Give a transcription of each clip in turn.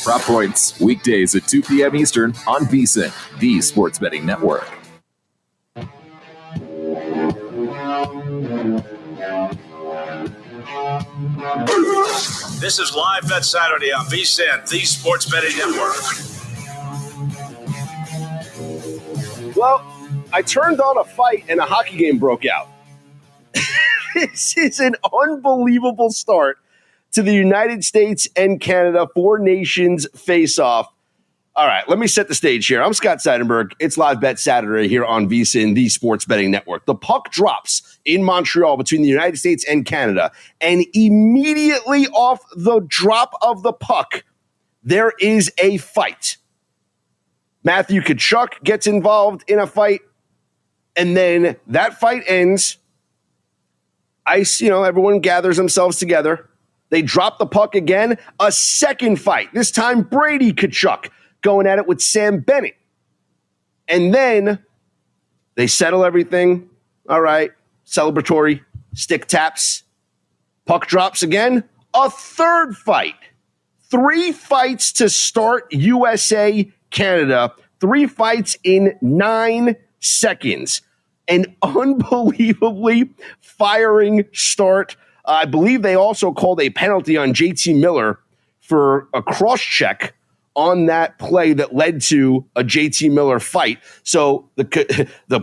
Prop Points, weekdays at 2 p.m. Eastern on VSiN, the sports betting network. This is Live Bet Saturday on VSiN, the sports betting network. Well, I turned on a fight and a hockey game broke out. This is an unbelievable start to the United States and Canada Four Nations face-off. All right, let me set the stage here. I'm Scott Seidenberg. It's Live Bet Saturday here on VSiN, the sports betting network. The puck drops in Montreal between the United States and Canada, and immediately off the drop of the puck, there is a fight. Matthew Tkachuk gets involved in a fight, and then that fight ends. Everyone gathers themselves together. They drop the puck again. A second fight. This time, Brady Tkachuk going at it with Sam Bennett. And then they settle everything. All right. Celebratory stick taps. Puck drops again. A third fight. 3 fights to start USA Canada. 3 fights in 9 seconds. An unbelievably firing start. I believe they also called a penalty on JT Miller for a cross-check on that play that led to a JT Miller fight. So the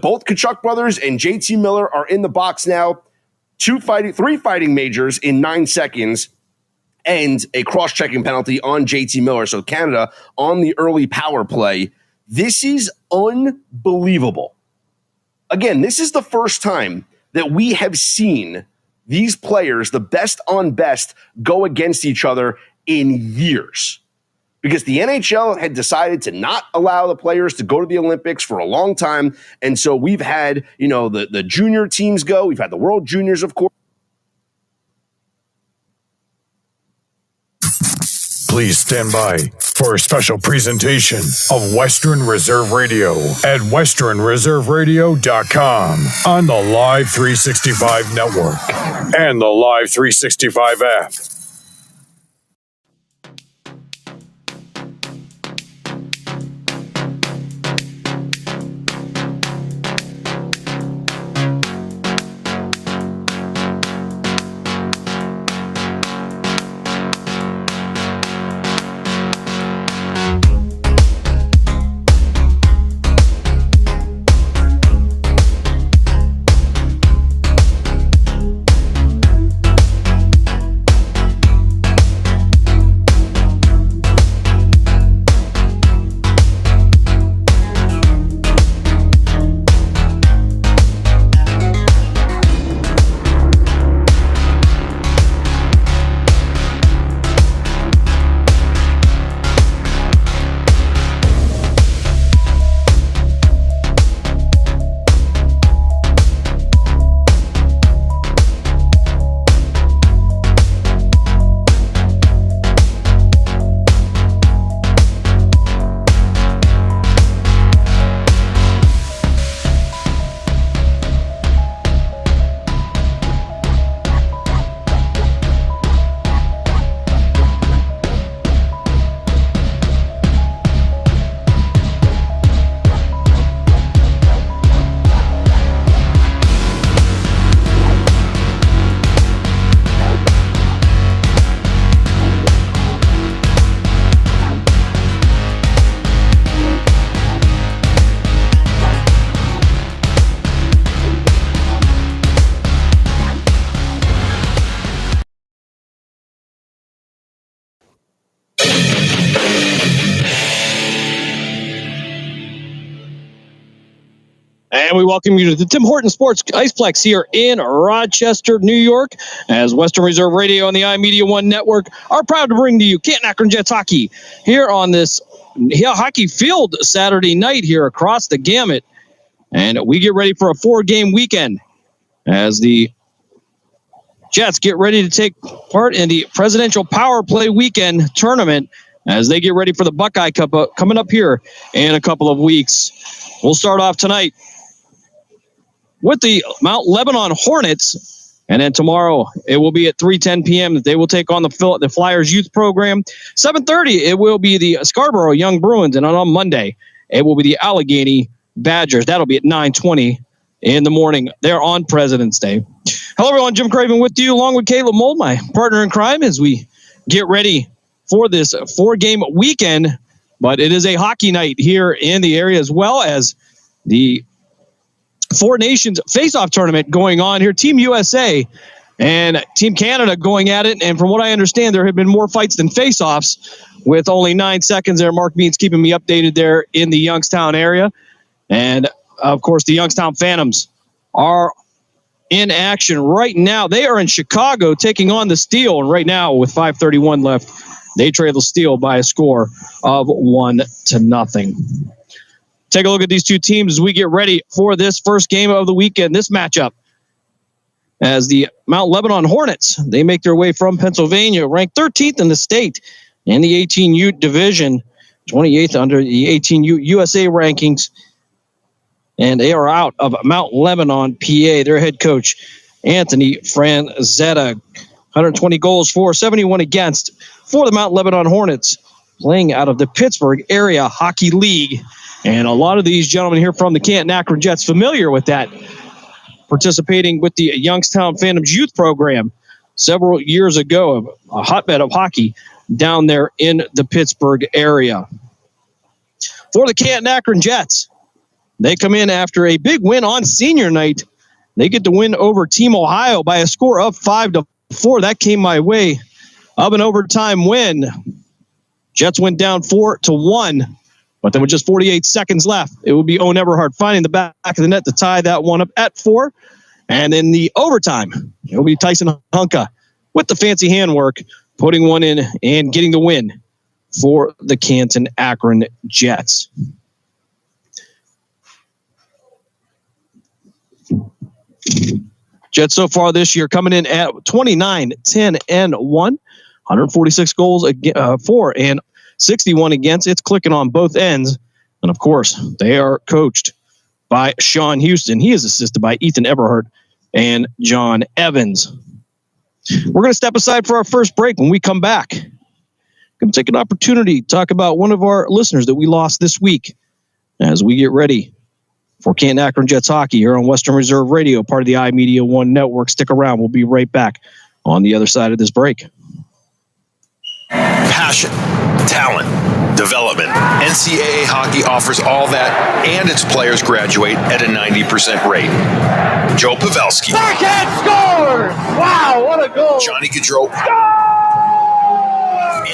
both Tkachuk brothers and JT Miller are in the box now. 3 fighting majors in 9 seconds and a cross-checking penalty on JT Miller. So Canada on the early power play. This is unbelievable. Again, this is the first time that we have seen these players, the best on best, go against each other in years. Because the NHL had decided to not allow the players to go to the Olympics for a long time. And so we've had, the junior teams go. We've had the World Juniors, of course. Please stand by for a special presentation of Western Reserve Radio at westernreserveradio.com on the Live 365 network and the Live 365 app. And we welcome you to the Tim Horton Sports Iceplex here in Rochester, New York, as Western Reserve Radio and the iMedia One Network are proud to bring to you Canton-Akron Jets hockey here on this hockey field Saturday night here across the gamut. And we get ready for a 4-game weekend as the Jets get ready to take part in the Presidential Power Play Weekend tournament as they get ready for the Buckeye Cup coming up here in a couple of weeks. We'll start off tonight with the Mount Lebanon Hornets And then tomorrow, it will be at 3:10 p.m. that they will take on the Flyers youth program. 7:30, it will be the Scarborough Young Bruins. And on Monday, it will be the Allegheny Badgers. That'll be at 9:20 in the morning. They're on President's Day. Hello, everyone. Jim Craven with you, along with Caleb Mold, my partner in crime, as we get ready for this 4-game weekend. But it is a hockey night here in the area, as well as the Four Nations face-off tournament going on here. Team USA and Team Canada going at it. And from what I understand, there have been more fights than face-offs with only 9 seconds there. Mark Bean's keeping me updated there in the Youngstown area. And, of course, the Youngstown Phantoms are in action right now. They are in Chicago taking on the Steel. And right now, with 5:31 left, they trail the Steel by a score of 1-0. Take a look at these two teams as we get ready for this first game of the weekend, this matchup. As the Mount Lebanon Hornets, they make their way from Pennsylvania, ranked 13th in the state in the 18U division, 28th under the 18U USA rankings. And they are out of Mount Lebanon, PA. Their head coach, Anthony Franzetta, 120 goals for, 71 against for the Mount Lebanon Hornets, playing out of the Pittsburgh Area Hockey League. And a lot of these gentlemen here from the Canton-Akron Jets familiar with that, participating with the Youngstown Phantoms youth program several years ago, a hotbed of hockey down there in the Pittsburgh area. For the Canton-Akron Jets, they come in after a big win on senior night. They get the win over Team Ohio by a score of 5-4. That came my way of an overtime win. Jets went down 4-1. But then with just 48 seconds left, it would be Owen Everhart finding the back of the net to tie that one up at 4. And in the overtime, it will be Tyson Hunka with the fancy handwork, putting one in and getting the win for the Canton-Akron Jets. Jets so far this year coming in at 29-10-1, 146 goals for and 61 against. It's clicking on both ends. And, of course, they are coached by Sean Houston. He is assisted by Ethan Eberhardt and John Evans. We're going to step aside for our first break. When we come back, going to take an opportunity to talk about one of our listeners that we lost this week as we get ready for Canton-Akron Jets hockey here on Western Reserve Radio, part of the iMedia One Network. Stick around. We'll be right back on the other side of this break. Passion, talent, development. NCAA hockey offers all that, and its players graduate at a 90% rate. Joe Pavelski. Backhand scores! Wow, what a goal! Johnny Gaudreau.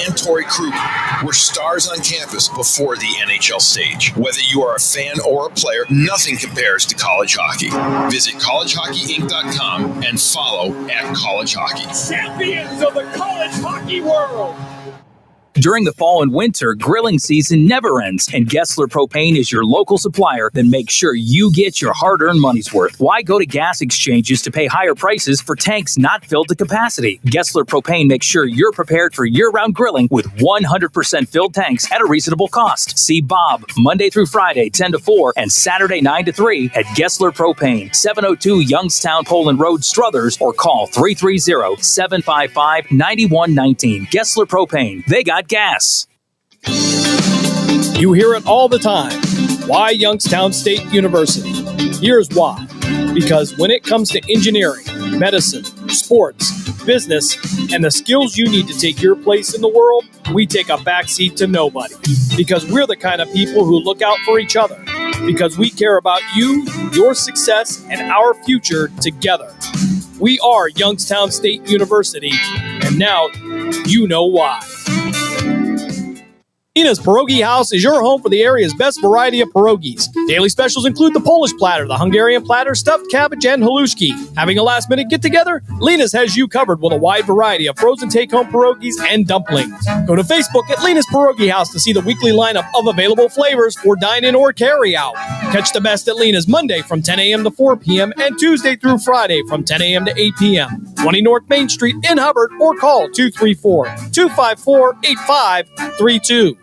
And Torrey Krug were stars on campus before the NHL stage. Whether you are a fan or a player, nothing compares to college hockey. Visit collegehockeyinc.com and follow @collegehockey. Champions of the college hockey world! During the fall and winter, grilling season never ends, and Gessler Propane is your local supplier. Then make sure you get your hard-earned money's worth. Why go to gas exchanges to pay higher prices for tanks not filled to capacity? Gessler Propane makes sure you're prepared for year-round grilling with 100% filled tanks at a reasonable cost. See Bob Monday through Friday, 10 to 4, and Saturday, 9 to 3 at Gessler Propane, 702 Youngstown Poland Road, Struthers, or call 330-755-9119. Gessler Propane. They got gas. You hear it all the time. Why Youngstown State University? Here's why. Because when it comes to engineering, medicine, sports, business, and the skills you need to take your place in the world, we take a backseat to nobody. Because we're the kind of people who look out for each other. Because we care about you, your success, and our future together. We are Youngstown State University, and now you know why. Nina's Pierogi House is your home for the area's best variety of pierogies. Daily specials include the Polish platter, the Hungarian platter, stuffed cabbage, and halushki. Having a last-minute get-together? Lena's has you covered with a wide variety of frozen take-home pierogies and dumplings. Go to Facebook at Lena's Pierogi House to see the weekly lineup of available flavors for dine-in or carry-out. Catch the best at Lena's Monday from 10 a.m. to 4 p.m. and Tuesday through Friday from 10 a.m. to 8 p.m. 20 North Main Street in Hubbard, or call 234-254-8532.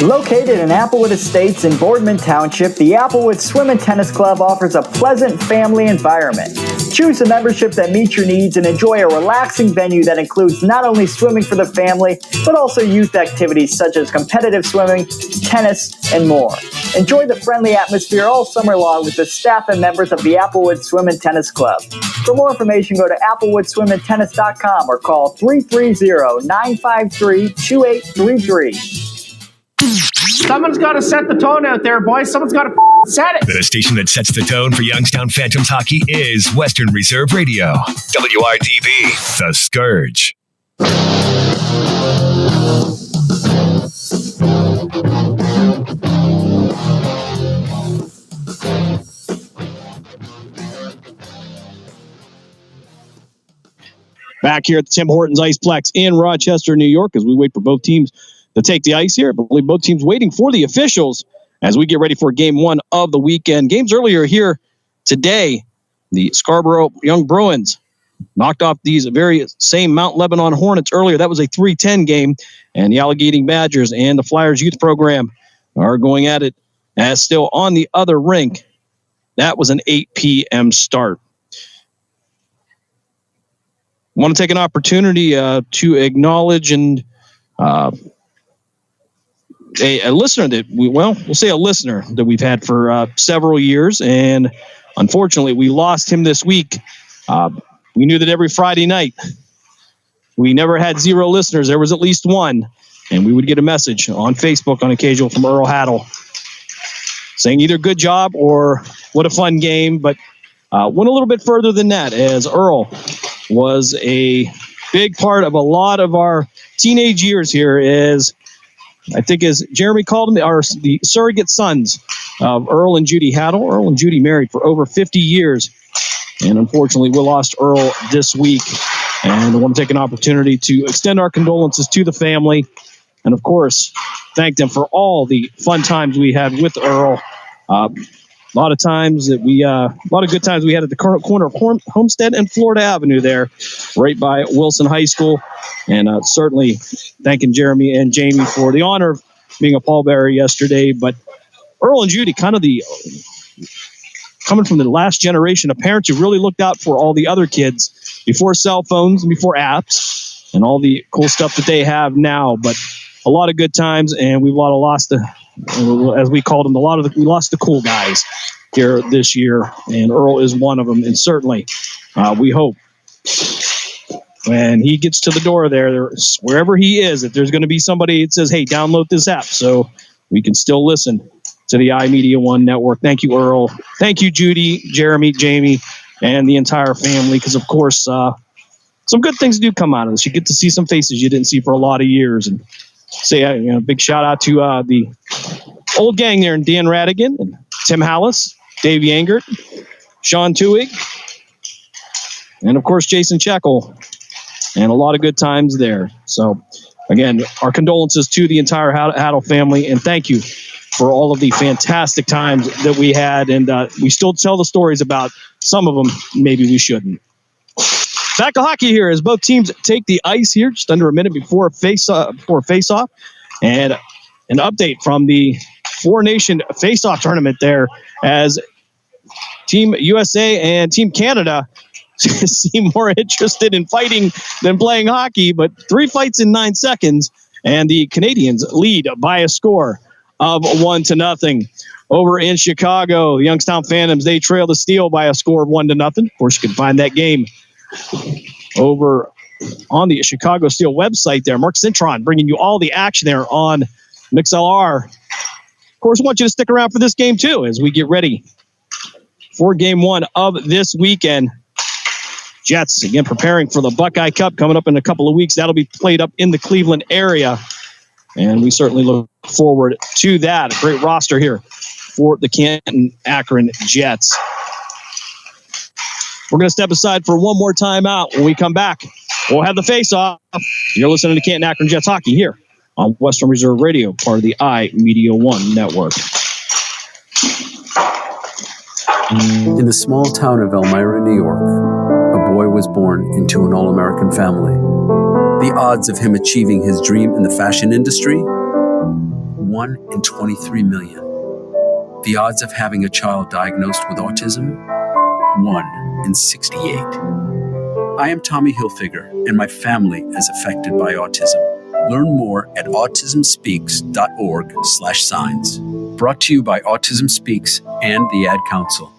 Located in Applewood Estates in Boardman Township, the Applewood Swim and Tennis Club offers a pleasant family environment. Choose a membership that meets your needs and enjoy a relaxing venue that includes not only swimming for the family, but also youth activities such as competitive swimming, tennis, and more. Enjoy the friendly atmosphere all summer long with the staff and members of the Applewood Swim and Tennis Club. For more information, go to applewoodswimandtennis.com or call 330-953-2833. Someone's got to set the tone out there, boys. Someone's got to set it. The station that sets the tone for Youngstown Phantoms hockey is Western Reserve Radio. WRDB, The Scourge. Back here at the Tim Hortons Iceplex in Rochester, New York, as we wait for both teams to take the ice here. I believe both teams waiting for the officials as we get ready for game one of the weekend. Games earlier here today, the Scarborough Young Bruins knocked off these very same Mount Lebanon Hornets earlier. That was a 3-10 game, and the Allegheny Badgers and the Flyers youth program are going at it as still on the other rink. That was an 8 p.m. start. I want to take an opportunity to acknowledge and a listener that we'll say a listener that we've had for several years, and unfortunately we lost him this week. We knew that every Friday night we never had 0 listeners. There was at least one, and we would get a message on Facebook on occasion from Earl Haddle saying either good job or what a fun game, but went a little bit further than that, as Earl was a big part of a lot of our teenage years here, as I think as Jeremy called them, are the surrogate sons of Earl and Judy Haddle. Earl and Judy married for over 50 years, and unfortunately we lost Earl this week. And I want to take an opportunity to extend our condolences to the family, and of course thank them for all the fun times we had with Earl. A lot of good times we had at the current corner of Homestead and Florida Avenue there, right by Wilson High School. And certainly thanking Jeremy and Jamie for the honor of being a pallbearer yesterday. But Earl and Judy, coming from the last generation of parents who really looked out for all the other kids before cell phones and before apps and all the cool stuff that they have now. But a lot of good times, and we've lost as we called them, we lost the cool guys here this year, and Earl is one of them. And certainly we hope when he gets to the door there, wherever he is, that there's going to be somebody that says, hey, download this app so we can still listen to the iMedia One network. Thank you, Earl. Thank you, Judy, Jeremy, Jamie, and the entire family, because of course some good things do come out of this. You get to see some faces you didn't see for a lot of years. And say a big shout out to the old gang there, and Dan Radigan and Tim Hallis, Dave Yangert, Sean Tuig, and of course Jason Checkle, and a lot of good times there. So again, our condolences to the entire Haddle family, and thank you for all of the fantastic times that we had. And we still tell the stories about some of them. Maybe we shouldn't. Back to hockey here as both teams take the ice here just under a minute before face-off. And an update from the four-nation face-off tournament there, as Team USA and Team Canada seem more interested in fighting than playing hockey, but 3 fights in 9 seconds, and the Canadians lead by a score of 1-0. Over in Chicago, the Youngstown Phantoms, they trail the Steel by a score of 1-0. Of course, you can find that game over on the Chicago Steel website there. Mark Cintron bringing you all the action there on MixLR. Of course, I want you to stick around for this game too as we get ready for game one of this weekend. Jets, again, preparing for the Buckeye Cup coming up in a couple of weeks. That'll be played up in the Cleveland area, and we certainly look forward to that. A great roster here for the Canton-Akron Jets. We're going to step aside for one more timeout. When we come back, we'll have the face-off. You're listening to Canton-Akron Jets hockey here on Western Reserve Radio, part of the iMedia One network. In the small town of Elmira, New York, a boy was born into an all-American family. The odds of him achieving his dream in the fashion industry? 1 1 in 23 million. The odds of having a child diagnosed with autism? 1 in 68. I am Tommy Hilfiger, and my family is affected by autism. Learn more at autismspeaks.org/signs. Brought to you by Autism Speaks and the Ad Council.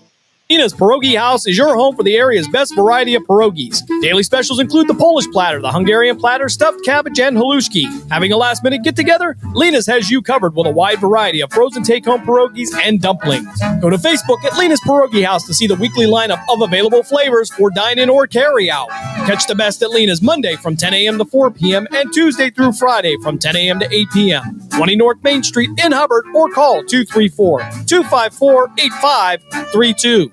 Nina's Pierogi House is your home for the area's best variety of pierogies. Daily specials include the Polish platter, the Hungarian platter, stuffed cabbage, and halushki. Having a last-minute get-together? Lena's has you covered with a wide variety of frozen take-home pierogies and dumplings. Go to Facebook at Lena's Pierogi House to see the weekly lineup of available flavors for dine-in or carry-out. Catch the best at Lena's Monday from 10 a.m. to 4 p.m. and Tuesday through Friday from 10 a.m. to 8 p.m. 20 North Main Street in Hubbard, or call 234-254-8532.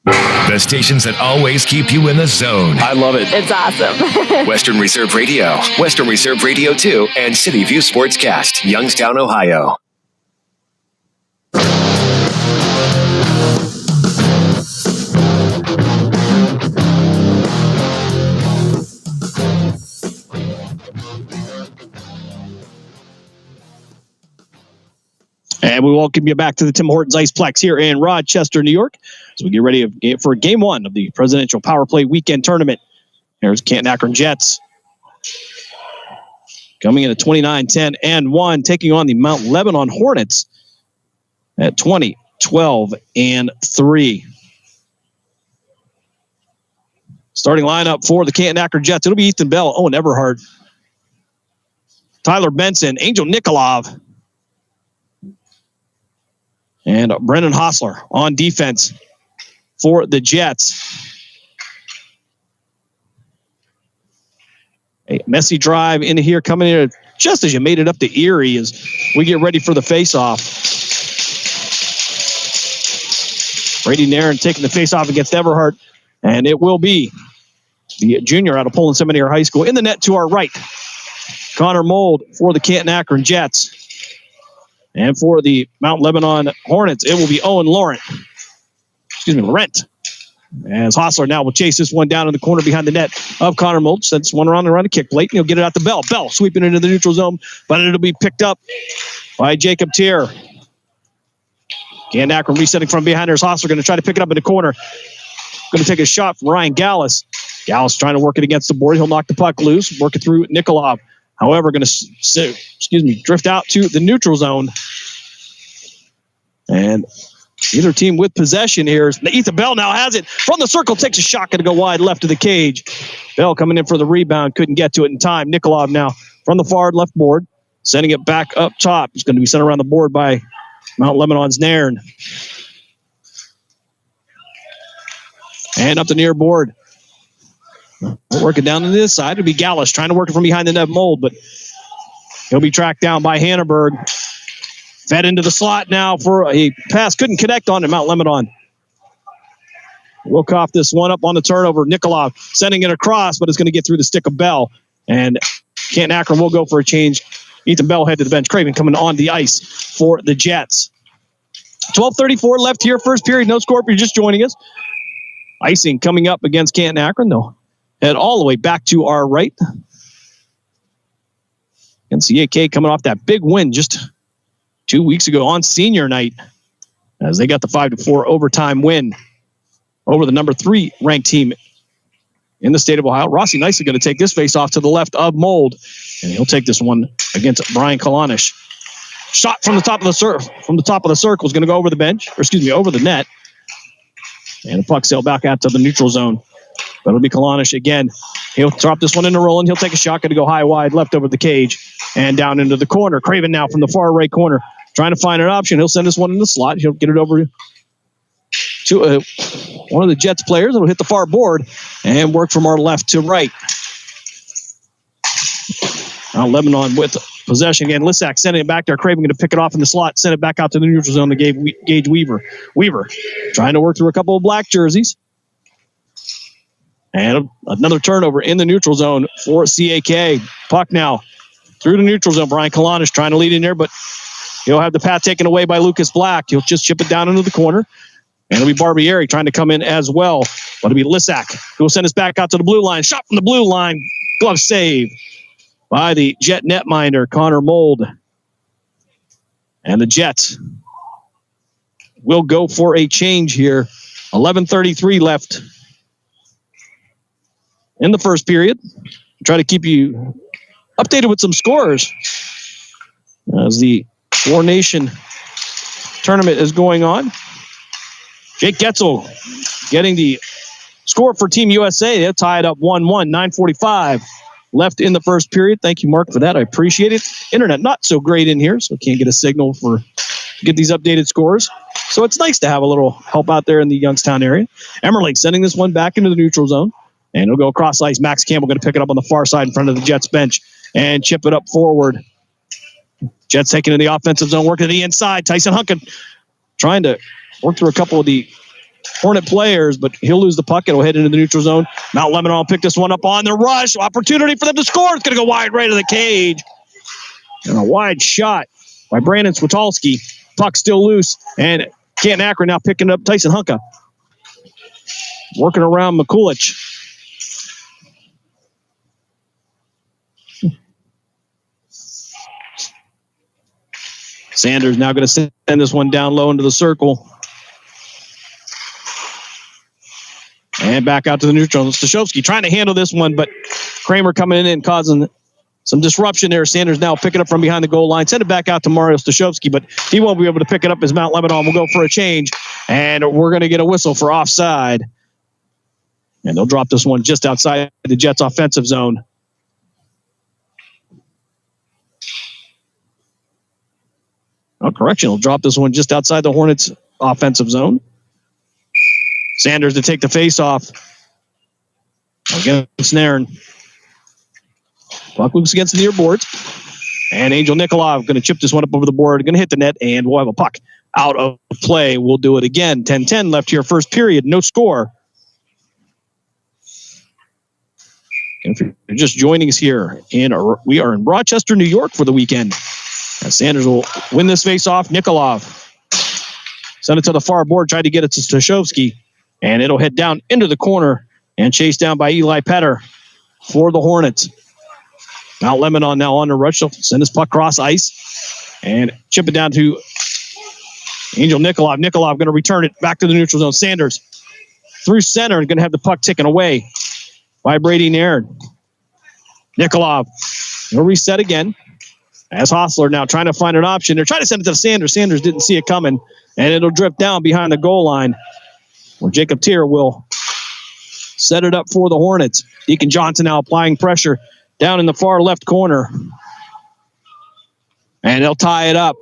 The stations that always keep you in the zone. I love it. It's awesome. Western Reserve Radio, Western Reserve Radio 2, and City View Sportscast, Youngstown, Ohio. And we welcome you back to the Tim Hortons Iceplex here in Rochester, New York. So we get ready for game one of the Presidential Power Play Weekend Tournament. Here's Canton-Akron Jets. Coming in at 29-10-1, taking on the Mount Lebanon Hornets at 20-12-3. Starting lineup for the Canton-Akron Jets. It'll be Ethan Bell, Owen Everhart, Tyler Benson, Angel Nikolov, and Brennan Hostler on defense for the Jets. A messy drive into here, coming in just as you made it up to Erie as we get ready for the face-off. Brady Nairn taking the face-off against Everhart, and it will be the junior out of Poland Seminary High School. In the net to our right, Connor Mold for the Canton-Akron Jets. And for the Mount Lebanon Hornets, it will be Owen Laurent. Laurent. As Hostler now will chase this one down in the corner behind the net of Connor Mold. Sends one around a kick plate, and he'll get it out to Bell. Bell sweeping into the neutral zone, but it'll be picked up by Jacob Tier. Canton-Akron resetting from behind. There's Hostler going to try to pick it up in the corner. Going to take a shot from Ryan Gallus. Gallus trying to work it against the board. He'll knock the puck loose, work it through Nikolov. However, going to drift out to the neutral zone. And either team with possession here. Ethan Bell now has it from the circle, takes a shot, going to go wide left of the cage. Bell coming in for the rebound, couldn't get to it in time. Nikolov now from the far left board, sending it back up top. It's going to be sent around the board by Mount Lebanon's Nairn. And up the near board. Working down to this side. It'll be Gallus trying to work it from behind the net Mold, but he'll be tracked down by Hanneberg. Fed into the slot now for a pass. Couldn't connect on to Mount Lebanon. We'll cough this one up on the turnover. Nikolov sending it across, but it's going to get through the stick of Bell. And Canton-Akron will go for a change. Ethan Bell head to the bench. Craven coming on the ice for the Jets. 12:34 left here. First period. No score if you're just joining us. Icing coming up against Canton-Akron, though. Head all the way back to our right. NCAK coming off that big win just 2 weeks ago on senior night as they got the 5-4 overtime win over the number 3 ranked team in the state of Ohio. Rossi Nicely going to take this face off to the left of Mold, and he'll take this one against Brian Kalanish. Shot from the top of the circle is going to go over the bench, over the net. And the puck sail back out to the neutral zone. But it'll be Kalanish again. He'll drop this one into Roland. He'll take a shot, going to go high wide, left over the cage, and down into the corner. Craven now from the far right corner, trying to find an option. He'll send this one in the slot. He'll get it over to one of the Jets players. It'll hit the far board and work from our left to right. Now Lebanon with possession again. Lissack sending it back there. Craven going to pick it off in the slot, send it back out to the neutral zone to Gage Weaver. Weaver trying to work through a couple of black jerseys. And another turnover in the neutral zone for CAK. Puck now through the neutral zone. Brian Kalanish trying to lead in there, but he'll have the pat taken away by Lucas Black. He'll just chip it down into the corner. And it'll be Barbieri trying to come in as well. But it'll be Lissack who will send us back out to the blue line. Shot from the blue line. Glove save by the Jet netminder, Connor Mold. And the Jets will go for a change here. 11:33 left in the first period. Try to keep you updated with some scores as the War Nation tournament is going on. Jake Getzel getting the score for Team USA. They're tied up 1-1, 9:45 left in the first period. Thank you, Mark, for that. I appreciate it. Internet not so great in here, so can't get a signal to get these updated scores. So it's nice to have a little help out there in the Youngstown area. Emmerling sending this one back into the neutral zone. And it'll go across ice. Max Campbell going to pick it up on the far side in front of the Jets bench and chip it up forward. Jets taking in the offensive zone, working to the inside. Tyson Hunkin trying to work through a couple of the Hornet players, but he'll lose the puck. It'll head into the neutral zone. Mount Lebanon will pick this one up on the rush. Opportunity for them to score. It's going to go wide right of the cage. And a wide shot by Brandon Switalski. Puck still loose. And Canton-Akron now picking up Tyson Hunka. Working around Mikulich. Sanders now going to send this one down low into the circle. And back out to the neutral. Stashowski trying to handle this one, but Kramer coming in and causing some disruption there. Sanders now picking up from behind the goal line. Send it back out to Mario Stashowski, but he won't be able to pick it up as Mount Lebanon will go for a change. And we're going to get a whistle for offside. And they'll drop this one just outside the Jets' offensive zone. Oh, correction, they'll drop this one just outside the Hornets' offensive zone. Sanders to take the face-off. Against Nairn. Puck loops against the near boards. And Angel Nikolov going to chip this one up over the board. Going to hit the net, and we'll have a puck out of play. We'll do it again. 10-10 left here, first period. No score. And if you're just joining us here, we are in Rochester, New York for the weekend. As Sanders will win this face-off. Nikolov send it to the far board, tried to get it to Stashowski. And it'll head down into the corner and chased down by Eli Petter for the Hornets. Mount Lebanon now on the rush. They'll send this puck across ice and chip it down to Angel Nikolov. Nikolov going to return it back to the neutral zone. Sanders through center and going to have the puck taken away by Brady Nairn. Nikolov will reset again as Hostler now trying to find an option. They're trying to send it to Sanders. Sanders didn't see it coming, and it'll drift down behind the goal line, where Jacob Tier will set it up for the Hornets. Deacon Johnson now applying pressure down in the far left corner. And they'll tie it up.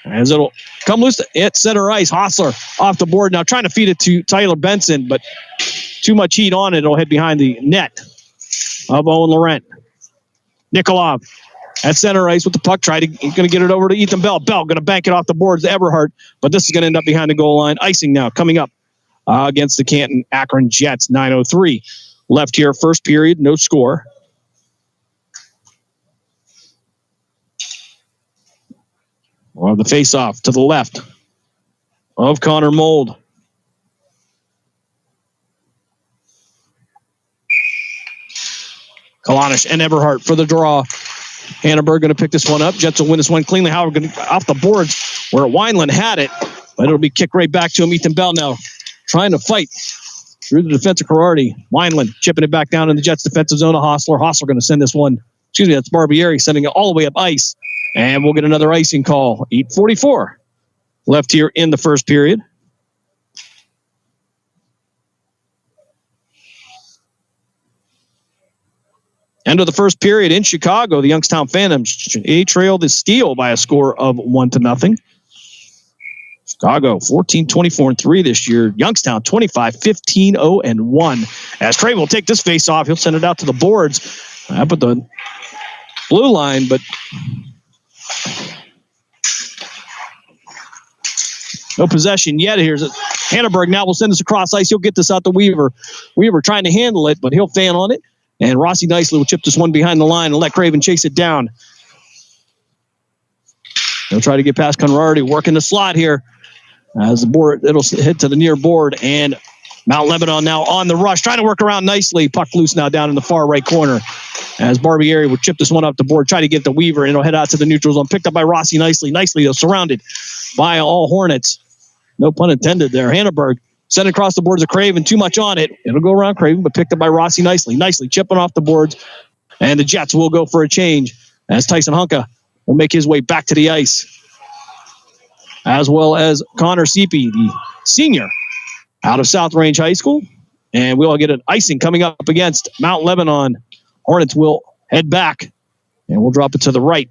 As it'll come loose at center ice. Hostler off the board now trying to feed it to Tyler Benson, but too much heat on it. It'll head behind the net of Owen Laurent. Nikolov at center ice with the puck. Going to get it over to Ethan Bell. Bell going to bank it off the boards to Eberhardt, but this is going to end up behind the goal line. Icing now coming up against the Canton-Akron Jets. 9:03 left here. First period, no score. We'll have the face-off to the left of Connor Mold. Kalanish and Eberhardt for the draw. Hannenberg going to pick this one up. Jets will win this one cleanly. Howard going to off the boards where Wineland had it, but it'll be kicked right back to him. Ethan Bell now trying to fight through the defensive Karate. Wineland chipping it back down in the Jets' defensive zone to Hostler. Hostler going to send this one. That's Barbieri sending it all the way up ice. And we'll get another icing call. 8:44 left here in the first period. End of the first period in Chicago. The Youngstown Phantoms trailed the Steel by a score of 1-0. Chicago 14-24-3 this year. Youngstown 25-15-0-1. As Craven will take this face off, he'll send it out to the boards. Up at the blue line, but no possession yet. Here's it. Hannenberg now will send this across ice. He'll get this out to Weaver. Weaver trying to handle it, but he'll fan on it. And Rossi nicely will chip this one behind the line and let Craven chase it down. He'll try to get past Conradi, working the slot here. As the board, it'll hit to the near board, and Mount Lebanon now on the rush, trying to work around nicely. Puck loose now down in the far right corner. As Barbieri will chip this one up the board, try to get the Weaver, and it'll head out to the neutral zone. Picked up by Rossi nicely. Nicely, though, surrounded by all Hornets. No pun intended there. Hannahberg sent across the boards of Craven. Too much on it. It'll go around Craven, but picked up by Rossi nicely. Nicely chipping off the boards. And the Jets will go for a change as Tyson Hunka will make his way back to the ice. As well as Connor Seepy, the senior out of South Range High School. And we'll get an icing coming up against Mount Lebanon. Hornets will head back, and we'll drop it to the right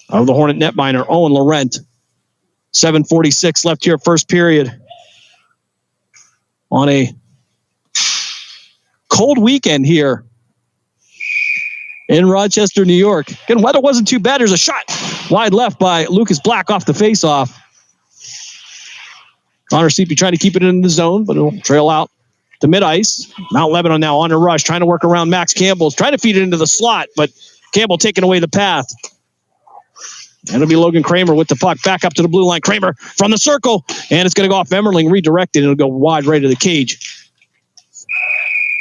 of the Hornet netminder, Owen Laurent. 7:46 left here, first period. On a cold weekend here in Rochester, New York. Again, weather wasn't too bad. There's a shot wide left by Lucas Black off the faceoff. Connor Seepy trying to keep it in the zone, but it'll trail out to mid-ice. Mount Lebanon now on a rush, trying to work around Max Campbell. Trying to feed it into the slot, but Campbell taking away the path. And it'll be Logan Kramer with the puck. Back up to the blue line. Kramer from the circle. And it's going to go off Emmerling, redirected. It'll go wide right to the cage.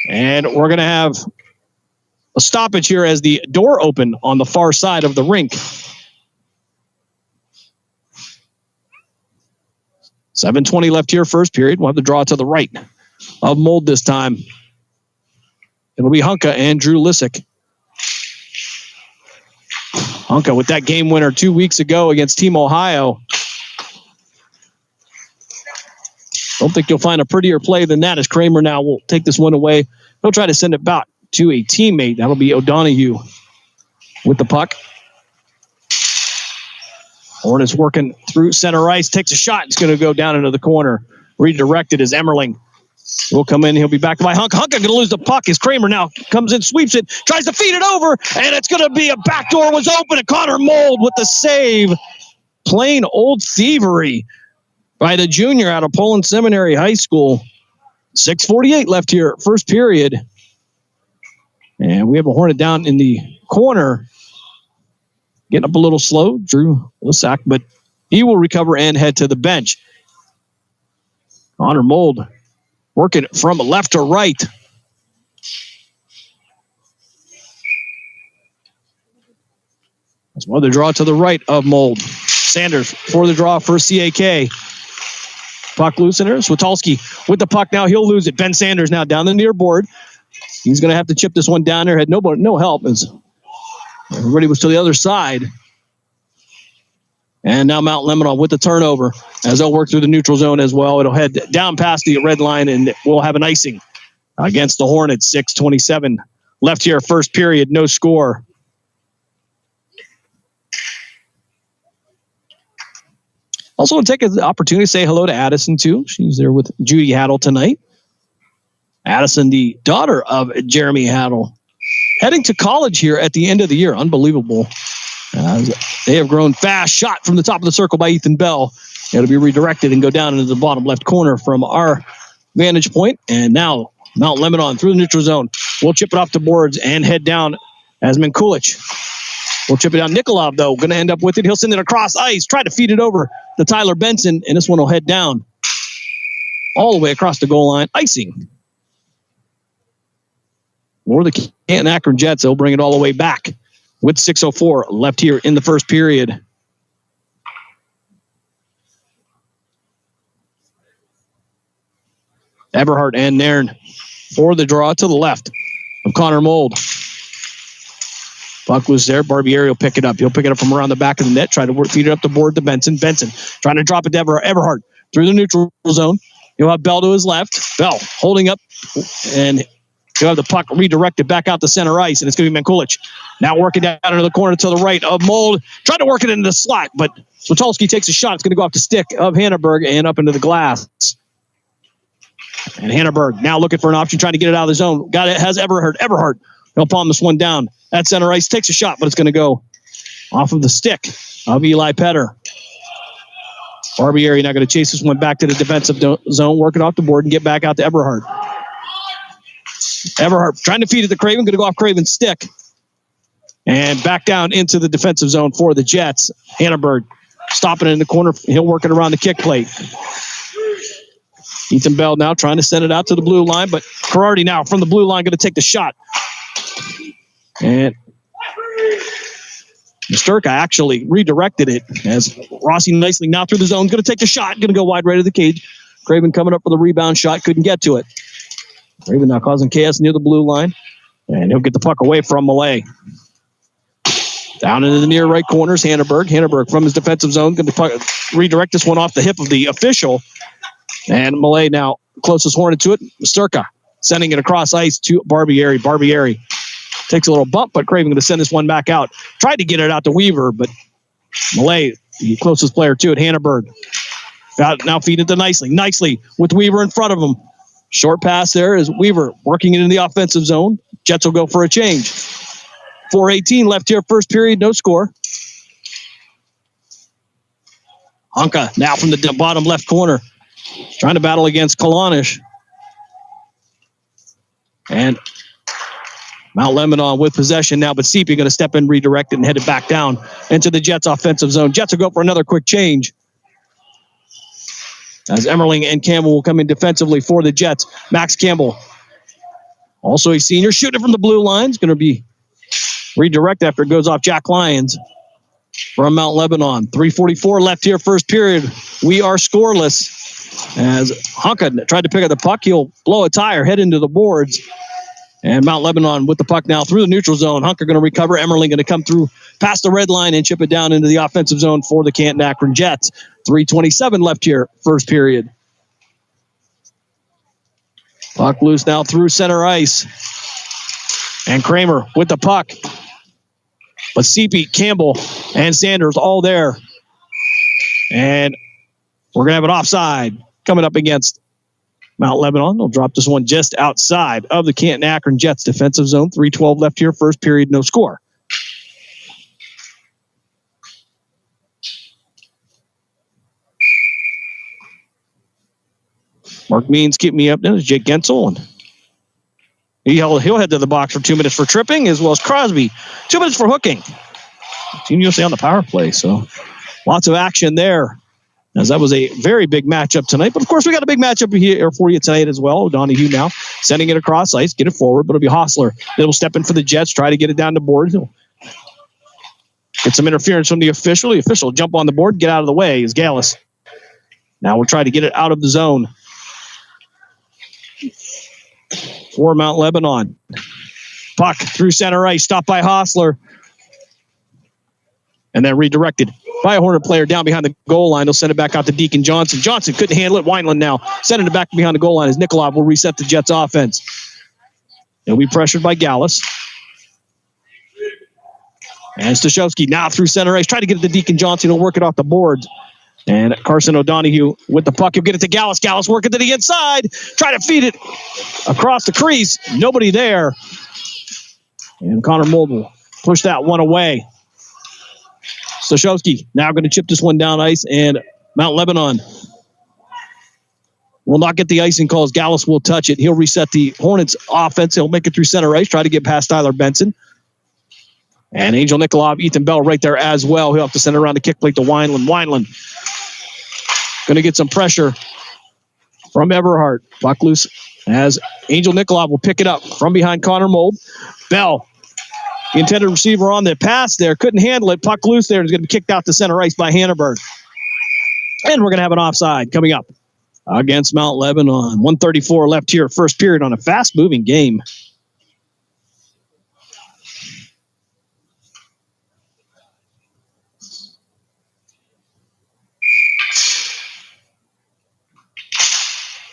And we're going to have a stoppage here as the door opened on the far side of the rink. 7:20 left here, first period. We'll have the draw to the right of Mold this time. It'll be Hunka and Drew Lissick. Hunka with that game winner 2 weeks ago against Team Ohio. Don't think you'll find a prettier play than that as Kramer now will take this one away. He'll try to send it back to a teammate. That'll be O'Donohue with the puck. Hornets working through center ice. Takes a shot. It's going to go down into the corner. Redirected as Emmerling will come in. He'll be back by Hunka. Hunka going to lose the puck as Kramer now comes in, sweeps it, tries to feed it over, and it's going to be a backdoor was open. And Connor Mold with the save. Plain old thievery by the junior out of Poland Seminary High School. 6:48 left here, first period. And we have a Hornet down in the corner. Getting up a little slow, Drew Lissack, but he will recover and head to the bench. Connor Mold working from left to right. That's one the draw to the right of Mold. Sanders for the draw for CAK. Puck loose in there. Switolski with the puck now. He'll lose it. Ben Sanders now down the near board. He's going to have to chip this one down there. Had no help as everybody was to the other side. And now Mount Lebanon with the turnover as they'll work through the neutral zone as well. It'll head down past the red line, and we'll have an icing against the Hornets. 6:27 left here, first period, no score. Also want to take an opportunity to say hello to Addison, too. She's there with Judy Haddle tonight. Addison, the daughter of Jeremy Haddle, heading to college here at the end of the year. Unbelievable. They have grown fast. Shot from the top of the circle by Ethan Bell. It'll be redirected and go down into the bottom left corner from our vantage point. And now Mount Lebanon through the neutral zone. We'll chip it off the boards and head down as Minkulich. We'll chip it down. Nikolov, though, going to end up with it. He'll send it across ice. Try to feed it over to Tyler Benson. And this one will head down all the way across the goal line. Icing. Or the Canton-Akron Jets, they'll bring it all the way back with 6:04 left here in the first period. Eberhardt and Nairn for the draw to the left of Connor Mold. Puck was there. Barbieri will pick it up. He'll pick it up from around the back of the net, try to feed it up the board to Benson. Benson trying to drop it to Eberhardt through the neutral zone. He'll have Bell to his left. Bell holding up, and he'll have the puck redirected back out to center ice, and it's going to be Minkulich. Now working down into the corner to the right of Mold. Trying to work it into the slot, but Switolski takes a shot. It's going to go off the stick of Hannahberg and up into the glass. And Hannahberg now looking for an option, trying to get it out of the zone. Got it, has Eberhardt. Eberhardt, he'll palm this one down at center ice. Takes a shot, but it's going to go off of the stick of Eli Petter. Barbieri now going to chase this one back to the defensive zone, working off the board and get back out to Eberhardt. Eberhardt trying to feed it to Craven, going to go off Craven's stick. And back down into the defensive zone for the Jets. Hannahberg stopping it in the corner. He'll work it around the kick plate. Ethan Bell now trying to send it out to the blue line, but Karate now from the blue line going to take the shot. And Sturka actually redirected it as Rossi nicely now through the zone. Going to take the shot. Going to go wide right of the cage. Craven coming up for the rebound shot. Couldn't get to it. Craven now causing chaos near the blue line. And he'll get the puck away from Malay. Down into the near right corners, Hanneberg. Hanneberg from his defensive zone. Going to redirect this one off the hip of the official. And Malay now closest Hornet to it. Sturka sending it across ice to Barbieri. Barbieri takes a little bump, but Craven going to send this one back out. Tried to get it out to Weaver, but Malay, the closest player to it, Hanneberg. Now feed it to Nicely with Weaver in front of him. Short pass there is Weaver working it in the offensive zone. Jets will go for a change. 4:18 left here, first period, no score. Honka now from the bottom left corner. Trying to battle against Kalanish. And Mount Lebanon with possession now, but Seepy going to step in, redirect it, and head it back down into the Jets offensive zone. Jets will go for another quick change. As Emmerling and Campbell will come in defensively for the Jets. Max Campbell, also a senior, shooting from the blue line. Is going to be redirect after it goes off Jack Lyons from Mount Lebanon. 3:44 left here, first period. We are scoreless. As Honka tried to pick up the puck, he'll blow a tire, head into the boards. And Mount Lebanon with the puck now through the neutral zone. Hunker going to recover. Emmerling going to come through past the red line and chip it down into the offensive zone for the Canton-Akron Jets. 3:27 left here, first period. Puck loose now through center ice. And Kramer with the puck. But Seepy, Campbell, and Sanders all there. And we're going to have an offside coming up against Mount Lebanon. They'll drop this one just outside of the Canton-Akron Jets defensive zone. 3:12 left here, first period, no score. Mark Means keep me up. There's Jake Gensel. And he'll head to the box for 2 minutes for tripping, as well as Crosby. 2 minutes for hooking. Team USA on the power play, so lots of action there. As that was a very big matchup tonight. But, of course, we got a big matchup here for you tonight as well. O'Donohue now sending it across ice, get it forward, but it'll be Hostler. It'll step in for the Jets, try to get it down the board. He'll get some interference from the official. The official will jump on the board, get out of the way is Gallus. Now we'll try to get it out of the zone for Mount Lebanon. Puck through center ice, stopped by Hostler. And then redirected by a Hornet player down behind the goal line. He'll send it back out to Deacon Johnson. Johnson couldn't handle it. Wineland now sending it back behind the goal line as Nikolov will reset the Jets offense. He'll be pressured by Gallus. And Stashowski now through center ice. Try to get it to Deacon Johnson. He'll work it off the boards. And Carson O'Donohue with the puck. He'll get it to Gallus. Gallus working to the inside. Try to feed it across the crease. Nobody there. And Connor Mold will push that one away. Stashowski now going to chip this one down ice, and Mount Lebanon will not get the icing calls. Gallus will touch it. He'll reset the Hornets offense. He'll make it through center ice, try to get past Tyler Benson. And Angel Nikolov, Ethan Bell right there as well. He'll have to send it around the kick plate to Wineland. Wineland going to get some pressure from Everhart. Puck loose as Angel Nikolov will pick it up from behind Connor Mold. Bell, the intended receiver on the pass there, couldn't handle it. Puck loose there. Is going to be kicked out to center ice by Hanneberg. And we're going to have an offside coming up against Mount Lebanon. 1:34 left here, first period on a fast-moving game.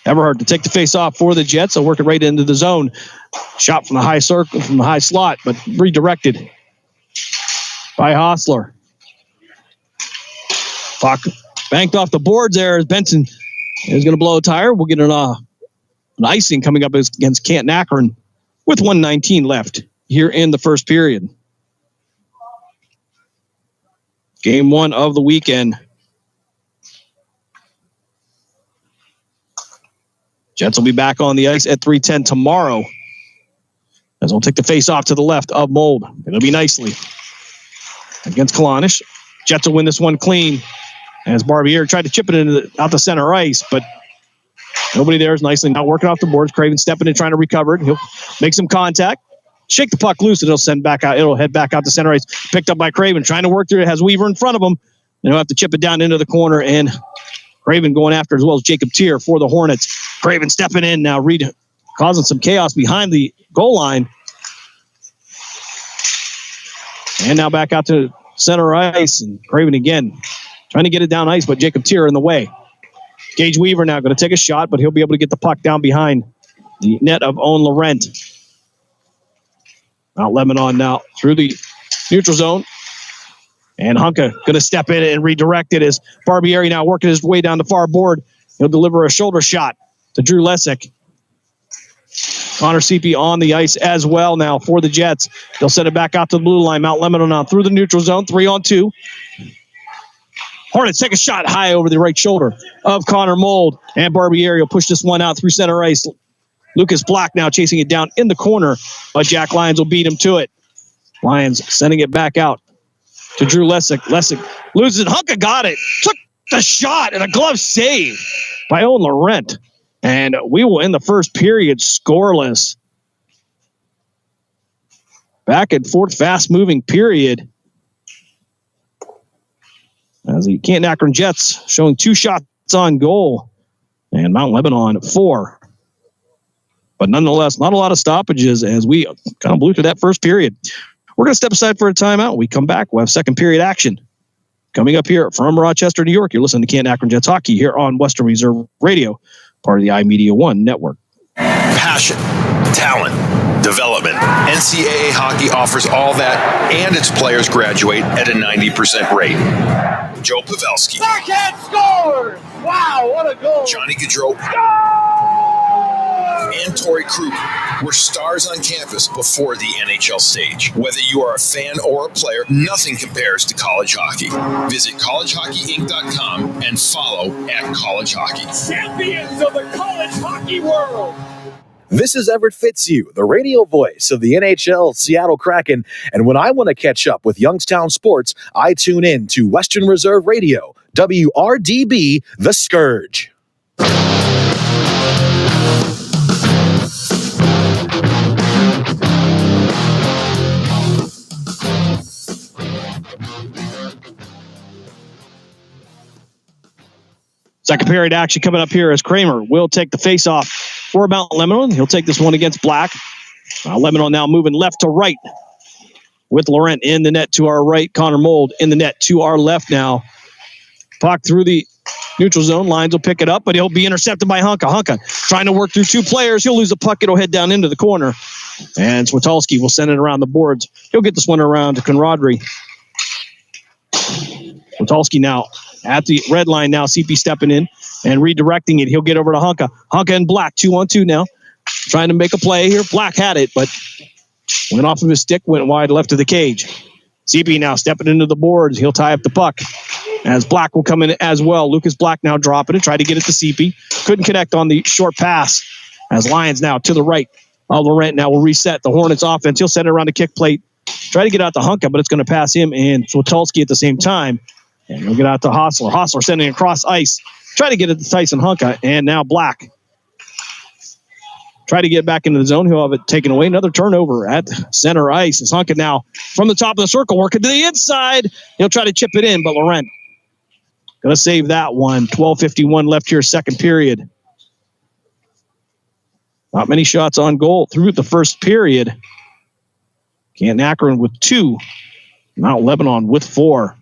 Everhart to take the face off for the Jets. They'll work it right into the zone. Shot from the high circle, from the high slot, but redirected by Hostler. Puck banked off the boards there as Benson is going to blow a tire. We'll get an icing coming up against Canton-Akron with 1:19 left here in the first period. Game one of the weekend. Jets will be back on the ice at 3:10 tomorrow. As we'll take the face off to the left of Mold. It'll be nicely against Kalanish. Jets will win this one clean. As Barbier tried to chip it out the center ice, but Nobody there is nicely now working off the boards. Craven stepping in, trying to recover it. He'll make some contact. Shake the puck loose, and it'll send back out. It'll head back out to center ice. Picked up by Craven, trying to work through it. Has Weaver in front of him. And he'll have to chip it down into the corner. And Craven going after as well as Jacob Tier for the Hornets. Craven stepping in now, causing some chaos behind the goal line. And now back out to center ice. And Craven again trying to get it down ice, but Jacob Tier in the way. Gage Weaver now going to take a shot, but he'll be able to get the puck down behind the net of Owen Laurent. Mount Lebanon now through the neutral zone. And Hunka going to step in and redirect it as Barbieri now working his way down the far board. He'll deliver a shoulder shot to Drew Lessick. Connor Seepy on the ice as well now for the Jets. They'll send it back out to the blue line. Mount Lebanon now through the neutral zone. 3-on-2. Hornets take a shot high over the right shoulder of Connor Mold. And Barbieri will push this one out through center ice. Lucas Black now chasing it down in the corner, but Jack Lyons will beat him to it. Lyons sending it back out to Drew Lessick. Lessick loses it. Hunka got it. Took the shot and a glove save by Owen Laurent. And we will end the first period scoreless. Back and forth, fast-moving period. As the Canton-Akron Jets showing 2 shots on goal. And Mount Lebanon 4. But nonetheless, not a lot of stoppages as we kind of blew through that first period. We're going to step aside for a timeout. We come back. We'll have second period action. Coming up here from Rochester, New York, you're listening to Canton-Akron Jets hockey here on Western Reserve Radio, part of the iMedia One network. Passion, talent, development. NCAA hockey offers all that, and its players graduate at a 90% rate. Joe Pavelski. Backhand scores! Wow, what a goal! Johnny Gaudreau. And Torrey Krug were stars on campus before the NHL stage. Whether you are a fan or a player, nothing compares to college hockey. Visit collegehockeyinc.com and follow @collegehockey. Champions of the college hockey world! This is Everett Fitzhugh, the radio voice of the NHL Seattle Kraken, and when I want to catch up with Youngstown sports, I tune in to Western Reserve Radio, WRDB, The Scourge. Second period action coming up here as Kramer will take the faceoff for Mount Lebanon. He'll take this one against Black. Lebanon now moving left to right with Laurent in the net to our right. Connor Mold in the net to our left now. Puck through the neutral zone. Lyons will pick it up, but he'll be intercepted by Hunka. Hunka trying to work through 2 players. He'll lose the puck. It'll head down into the corner. And Switalski will send it around the boards. He'll get this one around to Conradry. Switalski now at the red line now. CP stepping in and redirecting it. He'll get over to Hunka. Hunka and Black 2-on-2 now. Trying to make a play here. Black had it, but went off of his stick, went wide left of the cage. CP now stepping into the boards. He'll tie up the puck as Black will come in as well. Lucas Black now dropping it. Tried to get it to CP. Couldn't connect on the short pass as Lyons now to the right. Laurent now will reset the Hornets offense. He'll set it around the kick plate. Try to get out to Hunka, but it's going to pass him and Switalski at the same time. And we'll get out to Hostler. Hostler sending it across ice. Try to get it to Tyson Hunka, and now Black. Try to get back into the zone. He'll have it taken away. Another turnover at center ice. As Hunka now from the top of the circle working to the inside. He'll try to chip it in, but Laurent going to save that one. 12:51 left here, second period. Not many shots on goal through the first period. Canton-Akron with 2. Mount Lebanon with 4.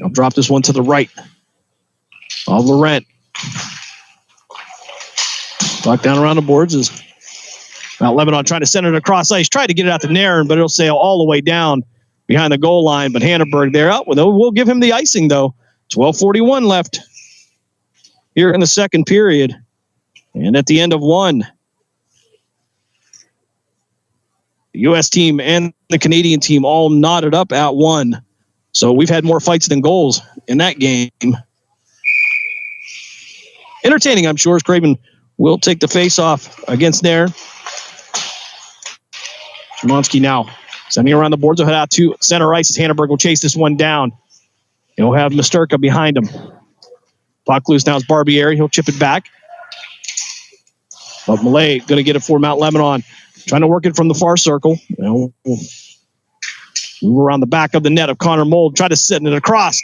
I'll drop this one to the right of Laurent. Puck down around the boards is Mount Lebanon trying to send it across ice. Tried to get it out to Nairn, but it'll sail all the way down behind the goal line. But Hannenberg there. We'll give him the icing, though. 12:41 left here in the second period. And at the end of one, the U.S. team and the Canadian team all knotted up at 1. So we've had more fights than goals in that game. Entertaining, I'm sure, as Craven will take the face-off against Nairn. Szymanski now sending around the boards. He'll head out to center ice as Hannenberg will chase this one down. He'll have Misterka behind him. Puck loose now is Barbieri. He'll chip it back. But Malay going to get it for Mount Lebanon. Trying to work it from the far circle. Move around the back of the net of Connor Mold. Try to send it across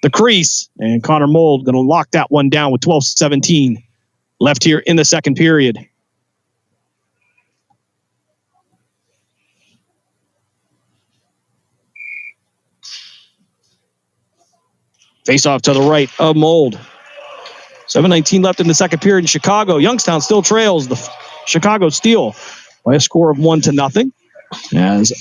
the crease. And Connor Mold going to lock that one down with 12:17 left here in the second period. Face off to the right of Mold. 7:19 left in the second period in Chicago. Youngstown still trails the Chicago Steel by a score of 1-0. As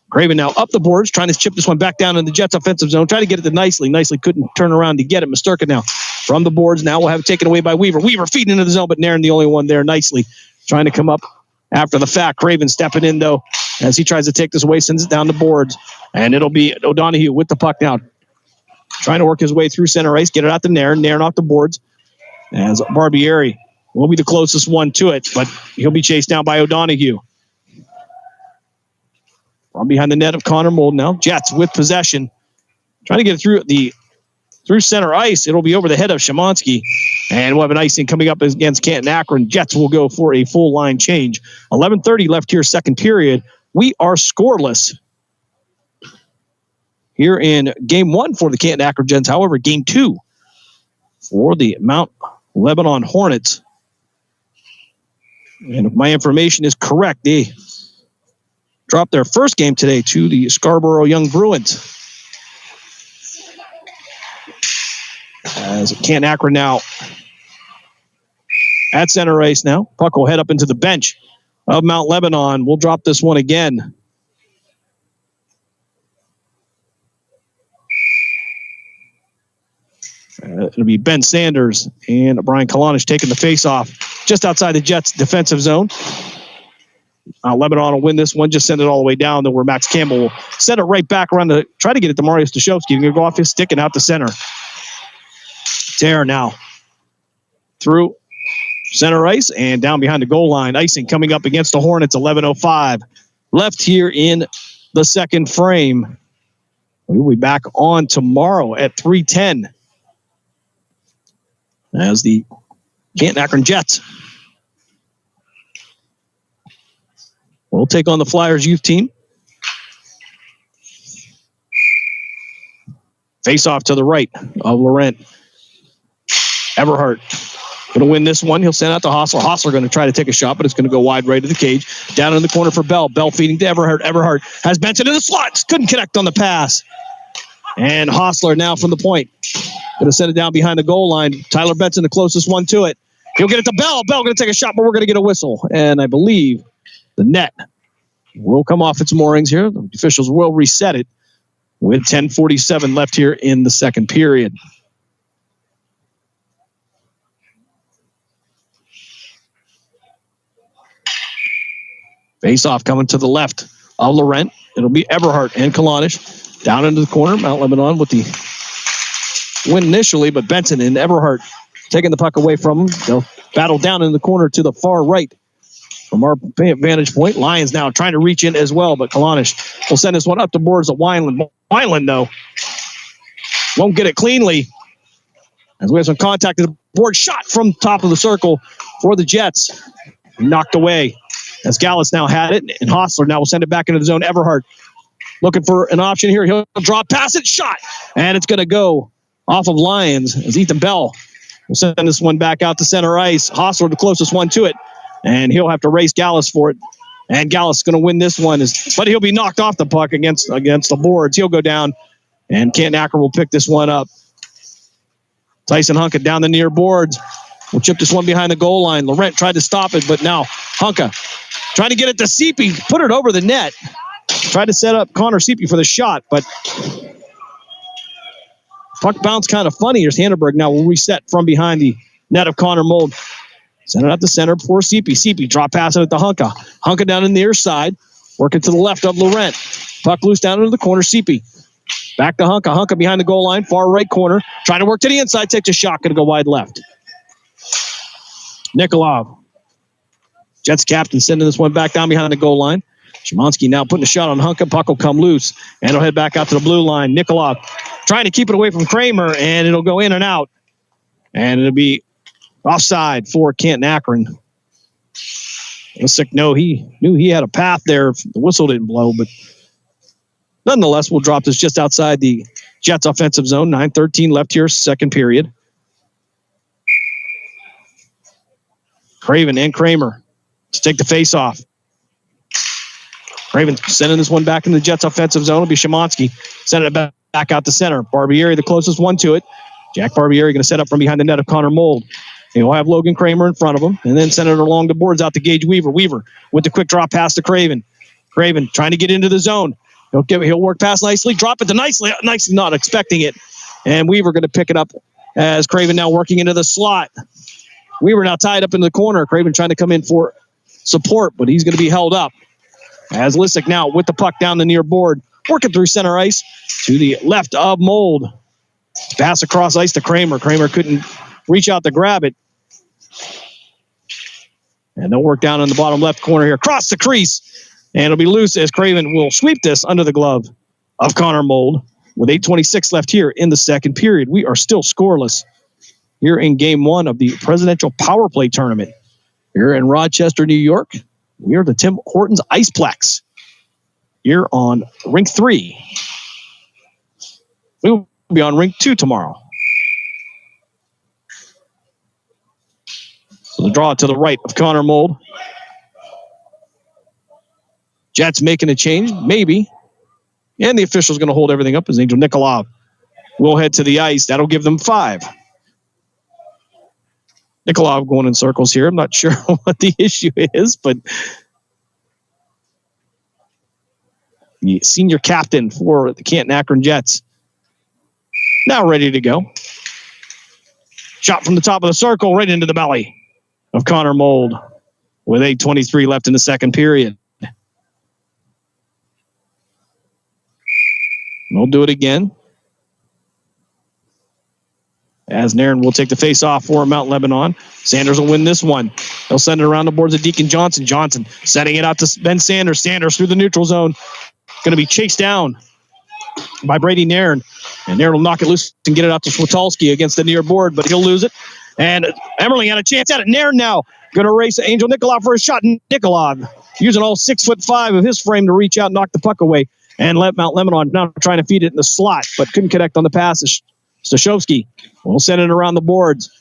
Craven now up the boards, trying to chip this one back down in the Jets offensive zone. Try to get it to Nicely. Nicely couldn't turn around to get it. Misterka now from the boards. Now we'll have it taken away by Weaver. Weaver feeding into the zone, but Nairn the only one there. Nicely trying to come up after the fact. Craven stepping in, though, as he tries to take this away, sends it down the boards. And it'll be O'Donohue with the puck now. Trying to work his way through center ice, get it out to Nairn. Nairn off the boards. As Barbieri will be the closest one to it, but he'll be chased down by O'Donohue. From behind the net of Connor Mold now. Jets with possession. Trying to get it through center ice. It'll be over the head of Szymanski. And we'll have an icing coming up against Canton-Akron. Jets will go for a full line change. 11:30 left here, second period. We are scoreless here in game one for the Canton-Akron Gents. However, game two for the Mount Lebanon Hornets. And if my information is correct, they dropped their first game today to the Scarborough Young Bruins. As Canton-Akron now at center ice now. Puck will head up into the bench of Mount Lebanon. We'll drop this one again. It'll be Ben Sanders and Brian Kalanish taking the face-off just outside the Jets' defensive zone. Lebanon will win this one. Just send it all the way down to where Max Campbell will send it right back around to try to get it to Mario Stashowski. He's going to go off his stick and out the center. Tear now through center ice and down behind the goal line. Icing coming up against the Hornets. 11:05 left here in the second frame. We'll be back on tomorrow at 3:10 as the Canton-Akron Jets will take on the Flyers youth team. Face off to the right of Laurent. Everhart going to win this one. He'll send out to Hostler. Hostler going to try to take a shot, but it's going to go wide right of the cage. Down in the corner for Bell. Bell feeding to Everhart. Everhart has Benson in the slot. Couldn't connect on the pass. And Hostler now from the point. Going to send it down behind the goal line. Tyler Benson, the closest one to it. He'll get it to Bell. Bell going to take a shot, but we're going to get a whistle. And I believe the net will come off its moorings here. The officials will reset it with 10:47 left here in the second period. Face-off coming to the left of Laurent. It'll be Everhart and Kalanish. Down into the corner. Mount Lebanon with the win initially, but Benson and Everhart taking the puck away from him. They'll battle down in the corner to the far right from our vantage point. Lions now trying to reach in as well, but Kalanish will send this one up the boards of Wineland. Wineland, though, won't get it cleanly. As we have some contact at the board. Shot from top of the circle for the Jets. Knocked away. As Gallus now had it, and Hostler now will send it back into the zone. Everhart looking for an option here. He'll drop, pass it, shot. And it's going to go off of Lions as Ethan Bell will send this one back out to center ice. Hostler the closest one to it, and he'll have to race Gallus for it. And Gallus is going to win this one, but he'll be knocked off the puck against the boards. He'll go down, and Canton-Akron will pick this one up. Tyson Hunka down the near boards. We'll chip this one behind the goal line. Laurent tried to stop it, but now Hunka trying to get it to Seepy, put it over the net. Tried to set up Connor Seepy for the shot, but puck bounced kind of funny. Here's Hanneberg now will reset from behind the net of Connor Mold. Send it out the center for Seepy. Seepy drop pass it to Hunka. Hunka down in the near side, working to the left of Laurent. Puck loose down into the corner. Seepy back to Hunka. Hunka behind the goal line, far right corner. Trying to work to the inside, takes a shot, going to go wide left. Nikolov. Jets captain sending this one back down behind the goal line. Szymanski now putting a shot on Hunka. Puck will come loose, and it'll head back out to the blue line. Nikolov trying to keep it away from Kramer, and it'll go in and out. And it'll be offside for Canton-Akron. Lissick, he knew he had a path there. The whistle didn't blow, but nonetheless, we'll drop this just outside the Jets offensive zone. 9:13 left here, second period. Craven and Kramer to take the face off. Craven sending this one back in the Jets offensive zone. It'll be Szymanski sending it back out to center. Barbieri, the closest one to it. Jack Barbieri going to set up from behind the net of Connor Mold. He'll have Logan Kramer in front of him, and then send it along the boards out to Gage Weaver. Weaver with the quick drop pass to Craven. Craven trying to get into the zone. He'll work past nicely, drop it to nicely, not expecting it. And Weaver going to pick it up as Craven now working into the slot. Weaver now tied up in the corner. Craven trying to come in for support, but he's going to be held up. As Lissick now with the puck down the near board, working through center ice to the left of Mold. Pass across ice to Kramer. Kramer couldn't reach out to grab it. And they'll work down in the bottom left corner here. Across the crease. And it'll be loose as Craven will sweep this under the glove of Connor Mold. With 8:26 left here in the second period. We are still scoreless here in game one of the Presidential Power Play Tournament. Here in Rochester, New York. We are the Tim Hortons Iceplex. Here on Rink 3. We will be on Rink 2 tomorrow. So the draw to the right of Connor Mold. Jets making a change, maybe. And the official's going to hold everything up as Angel Nikolov will head to the ice. That'll give them 5. Nikolov going in circles here. I'm not sure what the issue is, but the senior captain for the Canton-Akron Jets now ready to go. Shot from the top of the circle right into the belly of Connor Mold with 8:23 left in the second period. We'll do it again. As Nairn will take the face off for Mount Lebanon. Sanders will win this one. He'll send it around the boards of Deacon Johnson. Johnson setting it out to Ben Sanders. Sanders through the neutral zone. Going to be chased down by Brady Nairn. And Nairn will knock it loose and get it out to Switalski against the near board, but he'll lose it. And Emmerling had a chance at it. Nairn now going to race Angel Nikolov for a shot. Nikolov using all 6'5" of his frame to reach out and knock the puck away. And let Mount Lebanon now trying to feed it in the slot, but couldn't connect on the pass. Stashowski will send it around the boards.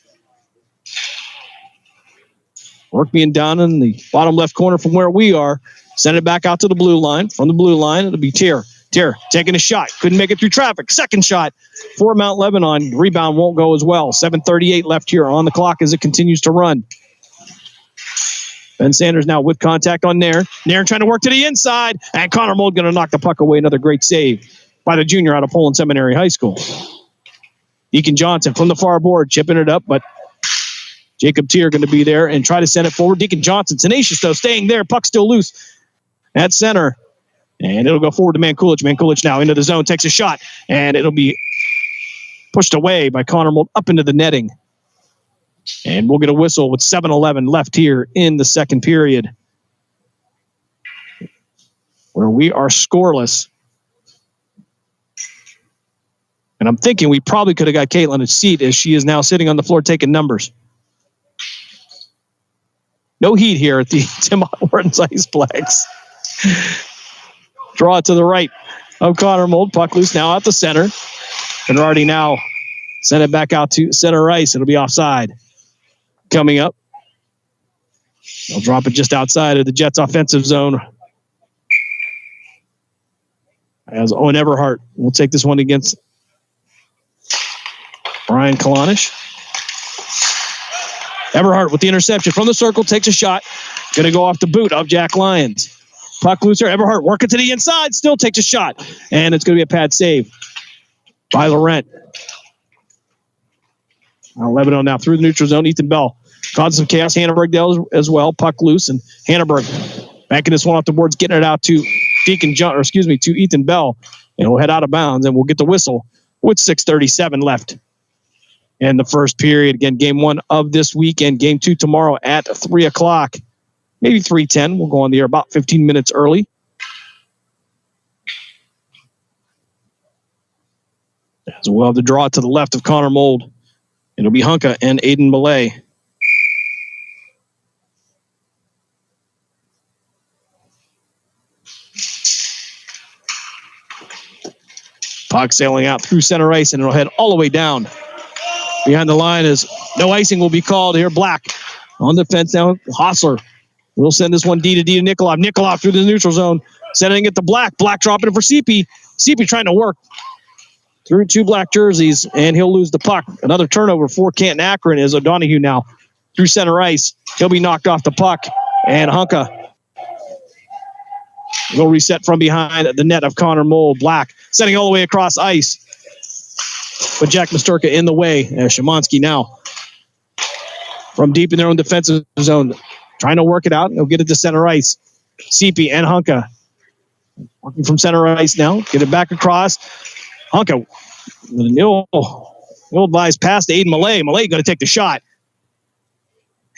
Work being done in the bottom left corner from where we are. Send it back out to the blue line. From the blue line, it'll be Tier. Tier taking a shot. Couldn't make it through traffic. Second shot for Mount Lebanon. Rebound won't go as well. 7:38 left here on the clock as it continues to run. Ben Sanders now with contact on Nairn. Nairn trying to work to the inside. And Connor Mold going to knock the puck away. Another great save by the junior out of Poland Seminary High School. Deacon Johnson from the far board chipping it up, but Jacob Tier going to be there and try to send it forward. Deacon Johnson, tenacious though, staying there. Puck still loose at center. And it'll go forward to Mankulich. Mankulich now into the zone, takes a shot, and it'll be pushed away by Connor Mold up into the netting. And we'll get a whistle with 7:11 left here in the second period, where we are scoreless. And I'm thinking we probably could have got Caitlin a seat as she is now sitting on the floor taking numbers. No heat here at the Tim Hortons Iceplex. Draw it to the right of Connor Mold. Puck loose now at the center. Berardi now send it back out to center ice. It'll be offside. Coming up. They'll drop it just outside of the Jets offensive zone. As Owen Everhart will take this one against Brian Kalanish. Everhart with the interception from the circle, takes a shot. Going to go off the boot of Jack Lyons. Puck loose here. Everhart working to the inside, still takes a shot. And it's going to be a pad save by Laurent. Lebanon now through the neutral zone. Ethan Bell caused some chaos. Hannahberg as well. Puck loose, and Hannahberg backing this one off the boards, getting it out to to Ethan Bell. And we'll head out of bounds, and we'll get the whistle with 6:37 left in the first period. Again, game one of this weekend. Game two tomorrow at 3 o'clock. Maybe 3:10. We'll go on the air about 15 minutes early. So we'll have the draw to the left of Connor Mold. It'll be Hunka and Aiden Millay. Puck sailing out through center ice, and it'll head all the way down. Behind the line is no icing will be called here. Black on the fence now. Hossler will send this one D to Nikolov. Nikolov through the neutral zone, sending it to Black. Black dropping it for CP. CP trying to work through 2 black jerseys, and he'll lose the puck. Another turnover for Canton-Akron is O'Donohue now through center ice. He'll be knocked off the puck, and Hunka will reset from behind the net of Connor Mole. Black setting all the way across ice, but Jack Masturka in the way. Szymanski now from deep in their own defensive zone, trying to work it out. He'll get it to center ice. CP and Hunka working from center ice now. Get it back across. Hunka with an ill-advised pass to Aiden Millay. Millay going to take the shot.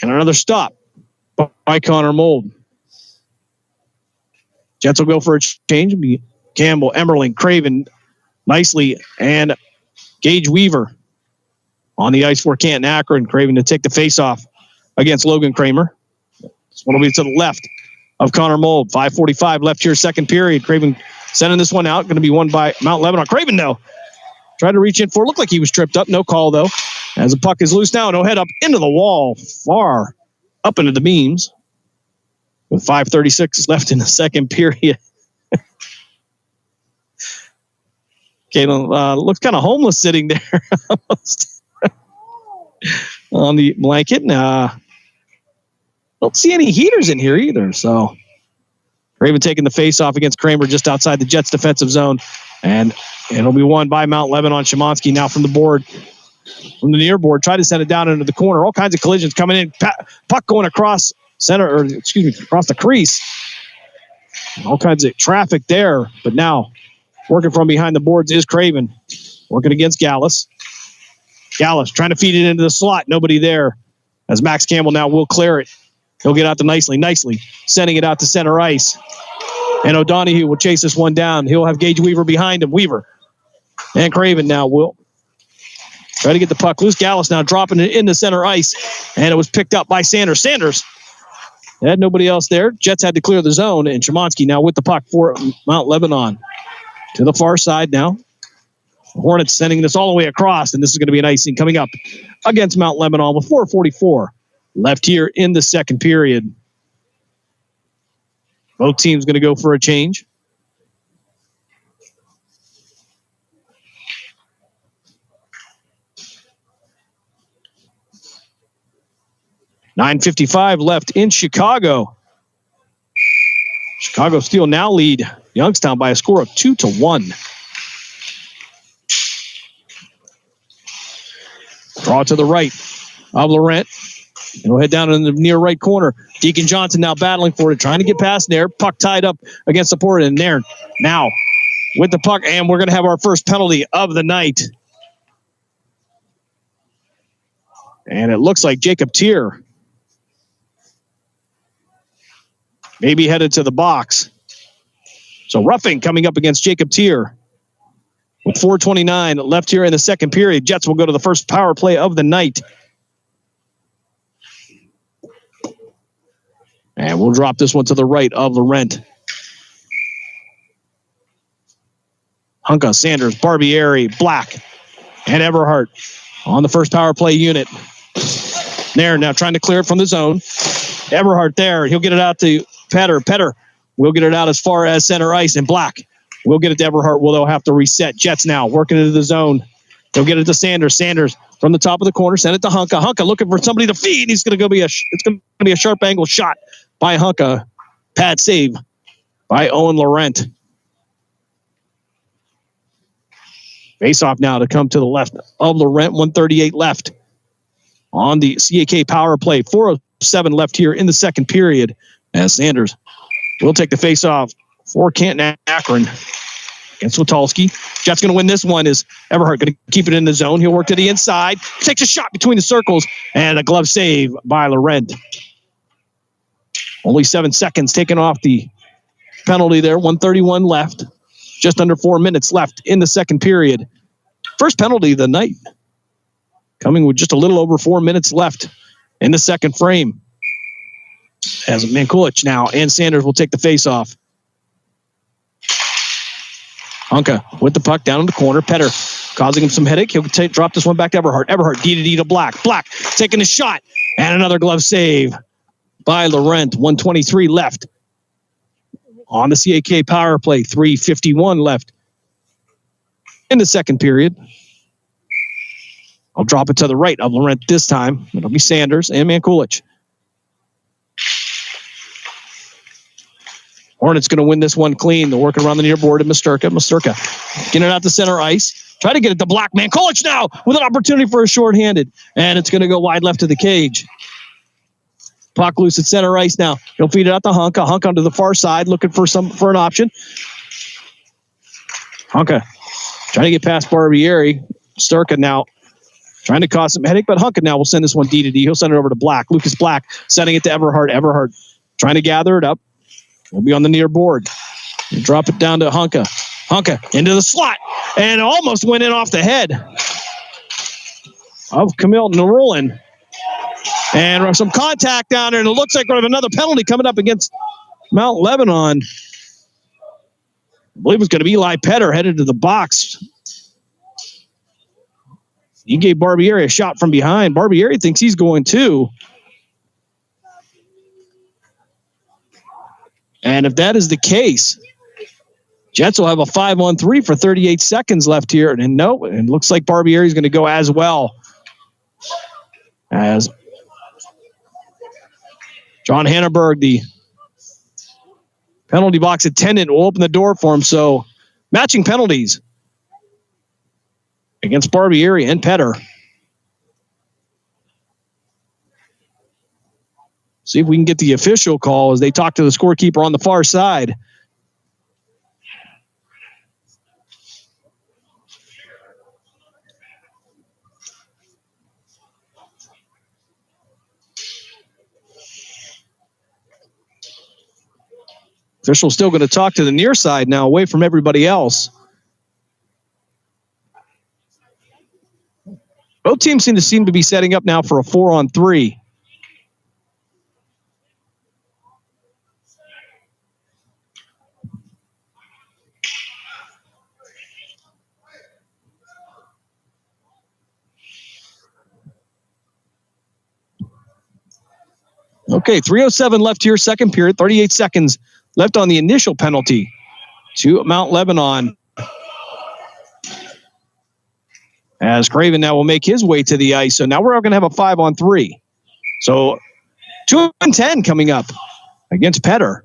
And another stop by Connor Mold. Jets will go for a change. Campbell, Emmerling, Craven, nicely, and Gage Weaver on the ice for Canton-Akron. Craven to take the face-off against Logan Kramer. This one will be to the left of Connor Mold. 5:45 left here, second period. Craven sending this one out. Going to be won by Mount Lebanon. Craven, though, tried to reach in for. Looked like he was tripped up. No call, though. As the puck is loose now, no head up into the wall, far up into the beams. With 5:36 left in the second period. Caitlin looks kind of homeless sitting there on the blanket. Don't see any heaters in here either. So Raven taking the face off against Kramer just outside the Jets defensive zone. And it'll be won by Mount Lebanon. Szymanski now from the board, from the near board, try to send it down into the corner. All kinds of collisions coming in. Puck going across across the crease. All kinds of traffic there. But now working from behind the boards is Craven. Working against Gallus. Gallus trying to feed it into the slot. Nobody there. As Max Campbell now will clear it. He'll get out to nicely, sending it out to center ice. And O'Donohue will chase this one down. He'll have Gage Weaver behind him. Weaver and Craven now will try to get the puck loose. Gallus now dropping it into center ice. And it was picked up by Sanders. Sanders had nobody else there. Jets had to clear the zone. And Szymanski now with the puck for Mount Lebanon. To the far side now. Hornets sending this all the way across. And this is going to be an icing coming up against Mount Lebanon with 4:44 left here in the second period. Both teams going to go for a change. .9:55 left in Chicago. Chicago Steel now lead Youngstown by a score of 2-1. Draw to the right of Laurent. And we'll head down in the near right corner. Deacon Johnson now battling for it, trying to get past Nairn. Puck tied up against the port, and Nairn now with the puck, and we're going to have our first penalty of the night. And it looks like Jacob Tier maybe headed to the box. So roughing coming up against Jacob Tier. With 4:29 left here in the second period, Jets will go to the first power play of the night. And we'll drop this one to the right of Laurent. Hunka, Sanders, Barbieri, Black, and Everhart on the first power play unit. Nairn now trying to clear it from the zone. Everhart there. He'll get it out to Petter. Petter will get it out as far as center ice. And Black will get it to Everhart. They'll have to reset. Jets now working into the zone. They'll get it to Sanders. Sanders from the top of the corner. Send it to Hunka. Hunka looking for somebody to feed. It's going to be a sharp angle shot by Hunka. Pad save by Owen Laurent. Face off now to come to the left of Laurent. 1:38 left on the CAK power play. 4:07 left here in the second period. As Sanders will take the face off for Canton-Akron against Witalski. Jets going to win this one. Is Everhart going to keep it in the zone? He'll work to the inside. Takes a shot between the circles. And a glove save by Laurent. Only 7 seconds taken off the penalty there. 1:31 left. Just under 4 minutes left in the second period. First penalty of the night coming with just a little over 4 minutes left in the second frame. As Mankulich now and Sanders will take the face-off. Hunka with the puck down in the corner. Petter causing him some headache. He'll drop this one back to Everhart. Everhart D to Black. Black taking a shot. And another glove save by Laurent. 1:23 left on the CAK power play. 3:51 left in the second period. I'll drop it to the right of Laurent this time. It'll be Sanders and Mankulich. Hornets going to win this one clean. They're working around the near board of Musterka. Musterka getting it out to center ice. Try to get it to Black. Mankulich now with an opportunity for a shorthanded. And it's going to go wide left of the cage. Puck loose at center ice now. He'll feed it out to Hunka. Hunka onto the far side looking for an option. Hunka trying to get past Barbieri. Musterka now trying to cause some headache, but Hunka now will send this one D to D. He'll send it over to Black. Lucas Black sending it to Everhart. Everhart trying to gather it up. We'll be on the near board. We'll drop it down to Hunka. Hunka into the slot and almost went in off the head of Camille Narulin. And some contact down there, and it looks like we have another penalty coming up against Mount Lebanon. I believe it's going to be Eli Petter headed to the box. He gave Barbieri a shot from behind. Barbieri thinks he's going too. And if that is the case, Jets will have a 5-on-3 for 38 seconds left here. And no, it looks like Barbieri is going to go as well. As John Hanneberg, the penalty box attendant, will open the door for him. So matching penalties against Barbieri and Petter. See if we can get the official call as they talk to the scorekeeper on the far side. Official still going to talk to the near side now, away from everybody else. Both teams seem to be setting up now for a 4-on-3. Okay, 3:07 left here, second period, 38 seconds left on the initial penalty to Mount Lebanon. As Craven now will make his way to the ice. So now we're going to have a 5-on-3. So 2-10 coming up against Petter.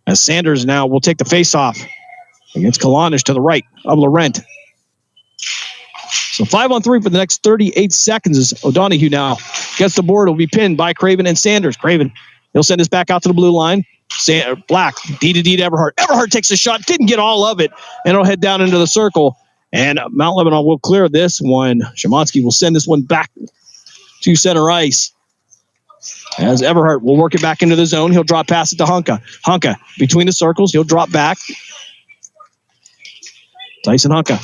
As Sanders now will take the face-off against Kalanish to the right of Laurent. So 5-on-3 for the next 38 seconds as O'Donohue now gets the board. Will be pinned by Craven and Sanders. Craven, he'll send this back out to the blue line. Black, D to Everhart. Everhart takes a shot, didn't get all of it, and it'll head down into the circle. And Mount Lebanon will clear this one. Szymanski will send this one back to center ice. As Everhart will work it back into the zone, he'll drop past it to Hunka. Hunka between the circles, he'll drop back. Tyson Hunka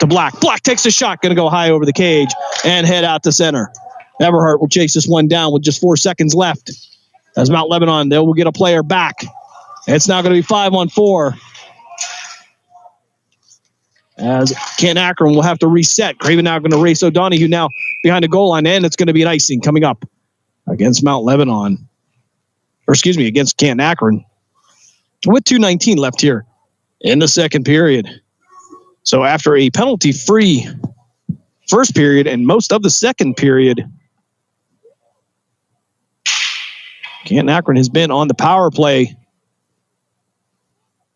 to Black. Black takes the shot, going to go high over the cage and head out to center. Everhart will chase this one down with just 4 seconds left. As Mount Lebanon, they will get a player back. It's now going to be 5-on-4. As Canton-Akron will have to reset. Craven now going to race O'Donohue now behind the goal line, and it's going to be an icing coming up against Mount Lebanon. Against Canton-Akron. With 2:19 left here in the second period. So after a penalty-free first period and most of the second period, Canton-Akron has been on the power play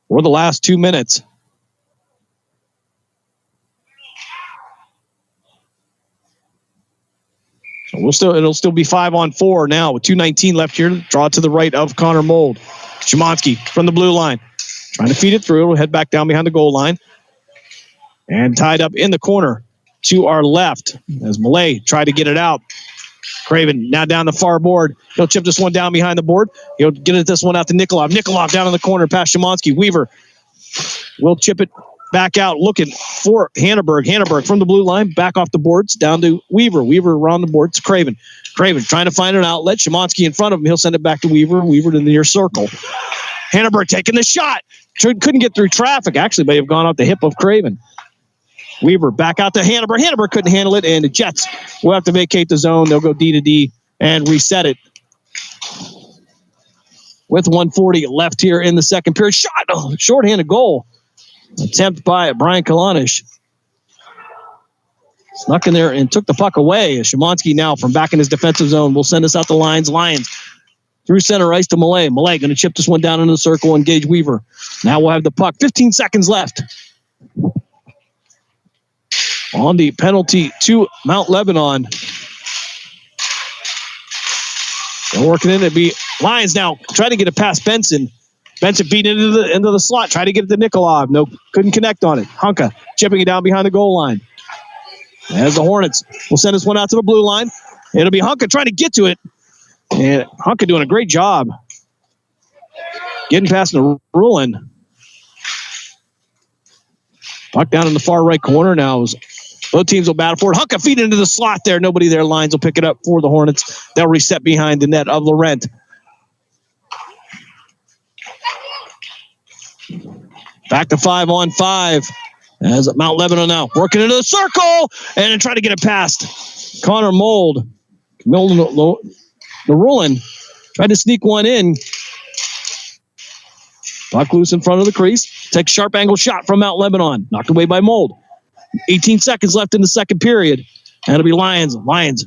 for the last 2 minutes. So it'll still be 5-on-4 now with 2:19 left here. Draw to the right of Connor Mold. Szymanski from the blue line. Trying to feed it through. We'll head back down behind the goal line. And tied up in the corner to our left as Malay tried to get it out. Craven now down the far board. He'll chip this one down behind the board. He'll get this one out to Nikolov. Nikolov down in the corner past Szymanski. Weaver will chip it back out looking for Hanneberg. Hanneberg from the blue line, back off the boards, down to Weaver. Weaver around the boards, Craven. Craven trying to find an outlet. Szymanski in front of him. He'll send it back to Weaver. Weaver to the near circle. Hanneberg taking the shot. Couldn't get through traffic. Actually, may have gone off the hip of Craven. Weaver back out to Hanneberg. Hanneberg couldn't handle it, and the Jets will have to vacate the zone. They'll go D to D and reset it. With 1:40 left here in the second period. Shot, shorthanded goal. Attempt by Brian Kalanish. Snuck in there and took the puck away. Szymanski now from back in his defensive zone will send us out the lines. Lions through center ice to Malay. Malay going to chip this one down into the circle, engage Weaver. Now we'll have the puck. 15 seconds left. On the penalty to Mount Lebanon. They're working in. It'd be Lions now trying to get it past Benson. Benson beat it into the slot. Try to get it to Nikolov. No, couldn't connect on it. Hunka chipping it down behind the goal line. As the Hornets will send this one out to the blue line. It'll be Hunka trying to get to it. And Hunka doing a great job getting past the Rulin. Puck down in the far right corner now. Both teams will battle for it. Hunka feed into the slot there. Nobody there. Lions will pick it up for the Hornets. They'll reset behind the net of Laurent. Back to 5-on-5 as Mount Lebanon now working into the circle and trying to get it past Connor Mold. The Rulin tried to sneak one in. Puck loose in front of the crease. Takes sharp angle shot from Mount Lebanon. Knocked away by Mold. 18 seconds left in the second period. And it'll be Lions. Lions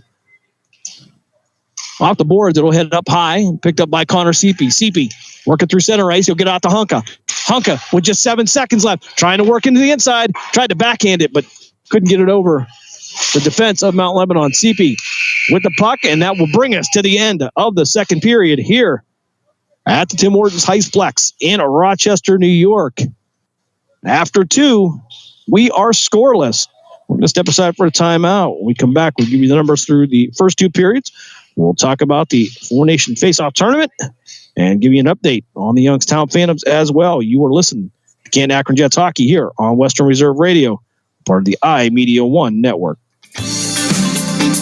off the boards. It'll head up high. Picked up by Connor Seepy. Seepy working through center ice. He'll get out to Hunka. Hunka with just 7 seconds left. Trying to work into the inside. Tried to backhand it, but couldn't get it over the defense of Mount Lebanon. Seepy with the puck, and that will bring us to the end of the second period here at the Tim Hortons Heisplex in Rochester, New York. After 2, we are scoreless. We're going to step aside for a timeout. When we come back, we'll give you the numbers through the first 2 periods. We'll talk about the Four Nation Face-Off Tournament and give you an update on the Youngstown Phantoms as well. You are listening to Canton-Akron Jets Hockey here on Western Reserve Radio, part of the iMedia One Network.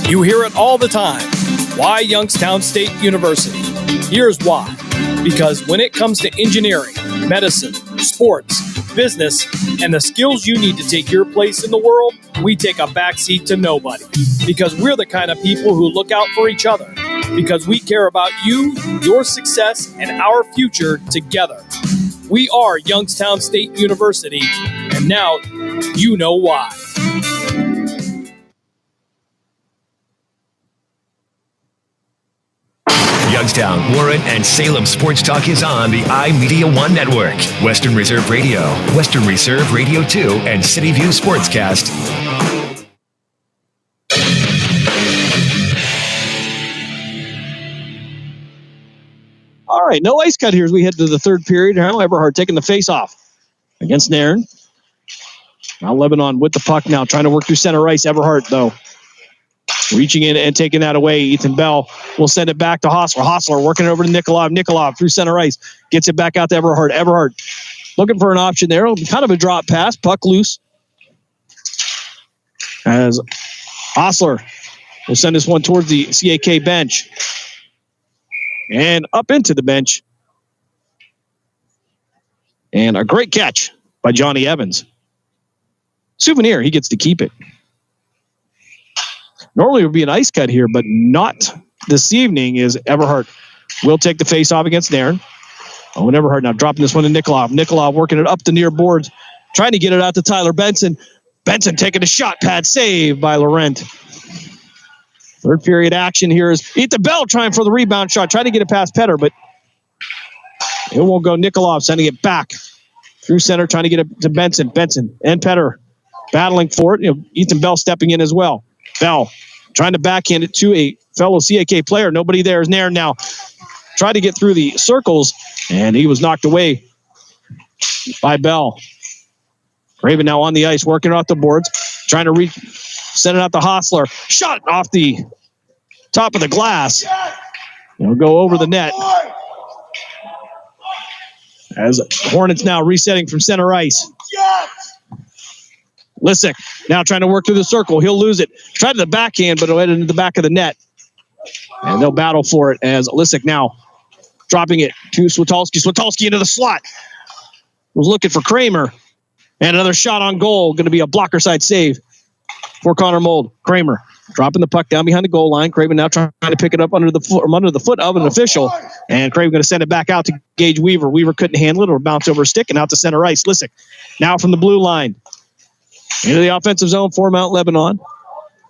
You hear it all the time. Why Youngstown State University? Here's why. Because when it comes to engineering, medicine, sports, business, and the skills you need to take your place in the world, we take a backseat to nobody. Because we're the kind of people who look out for each other. Because we care about you, your success, and our future together. We are Youngstown State University, and now you know why. Youngstown, Warren, and Salem Sports Talk is on the iMedia One Network, Western Reserve Radio, Western Reserve Radio 2, and City View Sportscast. All right, no ice cut here as we head to the third period. Now Eberhard taking the face-off against Nairn. Now Lebanon with the puck now, trying to work through center ice. Eberhard, though, reaching in and taking that away. Ethan Bell will send it back to Hostler. Hostler working it over to Nikolov. Nikolov through center ice. Gets it back out to Eberhard. Eberhard looking for an option there. Kind of a drop pass. Puck loose. As Hostler will send this one towards the CAK bench. And up into the bench. And a great catch by Johnny Evans. Souvenir, he gets to keep it. Normally it would be an ice cut here, but not this evening, as Eberhard will take the face-off against Nairn. And Eberhard now dropping this one to Nikolov. Nikolov working it up the near boards, trying to get it out to Tyler Benson. Benson taking a shot pad, save by Laurent. Third period action here is Ethan Bell trying for the rebound shot, trying to get it past Petter, but it won't go. Nikolov sending it back through center, trying to get it to Benson. Benson and Petter battling for it. Ethan Bell stepping in as well. Bell trying to backhand it to a fellow CAK player. Nobody there is Nairn now. Tried to get through the circles, and he was knocked away by Bell. Raven now on the ice, working off the boards, trying to reach, send it out to Hostler. Shot off the top of the glass. It'll go over the net. As Hornets now resetting from center ice. Lissick now trying to work through the circle. He'll lose it. Tried to the backhand, but it went into the back of the net. And they'll battle for it as Lissick now dropping it to Switolski. Switolski into the slot. Was looking for Kramer. And another shot on goal. Going to be a blocker side save for Connor Mold. Kramer dropping the puck down behind the goal line. Craven now trying to pick it up under the foot of an official. And Craven going to send it back out to Gage Weaver. Weaver couldn't handle it or bounce over a stick and out to center ice. Lissick now from the blue line. Into the offensive zone for Mount Lebanon.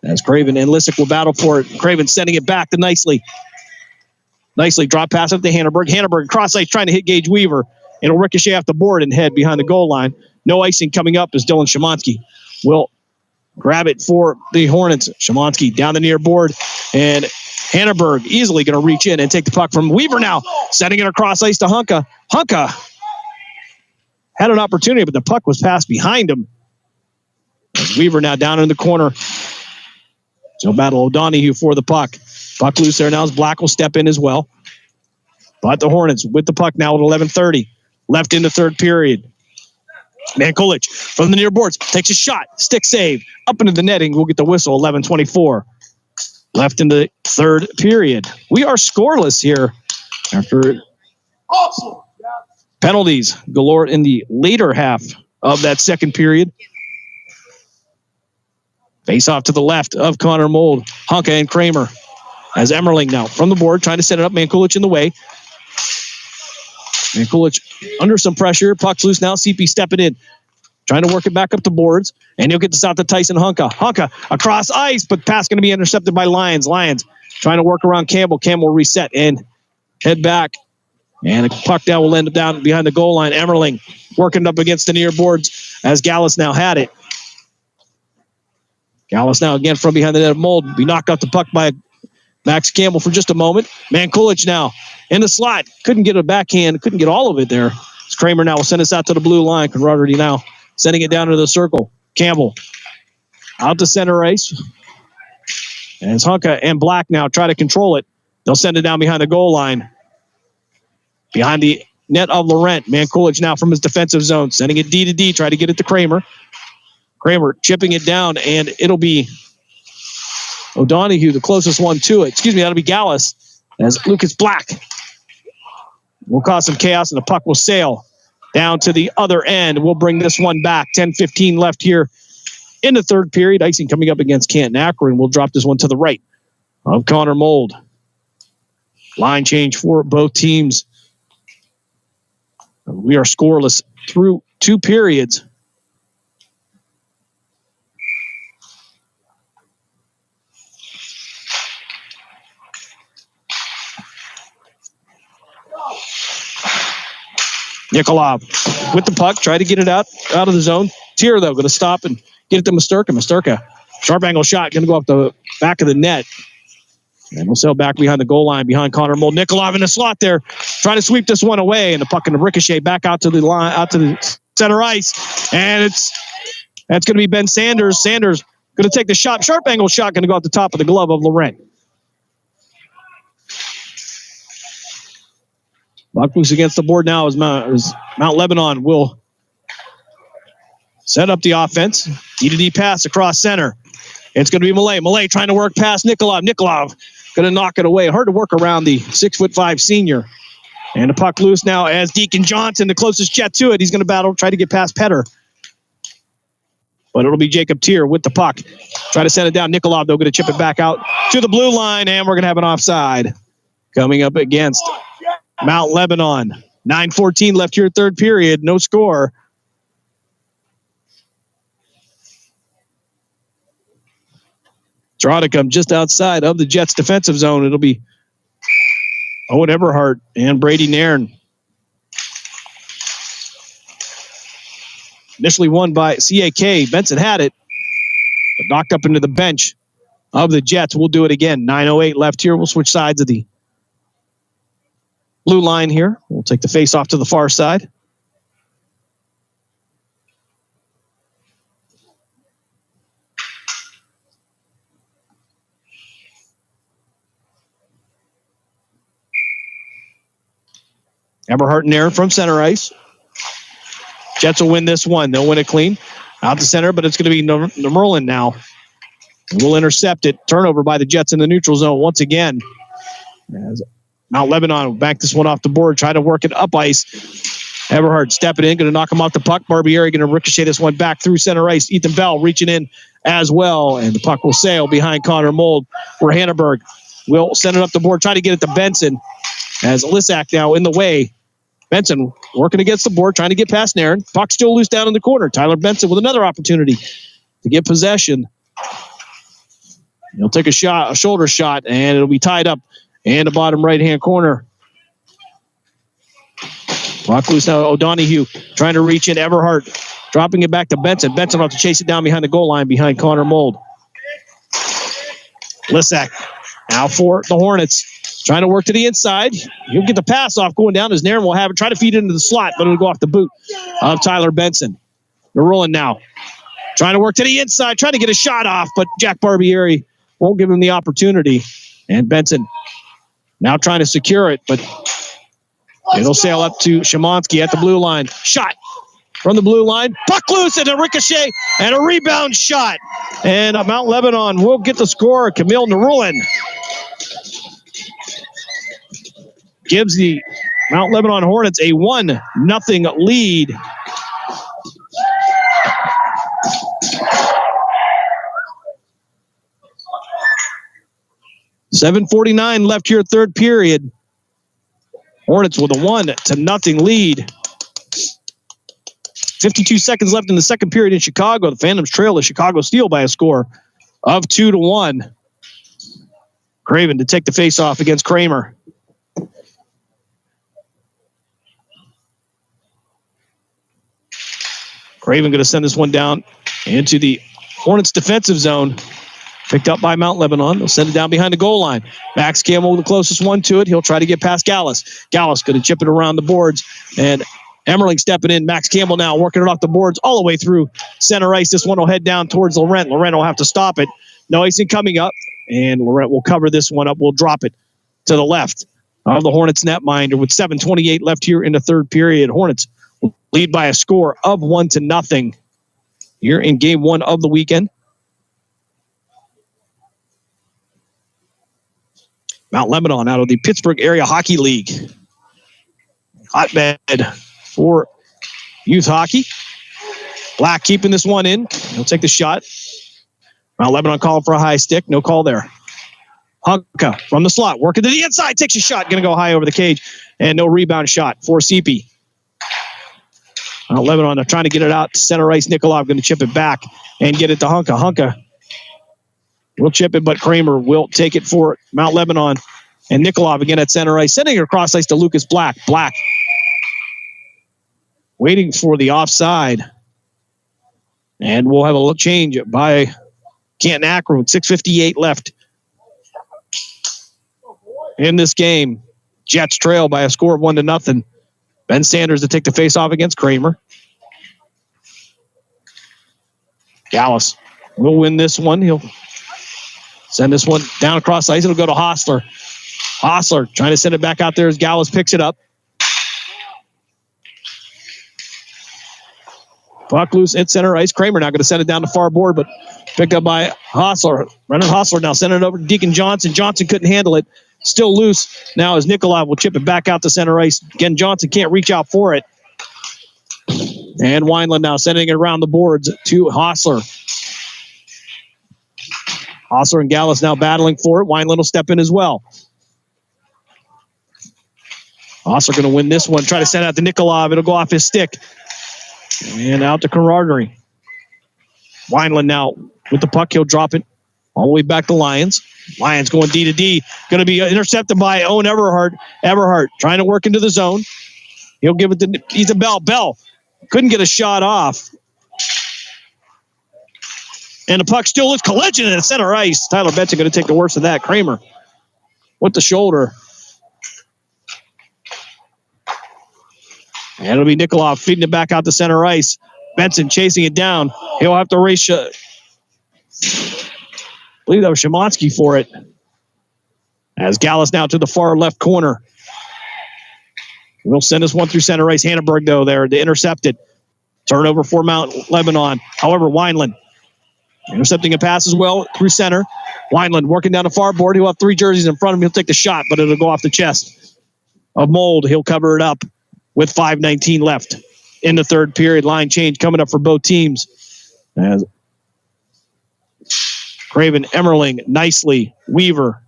As Craven and Lissick will battle for it. Craven sending it back to Nicely. Nicely drop pass up to Hanneberg. Hanneberg cross ice trying to hit Gage Weaver. It'll ricochet off the board and head behind the goal line. No icing coming up as Dylan Shimonsky will grab it for the Hornets. Shimonsky down the near board. And Hanneberg easily going to reach in and take the puck from Weaver now. Sending it across ice to Hunka. Hunka had an opportunity, but the puck was passed behind him. As Weaver now down in the corner. So battle O'Donohue for the puck. Puck loose there now as Black will step in as well. But the Hornets with the puck now at 11:30. Left in the third period. Mankulich from the near boards takes a shot. Stick save. Up into the netting. We'll get the whistle. 11:24. Left in the third period. We are scoreless here after penalties galore in the later half of that second period. Face off to the left of Connor Mold. Hunka and Kramer. As Emmerling now from the board trying to set it up. Mankulich in the way. Mankulich under some pressure. Puck's loose now. CP stepping in. Trying to work it back up the boards. And he'll get this out to Tyson Hunka. Hunka across ice, but pass going to be intercepted by Lions. Lions trying to work around Campbell. Campbell reset and head back. And the puck down will end up down behind the goal line. Emmerling working up against the near boards as Gallus now had it. Gallus now again from behind the net of Mold. Be knocked off the puck by Max Campbell for just a moment. Mankulich now in the slot. Couldn't get a backhand. Couldn't get all of it there. Kramer now will send us out to the blue line. Conradi now sending it down to the circle. Campbell out to center ice. And it's Hunka and Black now try to control it. They'll send it down behind the goal line. Behind the net of Laurent. Mankulich now from his defensive zone. Sending it D to D. Try to get it to Kramer. Kramer chipping it down, and it'll be O'Donohue, the closest one to it. Excuse me, that'll be Gallus, as Lucas Black will cause some chaos, and the puck will sail down to the other end. We'll bring this one back. 10:15 left here in the third period. Icing coming up against Canton-Akron. We'll drop this one to the right of Connor Mold. Line change for both teams. We are scoreless through two periods. Nikolov with the puck, try to get it out of the zone. Tier, though, going to stop and get it to Masterka. Masterka, sharp angle shot, going to go up the back of the net. And we'll sail back behind the goal line, behind Connor Mold. Nikolov in the slot there, trying to sweep this one away, and the puck going to ricochet back out to the line, out to the center ice. And that's going to be Ben Sanders. Sanders going to take the shot, sharp angle shot, going to go out the top of the glove of Laurent. Puck loose against the board now as Mount Lebanon will set up the offense. D-to-D pass across center. It's going to be Malay. Malay trying to work past Nikolov. Nikolov going to knock it away. Hard to work around the 6'5" senior. And the puck loose now as Deacon Johnson, the closest jet to it. He's going to battle, try to get past Petter. But it'll be Jacob Tier with the puck. Try to send it down. Nikolov, though, going to chip it back out to the blue line, and we're going to have an offside coming up against Mount Lebanon. 9:14 left here, third period. No score. Draw to come just outside of the Jets' defensive zone. It'll be Owen Eberhardt and Brady Nairn. Initially won by CAK. Benson had it, but knocked up into the bench of the Jets. We'll do it again. 9:08 left here. We'll switch sides of the blue line here. We'll take the face off to the far side. Eberhardt and Nairn from center ice. Jets will win this one. They'll win it clean. Out to center, but it's going to be Merlin now. We'll intercept it. Turnover by the Jets in the neutral zone once again. As Mount Lebanon will back this one off the board, try to work it up ice. Everhart stepping in, going to knock him off the puck. Barbieri going to ricochet this one back through center ice. Ethan Bell reaching in as well, and the puck will sail behind Connor Mold, where Hanneberg will send it up the board, try to get it to Benson, as Lissack now in the way. Benson working against the board, trying to get past Nairn. Puck still loose down in the corner. Tyler Benson with another opportunity to get possession. He'll take a shoulder shot, and it'll be tied up in the bottom right-hand corner. Puck loose now. O'Donohue trying to reach in. Everhart dropping it back to Benson. Benson will have to chase it down behind the goal line behind Connor Mold. Lissack now for the Hornets. Trying to work to the inside. He'll get the pass off going down as Nairn will have it. Try to feed it into the slot, but it'll go off the boot of Tyler Benson. They're rolling now. Trying to work to the inside. Trying to get a shot off, but Jack Barbieri won't give him the opportunity. And Benson now trying to secure it, but it'll sail up to Szymanski at the blue line. Shot from the blue line. Puck loose and a ricochet and a rebound shot. And Mount Lebanon will get the score. Camille Narulin gives the Mount Lebanon Hornets a 1-0 lead. .7:49 left here, third period. Hornets with a 1-0 lead. 52 seconds left in the second period in Chicago. The Phantoms trail the Chicago Steel by a score of 2-1. Craven to take the face-off against Kramer. Craven going to send this one down into the Hornets defensive zone. Picked up by Mount Lebanon. They'll send it down behind the goal line. Max Campbell, the closest one to it. He'll try to get past Gallus. Gallus going to chip it around the boards. And Emmerling stepping in. Max Campbell now working it off the boards all the way through center ice. This one will head down towards Laurent. Laurent will have to stop it. No icing coming up. And Laurent will cover this one up. We'll drop it to the left of the Hornets netminder with 7:28 left here in the third period. Hornets will lead by a score of 1-0 here in game one of the weekend. Mount Lebanon out of the Pittsburgh Area Hockey League. Hotbed for youth hockey. Black keeping this one in. He'll take the shot. Mount Lebanon calling for a high stick. No call there. Hunka from the slot. Working to the inside. Takes a shot. Going to go high over the cage. And no rebound shot for CP. Mount Lebanon trying to get it out to center ice. Nikolov going to chip it back and get it to Hunka. Hunka will chip it, but Kramer will take it for Mount Lebanon. And Nikolov again at center ice, sending it across ice to Lucas Black. Black waiting for the offside. And we'll have a change by Canton-Akron with 6:58 left in this game. Jets trail by a score of 1-0. Ben Sanders to take the face-off against Kramer. Gallus will win this one. He'll send this one down across ice. It'll go to Hostler. Hostler trying to send it back out there as Gallus picks it up. Puck loose at center ice. Kramer now going to send it down the far board, but picked up by Hostler. Brennan Hostler now sending it over to Deacon Johnson. Johnson couldn't handle it. Still loose now as Nikolov will chip it back out to center ice. Again, Johnson can't reach out for it. And Wineland now sending it around the boards to Hostler. Hostler and Gallus now battling for it. Wineland will step in as well. Hostler going to win this one. Try to send it out to Nikolov. It'll go off his stick. And out to Camaraderie. Wineland now with the puck. He'll drop it all the way back to Lions. Lions going D to D. Going to be intercepted by Owen Everhart. Everhart trying to work into the zone. He'll give it to Ethan Bell. Bell couldn't get a shot off. And the puck still is collision at center ice. Tyler Benson going to take the worst of that. Kramer with the shoulder. And it'll be Nikolov feeding it back out to center ice. Benson chasing it down. He'll have to race. I believe that was Szymanski for it. As Gallus now to the far left corner. We'll send this one through center ice. Hanneberg, though, there to intercept it. Turnover for Mount Lebanon. However, Wineland intercepting a pass as well through center. Wineland working down the far board. He'll have 3 jerseys in front of him. He'll take the shot, but it'll go off the chest of Mold. He'll cover it up with 5:19 left in the third period. Line change coming up for both teams. As Craven, Emmerling, Nicely, Weaver,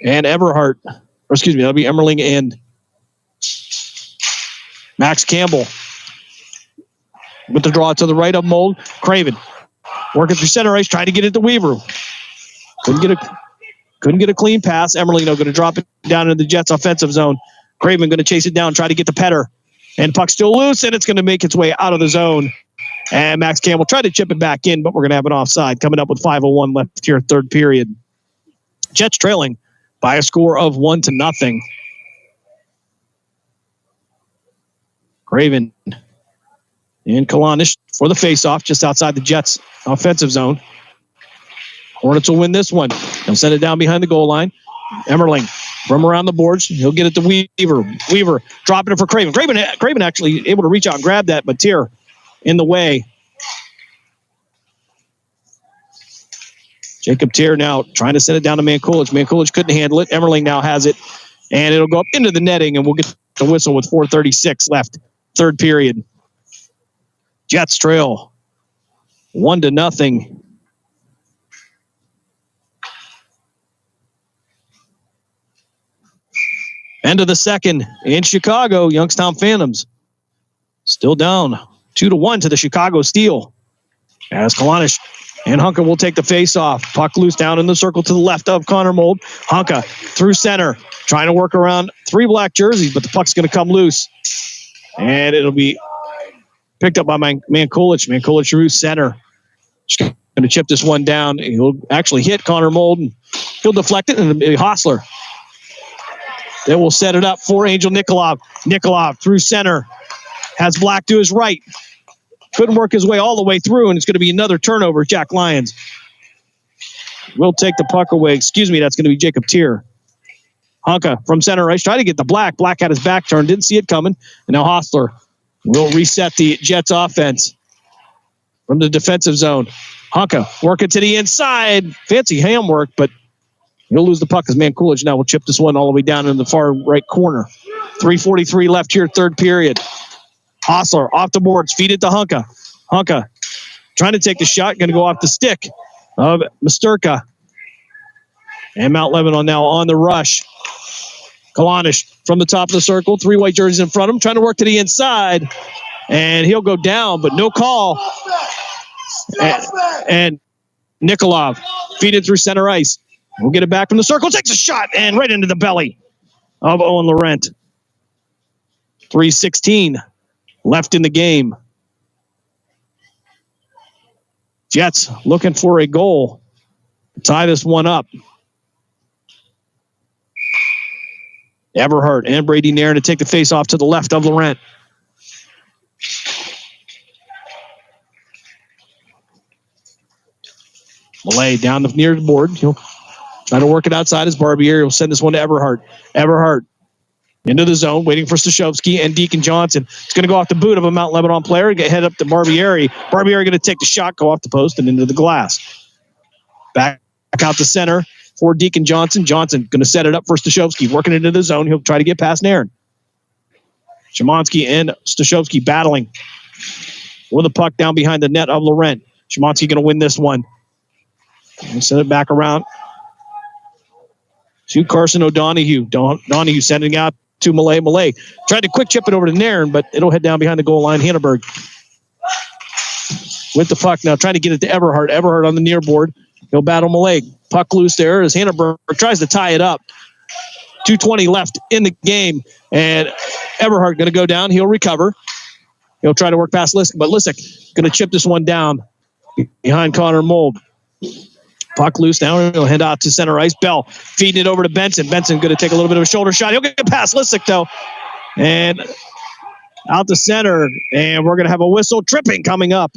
and Everhart. Or excuse me, that'll be Emmerling and Max Campbell. With the draw to the right of Mold. Craven working through center ice, trying to get it to Weaver. Couldn't get a clean pass. Emmerling going to drop it down into the Jets' offensive zone. Craven going to chase it down, try to get the Petter. And puck still loose, and it's going to make its way out of the zone. And Max Campbell tried to chip it back in, but we're going to have an offside coming up with 5:01 left here, third period. Jets trailing by a score of 1-0. Craven and Kalanish for the faceoff just outside the Jets' offensive zone. Hornets will win this one. They'll send it down behind the goal line. Emmerling from around the boards. He'll get it to Weaver. Weaver dropping it for Craven. Craven actually able to reach out and grab that, but Tier in the way. Jacob Tier now trying to send it down to Mankulich. Mankulich couldn't handle it. Emmerling now has it, and it'll go up into the netting, and we'll get the whistle with 4:36 left, third period. Jets trail 1-0. End of the second in Chicago. Youngstown Phantoms still down 2-1 to the Chicago Steel. As Kalanish and Hunka will take the face off. Puck loose down in the circle to the left of Connor Mold. Hunka through center, trying to work around 3 black jerseys, but the puck's going to come loose. And it'll be picked up by Mankulich. Mankulich through center. Just going to chip this one down. He'll actually hit Connor Mold, and he'll deflect it, and it'll be Hostler. They will set it up for Angel Nikolov. Nikolov through center. Has Black to his right. Couldn't work his way all the way through, and it's going to be another turnover. Jack Lyons will take the puck away. Excuse me, that's going to be Jacob Tier. Hunka from center ice. Try to get the Black. Black had his back turned. Didn't see it coming. And now Hostler will reset the Jets offense from the defensive zone. Hunka working to the inside. Fancy ham work, but he'll lose the puck as Mankulich now will chip this one all the way down in the far right corner. 3:43 left here, third period. Hostler off the boards, feed it to Hunka. Hunka trying to take the shot, going to go off the stick of Misterka. And Mount Lebanon now on the rush. Kalanish from the top of the circle, 3 white jerseys in front of him, trying to work to the inside. And he'll go down, but no call. And Nikolov feed it through center ice. We'll get it back from the circle. Takes a shot and right into the belly of Owen Laurent. 3:16 left in the game. Jets looking for a goal to tie this one up. Everhart and Brady Nairn to take the face off to the left of Laurent. Malay down the near board. He'll try to work it outside as Barbieri will send this one to Everhart. Everhart into the zone, waiting for Stashowski and Deacon Johnson. It's going to go off the boot of a Mount Lebanon player. Get head up to Barbieri. Barbieri going to take the shot, go off the post and into the glass. Back out the center for Deacon Johnson. Johnson going to set it up for Stashowski. Working into the zone. He'll try to get past Nairn. Szymanski and Stashowski battling with the puck down behind the net of Laurent. Szymanski going to win this one. And send it back around to Carson O'Donohue. Donahue sending out to Malay. Malay tried to quick chip it over to Nairn, but it'll head down behind the goal line. Hanneberg with the puck now, trying to get it to Everhart. Everhart on the near board. He'll battle Malay. Puck loose there as Hanneberg tries to tie it up. 2:20 left in the game, and Everhart going to go down. He'll recover. He'll try to work past Lissick, but Lissick going to chip this one down behind Connor Mold. Puck loose now. He'll head out to center ice. Bell feeding it over to Benson. Benson going to take a little bit of a shoulder shot. He'll get past Lissick, though. And out to center. And we're going to have a whistle tripping coming up.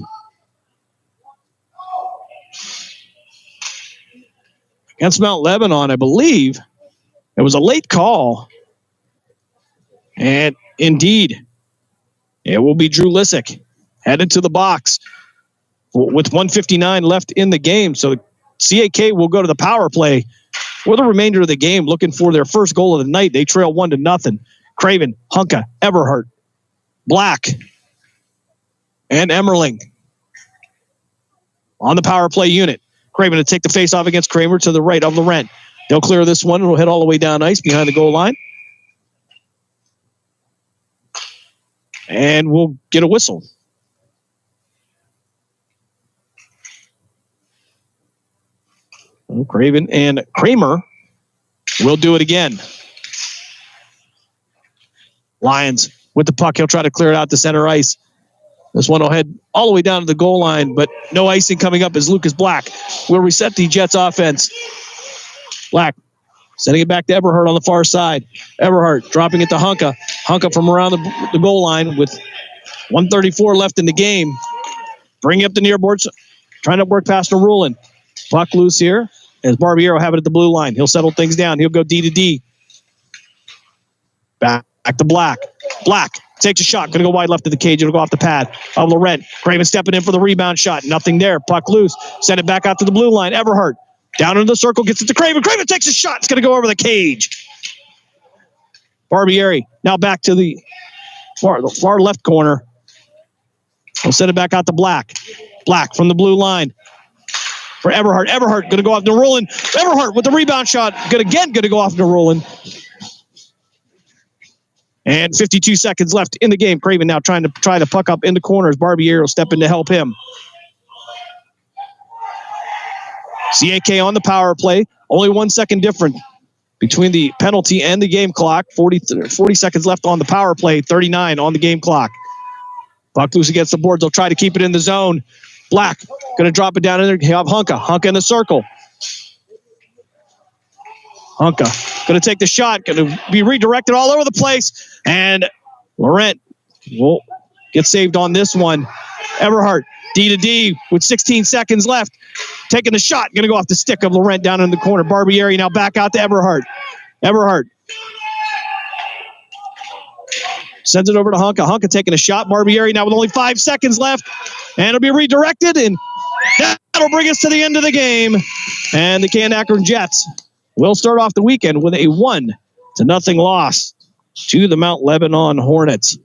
Against Mount Lebanon, I believe. It was a late call. And indeed, It will be Drew Lissick headed to the box with 1:59 left in the game. So CAK will go to the power play for the remainder of the game, looking for their first goal of the night. They trail 1-0. Craven, Hunka, Everhart, Black, and Emmerling on the power play unit. Craven to take the face off against Kramer to the right of Laurent. They'll clear this one. It'll head all the way down ice behind the goal line. And we'll get a whistle. Craven and Kramer will do it again. Lions with the puck. He'll try to clear it out to center ice. This one will head all the way down to the goal line, but no icing coming up as Lucas Black will reset the Jets offense. Black sending it back to Everhart on the far side. Everhart dropping it to Hunka. Hunka from around the goal line with 1:34 left in the game. Bringing up the near boards, trying to work past Narulin. Puck loose here as Barbiero have it at the blue line. He'll settle things down. He'll go D to D. Back to Black. Black takes a shot. Going to go wide left of the cage. It'll go off the pad of Laurent. Craven stepping in for the rebound shot. Nothing there. Puck loose. Send it back out to the blue line. Everhart down into the circle. Gets it to Craven. Craven takes a shot. It's going to go over the cage. Barbieri now back to the far left corner. We'll send it back out to Black. Black from the blue line for Everhart. Everhart going to go off Narulin. Everhart with the rebound shot. Going to go off Narulin. And 52 seconds left in the game. Craven now trying to try the puck up into corners. Barbieri will step in to help him. CAK on the power play. Only 1 second different between the penalty and the game clock. 40 seconds left on the power play. 39 on the game clock. Puck loose against the boards. They'll try to keep it in the zone. Black going to drop it down in there. Have Hunka. Hunka in the circle. Hunka going to take the shot. Going to be redirected all over the place. And Laurent will get saved on this one. Everhart, D to D with 16 seconds left. Taking the shot. Going to go off the stick of Laurent down in the corner. Barbieri now back out to Everhart. Everhart sends it over to Hunka. Hunka taking a shot. Barbieri now with only 5 seconds left. And it'll be redirected. And that'll bring us to the end of the game. And the Canton-Akron Jets will start off the weekend with a 1-0 loss to the Mount Lebanon Hornets.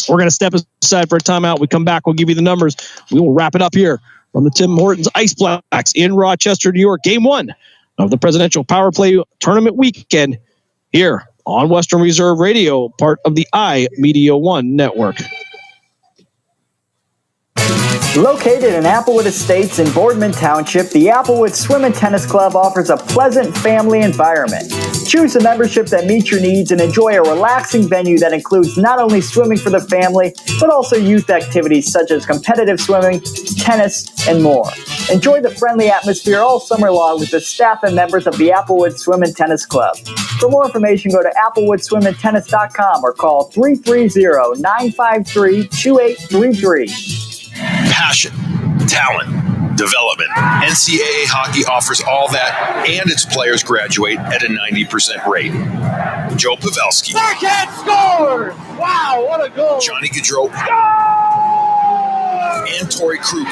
We're going to step aside for a timeout. We come back. We'll give you the numbers. We will wrap it up here from the Tim Hortons Iceplex in Rochester, New York. Game 1 of the Presidential Power Play Tournament weekend here on Western Reserve Radio, part of the iMedia One network. Located in Applewood Estates in Boardman Township, the Applewood Swim and Tennis Club offers a pleasant family environment. Choose a membership that meets your needs and enjoy a relaxing venue that includes not only swimming for the family, but also youth activities such as competitive swimming, tennis, and more. Enjoy the friendly atmosphere all summer long with the staff and members of the Applewood Swim and Tennis Club. For more information, go to applewoodswimandtennis.com or call 330-953-2833. Passion, talent, development. NCAA hockey offers all that, and its players graduate at a 90% rate. Joe Pavelski. Backhand scores! Wow, what a goal! Johnny Gaudreau. And Torrey Krug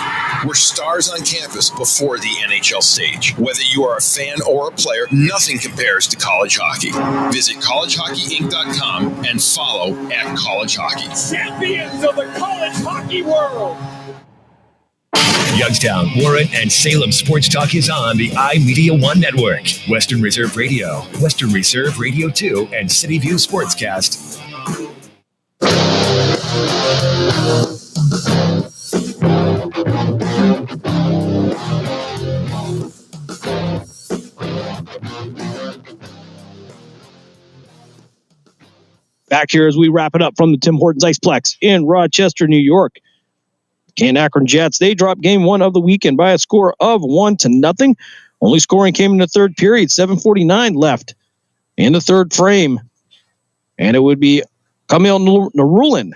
were stars on campus before the NHL stage. Whether you are a fan or a player, nothing compares to college hockey. Visit collegehockeyinc.com and follow @collegehockey. Champions of the college hockey world! Youngstown, Warren, and Salem Sports Talk is on the iMedia One network. Western Reserve Radio, Western Reserve Radio 2, and City View Sportscast. Back here as we wrap it up from the Tim Hortons Iceplex in Rochester, New York. Canton-Akron Jets, they dropped game 1 of the weekend by a score of 1-0. Only scoring came in the third period, 7:49 left in the third frame. And it would be Kamil Narulin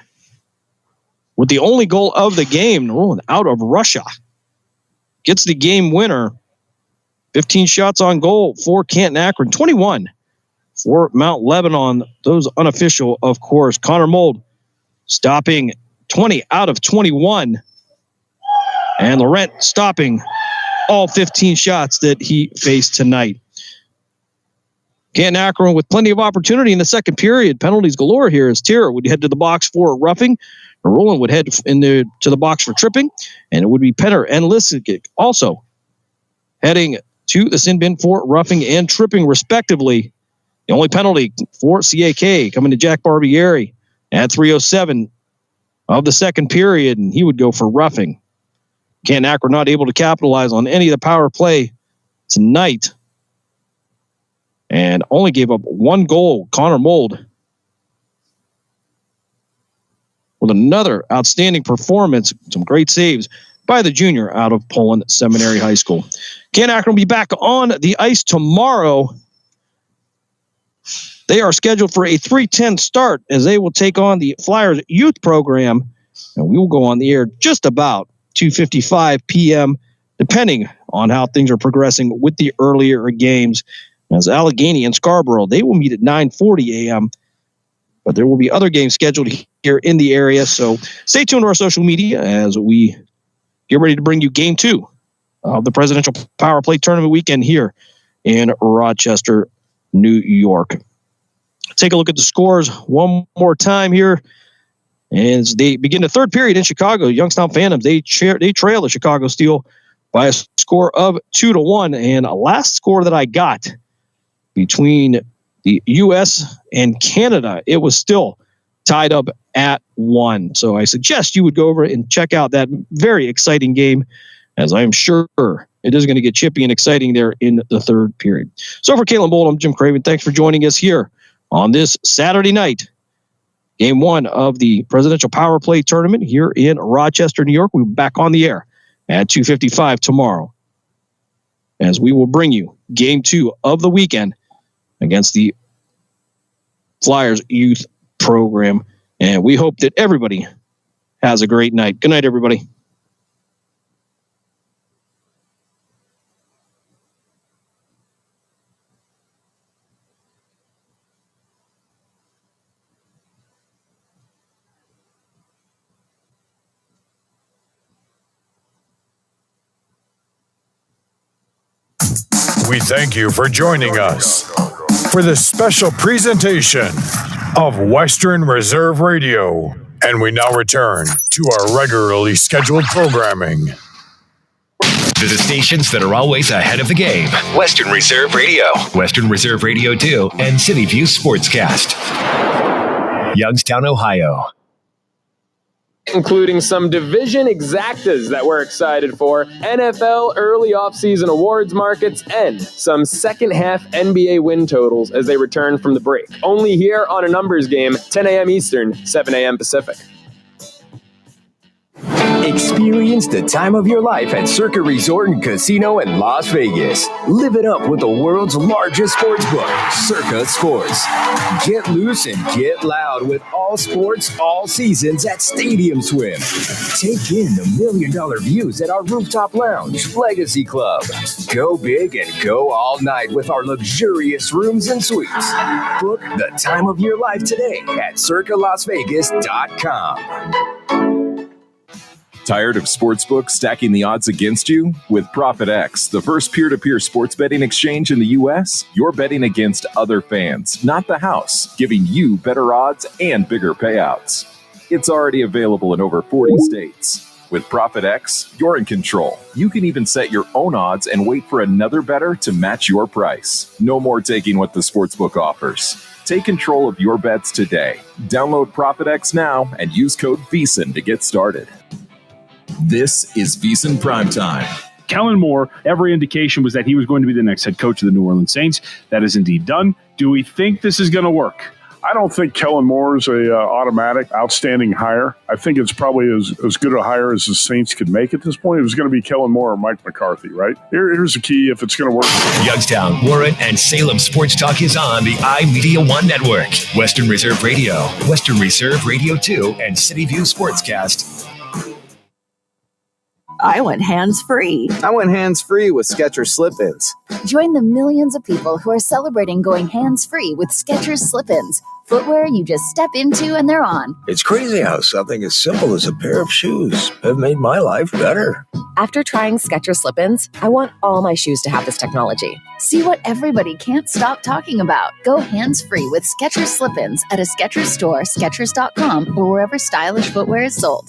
with the only goal of the game. Narulin out of Russia gets the game winner. 15 shots on goal for Canton-Akron, 21 for Mount Lebanon. Those unofficial, of course. Connor Mold stopping 20 out of 21. And Laurent stopping all 15 shots that he faced tonight. Canton-Akron with plenty of opportunity in the second period. Penalties galore here as Tira would head to the box for roughing. Roland would head to the box for tripping. And it would be Penner and Lissick also heading to the sin bin for roughing and tripping, respectively. The only penalty for CAK coming to Jack Barbieri at 3:07 of the second period, and he would go for roughing. Canton-Akron not able to capitalize on any of the power play tonight, and only gave up one goal. Connor Mold with another outstanding performance, some great saves by the junior out of Poland Seminary High School. Canton-Akron will be back on the ice tomorrow. They are scheduled for a 3:10 start as they will take on the Flyers youth program, and we will go on the air just about 2:55 p.m., depending on how things are progressing with the earlier games. As Allegheny and Scarborough, they will meet at 9:40 a.m., but there will be other games scheduled here in the area, so stay tuned to our social media as we get ready to bring you Game 2 of the Presidential Power Play Tournament weekend here in Rochester, New York. Take a look at the scores one more time here. As they begin the third period in Chicago, Youngstown Phantoms, they trail the Chicago Steel by a score of 2-1. And a last score that I got between the U.S. and Canada, it was still tied up at 1. So I suggest you would go over and check out that very exciting game, as I am sure it is going to get chippy and exciting there in the third period. So for Caitlin Bolt, I'm Jim Craven. Thanks for joining us here on this Saturday night. Game 1 of the Presidential Power Play Tournament here in Rochester, New York. We'll be back on the air at 2:55 tomorrow, as we will bring you Game 2 of the weekend against the Flyers youth program. And we hope that everybody has a great night. Good night, everybody. We thank you for joining us for this special presentation of Western Reserve Radio. And we now return to our regularly scheduled programming. To the stations that are always ahead of the game. Western Reserve Radio, Western Reserve Radio 2, and City View Sportscast. Youngstown, Ohio. Including some division exactas that we're excited for, NFL early offseason awards markets, and some second-half NBA win totals as they return from the break. Only here on A Numbers Game, 10 a.m. Eastern, 7 a.m. Pacific. Experience the time of your life at Circa Resort and Casino in Las Vegas. Live it up with the world's largest sports book, Circa Sports. Get loose and get loud with all sports, all seasons at Stadium Swim. Take in the $1 million views at our rooftop lounge, Legacy Club. Go big and go all night with our luxurious rooms and suites. Book the time of your life today at circalasvegas.com. Tired of sportsbooks stacking the odds against you? With ProfitX, the first peer-to-peer sports betting exchange in the U.S., you're betting against other fans, not the house, giving you better odds and bigger payouts. It's already available in over 40 states. With ProfitX, you're in control. You can even set your own odds and wait for another bettor to match your price. No more taking what the sportsbook offers. Take control of your bets today. Download ProfitX now and use code VEASAN to get started. This is VEASAN Primetime. Kellen Moore, every indication was that he was going to be the next head coach of the New Orleans Saints. That is indeed done. Do we think this is going to work? I don't think Kellen Moore is a automatic, outstanding hire. I think it's probably as good a hire as the Saints could make at this point. It was going to be Kellen Moore or Mike McCarthy, right? Here's the key if it's going to work. Youngstown, Warren, and Salem Sports Talk is on the iMedia One Network. Western Reserve Radio, Western Reserve Radio 2, and City View Sportscast. I went hands-free. I went hands-free with Skechers Slip-ins. Join the millions of people who are celebrating going hands-free with Skechers Slip-ins. Footwear you just step into and they're on. It's crazy how something as simple as a pair of shoes have made my life better. After trying Skechers Slip-ins, I want all my shoes to have this technology. See what everybody can't stop talking about. Go hands-free with Skechers Slip-ins at a Skechers store, Skechers.com, or wherever stylish footwear is sold.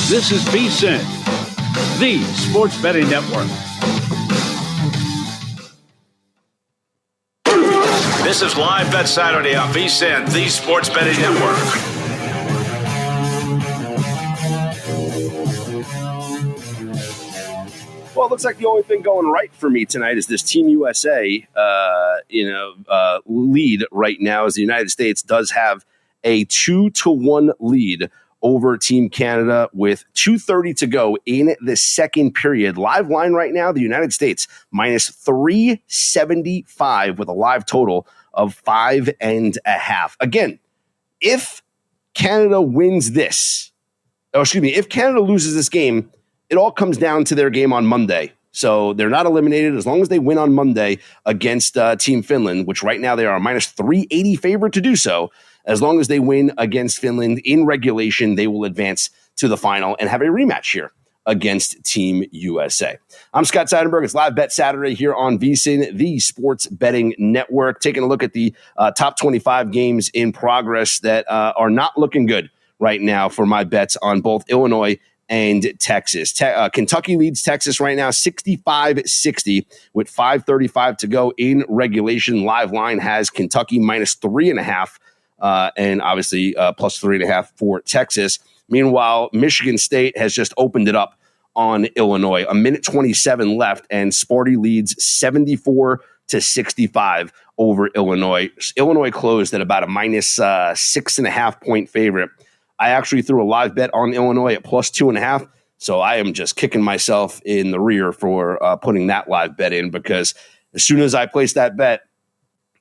This is VSiN, the Sports Betting Network. This is Live Bet Saturday on VSiN, the Sports Betting Network. Well, it looks like the only thing going right for me tonight is this Team USA, lead right now, as the United States does have a 2-1 lead over Team Canada with 2:30 to go in the second period. Live line right now, the United States minus 375 with a live total of 5.5. Again, if Canada wins this, if Canada loses this game, it all comes down to their game on Monday. So they're not eliminated as long as they win on Monday against Team Finland, which right now they are a minus 380 favorite to do so. As long as they win against Finland in regulation, they will advance to the final and have a rematch here against Team USA. I'm Scott Seidenberg. It's Live Bet Saturday here on VSiN, the Sports Betting Network. Taking a look at the top 25 games in progress that are not looking good right now for my bets on both Illinois and Texas. Kentucky leads Texas right now 65-60 with 5:35 to go in regulation. Live line has Kentucky minus 3.5. And obviously plus 3.5 for Texas. Meanwhile, Michigan State has just opened it up on Illinois. A minute 27 left, and Sparty leads 74-65 over Illinois. Illinois closed at about a minus 6.5 point favorite. I actually threw a live bet on Illinois at plus 2.5, so I am just kicking myself in the rear for putting that live bet in, because as soon as I placed that bet,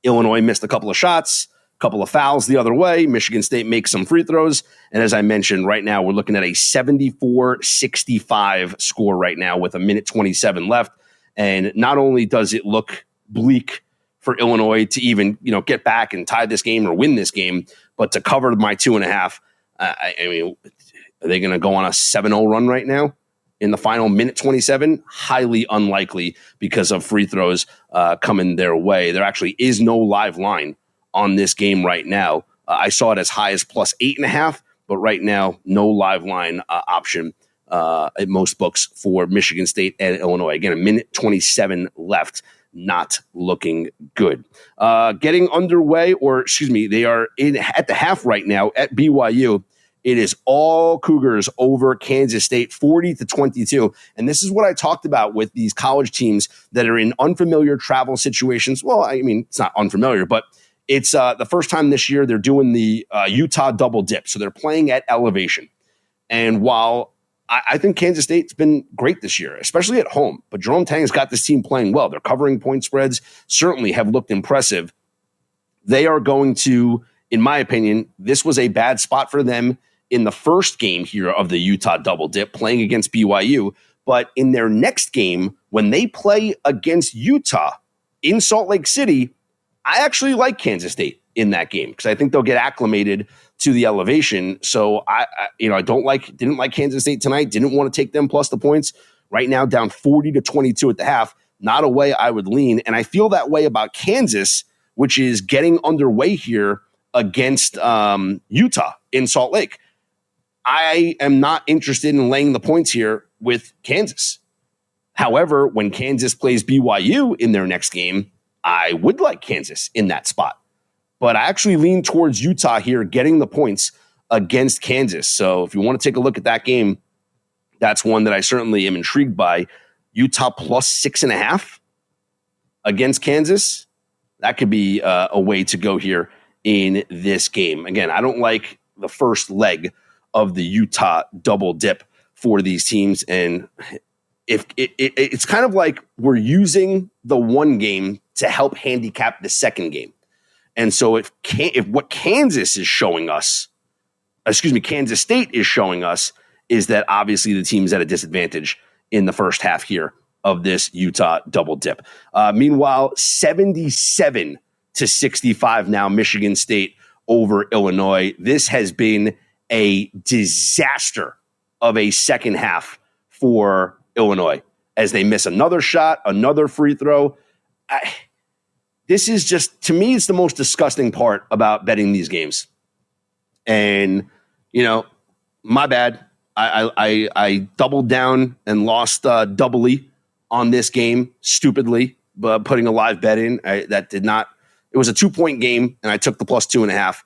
Illinois missed a couple of shots, couple of fouls the other way. Michigan State makes some free throws. And as I mentioned, right now we're looking at a 74-65 score right now with a minute 27 left. And not only does it look bleak for Illinois to even, get back and tie this game or win this game, but to cover my 2.5, I mean, are they going to go on a 7-0 run right now in the final minute 27? Highly unlikely because of free throws coming their way. There actually is no live line on this game right now. I saw it as high as plus 8.5, but right now, no live line option at most books for Michigan State and Illinois. Again, a minute 27 left. Not looking good. Getting underway, they are at the half right now at BYU. It is all Cougars over Kansas State, 40-22. And this is what I talked about with these college teams that are in unfamiliar travel situations. Well, I mean, it's not unfamiliar, but it's the first time this year they're doing the Utah double dip. So they're playing at elevation. And while I think Kansas State's been great this year, especially at home, but Jerome Tang's got this team playing well. They're covering point spreads, certainly have looked impressive. They are going to, in my opinion, this was a bad spot for them in the first game here of the Utah double dip, playing against BYU. But in their next game, when they play against Utah in Salt Lake City, I actually like Kansas State in that game because I think they'll get acclimated to the elevation. So I didn't like Kansas State tonight. Didn't want to take them plus the points. Right now, down 40-22 at the half. Not a way I would lean. And I feel that way about Kansas, which is getting underway here against Utah in Salt Lake. I am not interested in laying the points here with Kansas. However, when Kansas plays BYU in their next game, I would like Kansas in that spot. But I actually lean towards Utah here getting the points against Kansas. So if you want to take a look at that game, that's one that I certainly am intrigued by. Utah plus 6.5 against Kansas. That could be a way to go here in this game. Again, I don't like the first leg of the Utah double dip for these teams. And if it's kind of like we're using the one game to help handicap the second game. And so if what Kansas State is showing us is that obviously the team's at a disadvantage in the first half here of this Utah double dip. Meanwhile, 77-65 now, Michigan State over Illinois. This has been a disaster of a second half for Illinois as they miss another shot, another free throw. This is just, to me, it's the most disgusting part about betting these games. And, my bad. I doubled down and lost doubly on this game, stupidly, but putting a live bet in. It was a 2-point game, and I took the plus 2.5.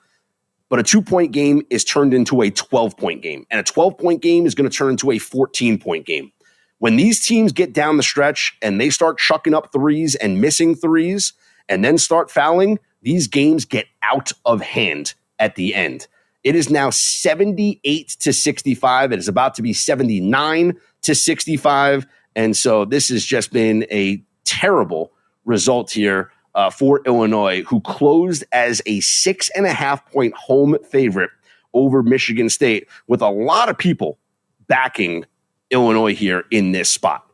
But a 2-point game is turned into a 12-point game. And a 12-point game is going to turn into a 14-point game. When these teams get down the stretch and they start chucking up threes and missing threes and then start fouling, these games get out of hand at the end. It is now 78-65. It is about to be 79-65. And so this has just been a terrible result here for Illinois, who closed as a 6.5-point home favorite over Michigan State, with a lot of people backing Illinois here in this spot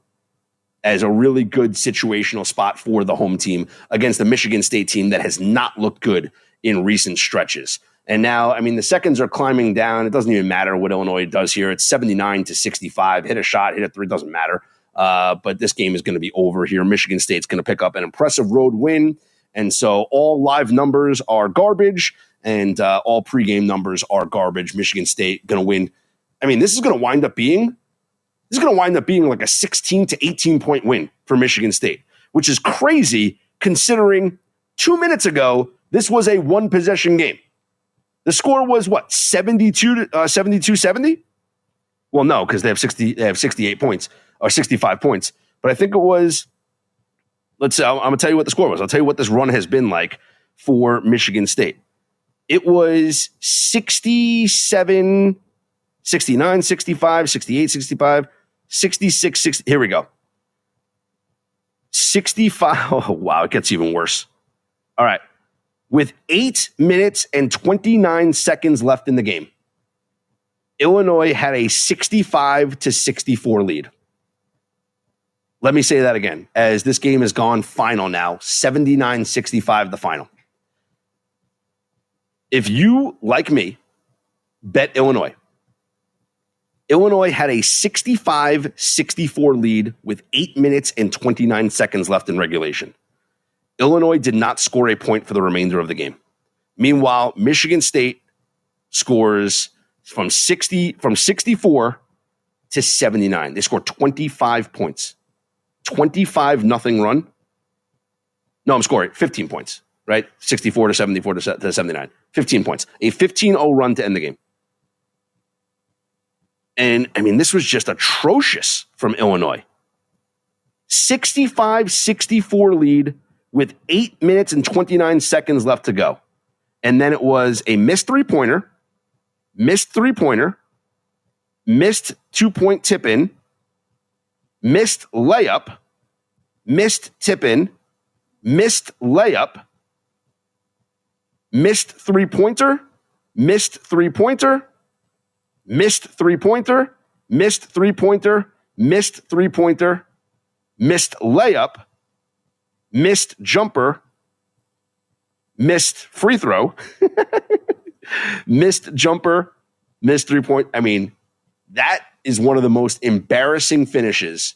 as a really good situational spot for the home team against the Michigan State team that has not looked good in recent stretches. And now, the seconds are climbing down. It doesn't even matter what Illinois does here. It's 79-65. Hit a shot, hit a three, doesn't matter. But this game is going to be over here. Michigan State's going to pick up an impressive road win. And so all live numbers are garbage, and all pregame numbers are garbage. Michigan State going to win. This is going to wind up being like a 16 to 18 point win for Michigan State, which is crazy considering 2 minutes ago, this was a one possession game. The score was what, 72-70? Well, no, because they have 68 points or 65 points. But I think it was, I'm going to tell you what the score was. I'll tell you what this run has been like for Michigan State. It was 67, 69, 65, 68, 65, 66, 60. Here we go. 65. Oh, wow, it gets even worse. All right. With 8 minutes and 29 seconds left in the game, Illinois had a 65-64 lead. Let me say that again, as this game has gone final now, 79-65 the final. If you, like me, bet Illinois had a 65-64 lead with 8 minutes and 29 seconds left in regulation. Illinois did not score a point for the remainder of the game. Meanwhile, Michigan State scores from 64 to 79. They scored 25 points. 25-0 run. No, I'm scoring 15 points, right? 64 to 74 to 79. 15 points. A 15-0 run to end the game. And, this was just atrocious from Illinois. 65-64 lead with 8 minutes and 29 seconds left to go. And then it was a missed three-pointer, missed 2-point tip-in, missed layup, missed tip-in, missed layup, missed three-pointer, missed three-pointer, missed three-pointer, missed three-pointer, missed three-pointer, missed layup, missed jumper, missed free throw, missed jumper, missed three-point. That is one of the most embarrassing finishes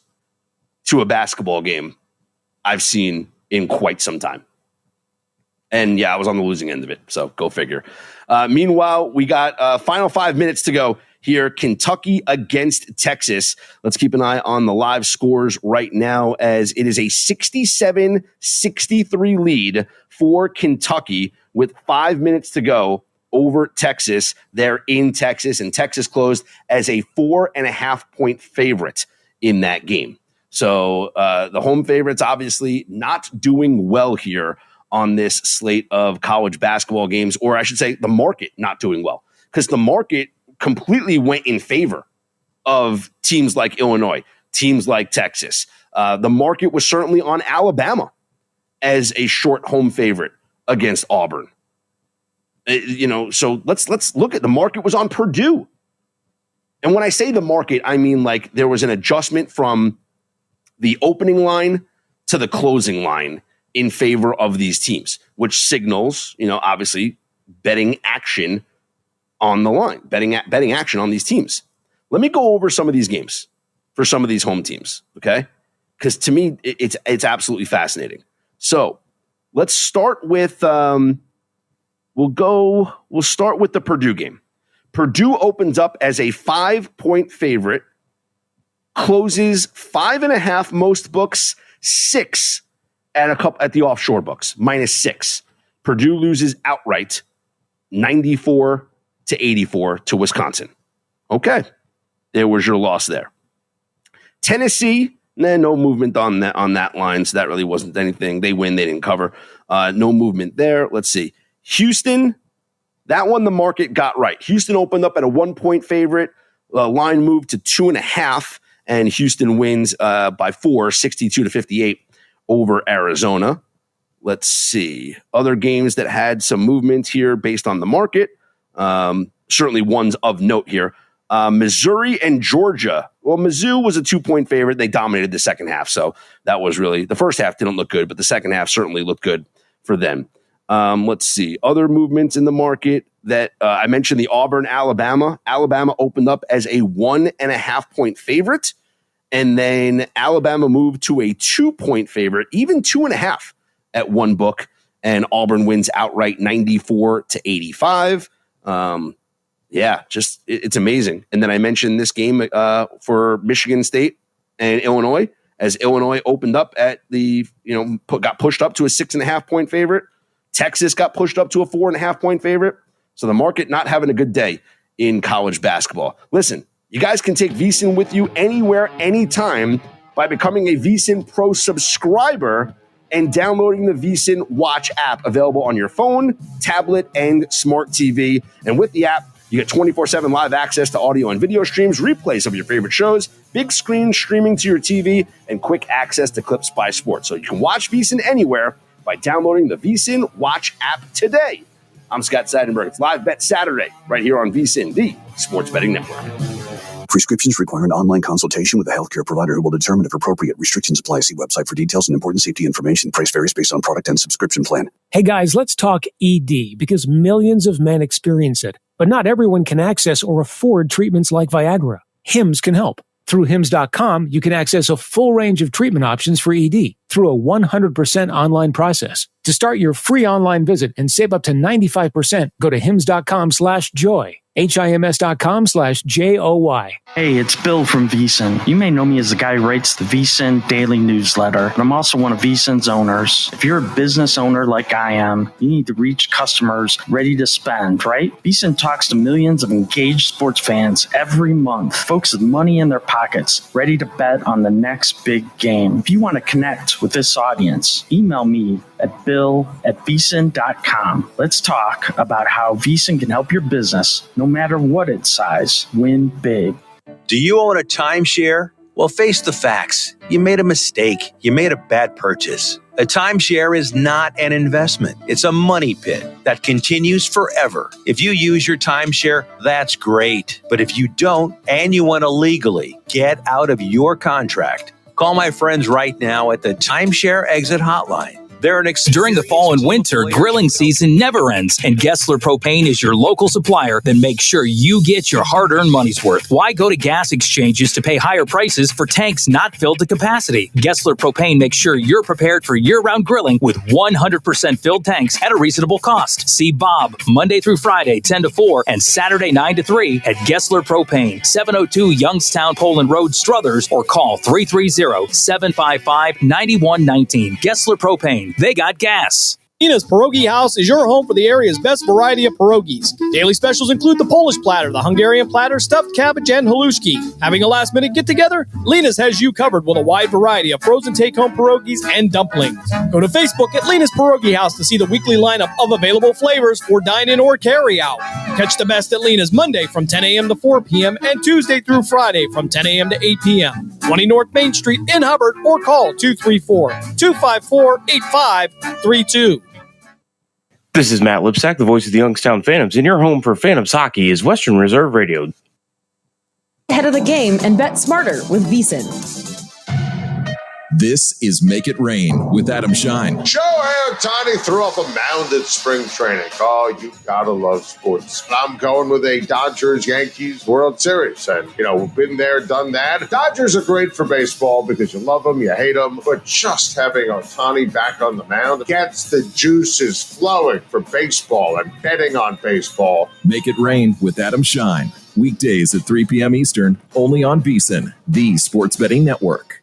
to a basketball game I've seen in quite some time. And yeah, I was on the losing end of it, so go figure. Meanwhile, we got final 5 minutes to go here. Kentucky against Texas. Let's keep an eye on the live scores right now, as it is a 67-63 lead for Kentucky with 5 minutes to go over Texas. They're in Texas, and Texas closed as a 4.5-point favorite in that game. So the home favorites obviously not doing well here on this slate of college basketball games, or I should say the market not doing well, because the market completely went in favor of teams like Illinois. teams like Texas. The market was certainly on Alabama as a short home favorite against Auburn. So let's look at the market was on Purdue. And when I say the market, I mean like there was an adjustment from the opening line to the closing line in favor of these teams, which signals, obviously betting action on the line, betting action on these teams. Let me go over some of these games for some of these home teams, okay? Because to me, it's absolutely fascinating. So let's start with we'll start with the Purdue game. Purdue opens up as a 5-point favorite, closes 5.5 most books, 6 at the offshore books, -6. Purdue loses outright 94-84 to Wisconsin. Okay. There was your loss there. Tennessee, no movement on that line, so that really wasn't anything. They win, they didn't cover. No movement there. Let's see. Houston, that one the market got right. Houston opened up at a 1-point favorite. Line moved to 2.5, and Houston wins by 4, 62-58 over Arizona. Let's see. Other games that had some movement here based on the market. Certainly ones of note here. Missouri and Georgia. Well, Mizzou was a 2-point favorite. They dominated the second half. So that was really, the first half didn't look good, but the second half certainly looked good for them. Let's see. Other movements in the market that I mentioned, the Auburn, Alabama. Alabama opened up as a 1.5-point favorite. And then Alabama moved to a 2-point favorite, even 2.5 at one book. And Auburn wins outright 94-85. It's amazing. And then I mentioned this game for Michigan State and Illinois, as Illinois opened up at got pushed up to a 6.5-point favorite. Texas got pushed up to a 4.5-point favorite. So the market not having a good day in college basketball. Listen, you guys can take VSiN with you anywhere, anytime by becoming a VSiN Pro subscriber and downloading the VSiN Watch app, available on your phone, tablet, and smart TV. And with the app, you get 24/7 live access to audio and video streams, replays of your favorite shows, big screen streaming to your TV, and quick access to clips by sports. So you can watch VSiN anywhere by downloading the VSiN Watch app today. I'm Scott Seidenberg. It's Live Bet Saturday right here on VSiN, the Sports Betting Network. Prescriptions require an online consultation with a healthcare provider who will determine if appropriate. Restrictions apply. See website for details and important safety information. Price varies based on product and subscription plan. Hey guys, let's talk ED, because millions of men experience it, but not everyone can access or afford treatments like Viagra. Hims can help. Through Hims.com, you can access a full range of treatment options for ED through a 100% online process. To start your free online visit and save up to 95%, go to Hims.com/joy. HIMS.com/JOY. Hey, it's Bill from VSiN. You may know me as the guy who writes the VSiN Daily Newsletter, and I'm also one of VSiN's owners. If you're a business owner like I am, you need to reach customers ready to spend, right? VSiN talks to millions of engaged sports fans every month, folks with money in their pockets, ready to bet on the next big game. If you want to connect with this audience, email me at bill@vsin.com. Let's talk about how VSiN can help your business, no matter what its size, win big. Do you own a timeshare? Well, face the facts. You made a mistake. You made a bad purchase. A timeshare is not an investment. It's a money pit that continues forever. If you use your timeshare, that's great. But if you don't, and you want to legally get out of your contract, call my friends right now at the Timeshare Exit Hotline. During the fall and winter, grilling season never ends, and Gessler Propane is your local supplier that makes sure you get your hard-earned money's worth. Why go to gas exchanges to pay higher prices for tanks not filled to capacity? Gessler Propane makes sure you're prepared for year-round grilling with 100% filled tanks at a reasonable cost. See Bob Monday through Friday, 10 to 4, and Saturday, 9 to 3 at Gessler Propane, 702 Youngstown Poland Road, Struthers, or call 330-755-9119. Gessler Propane. They got gas. Nina's Pierogi House is your home for the area's best variety of pierogies. Daily specials include the Polish platter, the Hungarian platter, stuffed cabbage, and halushki. Having a last-minute get-together? Lena's has you covered with a wide variety of frozen take-home pierogies and dumplings. Go to Facebook at Lena's Pierogi House to see the weekly lineup of available flavors for dine-in or carry-out. Catch the best at Lena's Monday from 10 a.m. to 4 p.m. and Tuesday through Friday from 10 a.m. to 8 p.m. 20 North Main Street in Hubbard, or call 234-254-8532. This is Matt Lipsack, the voice of the Youngstown Phantoms, and your home for Phantoms hockey is Western Reserve Radio. Head of the game and bet smarter with VEASAN. This is Make It Rain with Adam Shine. Shohei Ohtani threw up a mound at spring training. Oh, you gotta love sports. I'm going with a Dodgers-Yankees World Series. And, we've been there, done that. Dodgers are great for baseball because you love them, you hate them. But just having Ohtani back on the mound gets the juices flowing for baseball and betting on baseball. Make It Rain with Adam Shine. Weekdays at 3 p.m. Eastern, only on VEASAN, the sports betting network.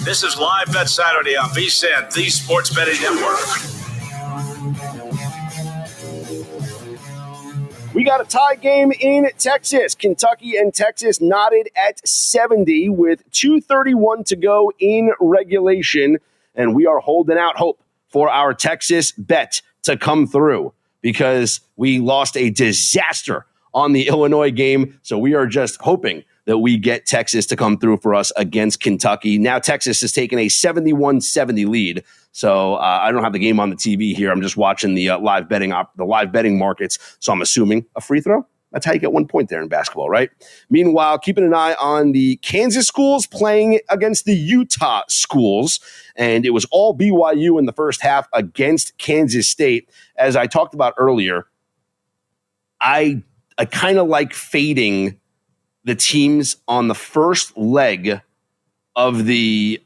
This is Live Bet Saturday on VSiN, the sports betting network. We got a tie game in Texas. Kentucky and Texas knotted at 70 with 2:31 to go in regulation. And we are holding out hope for our Texas bet to come through because we lost a disaster on the Illinois game. So we are just hoping that we get Texas to come through for us against Kentucky. Now Texas has taken a 71-70 lead. So I don't have the game on the TV here. I'm just watching the live betting markets. So I'm assuming a free throw. That's how you get 1 point there in basketball, right? Meanwhile, keeping an eye on the Kansas schools playing against the Utah schools. And it was all BYU in the first half against Kansas State. As I talked about earlier, I kind of like fading the teams on the first leg of the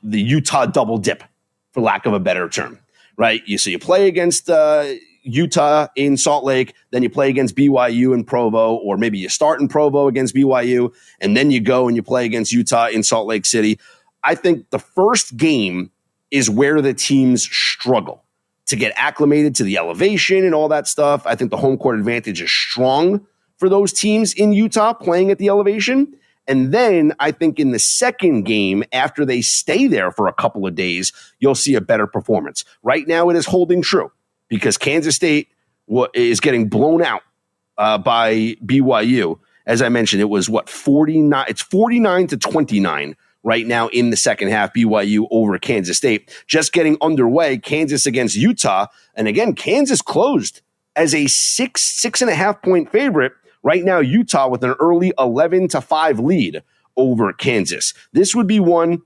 Utah double dip, for lack of a better term, right? So you play against Utah in Salt Lake, then you play against BYU in Provo, or maybe you start in Provo against BYU, and then you go and you play against Utah in Salt Lake City. I think the first game is where the teams struggle to get acclimated to the elevation and all that stuff. I think the home court advantage is strong for those teams in Utah playing at the elevation. And then I think in the second game, after they stay there for a couple of days, you'll see a better performance. Right now it is holding true because Kansas State is getting blown out by BYU. As I mentioned, it was 49? It's 49-29 right now in the second half, BYU over Kansas State. Just getting underway, Kansas against Utah. And again, Kansas closed as a 6.5 point favorite. Right now, Utah with an early 11-5 lead over Kansas. This would be one.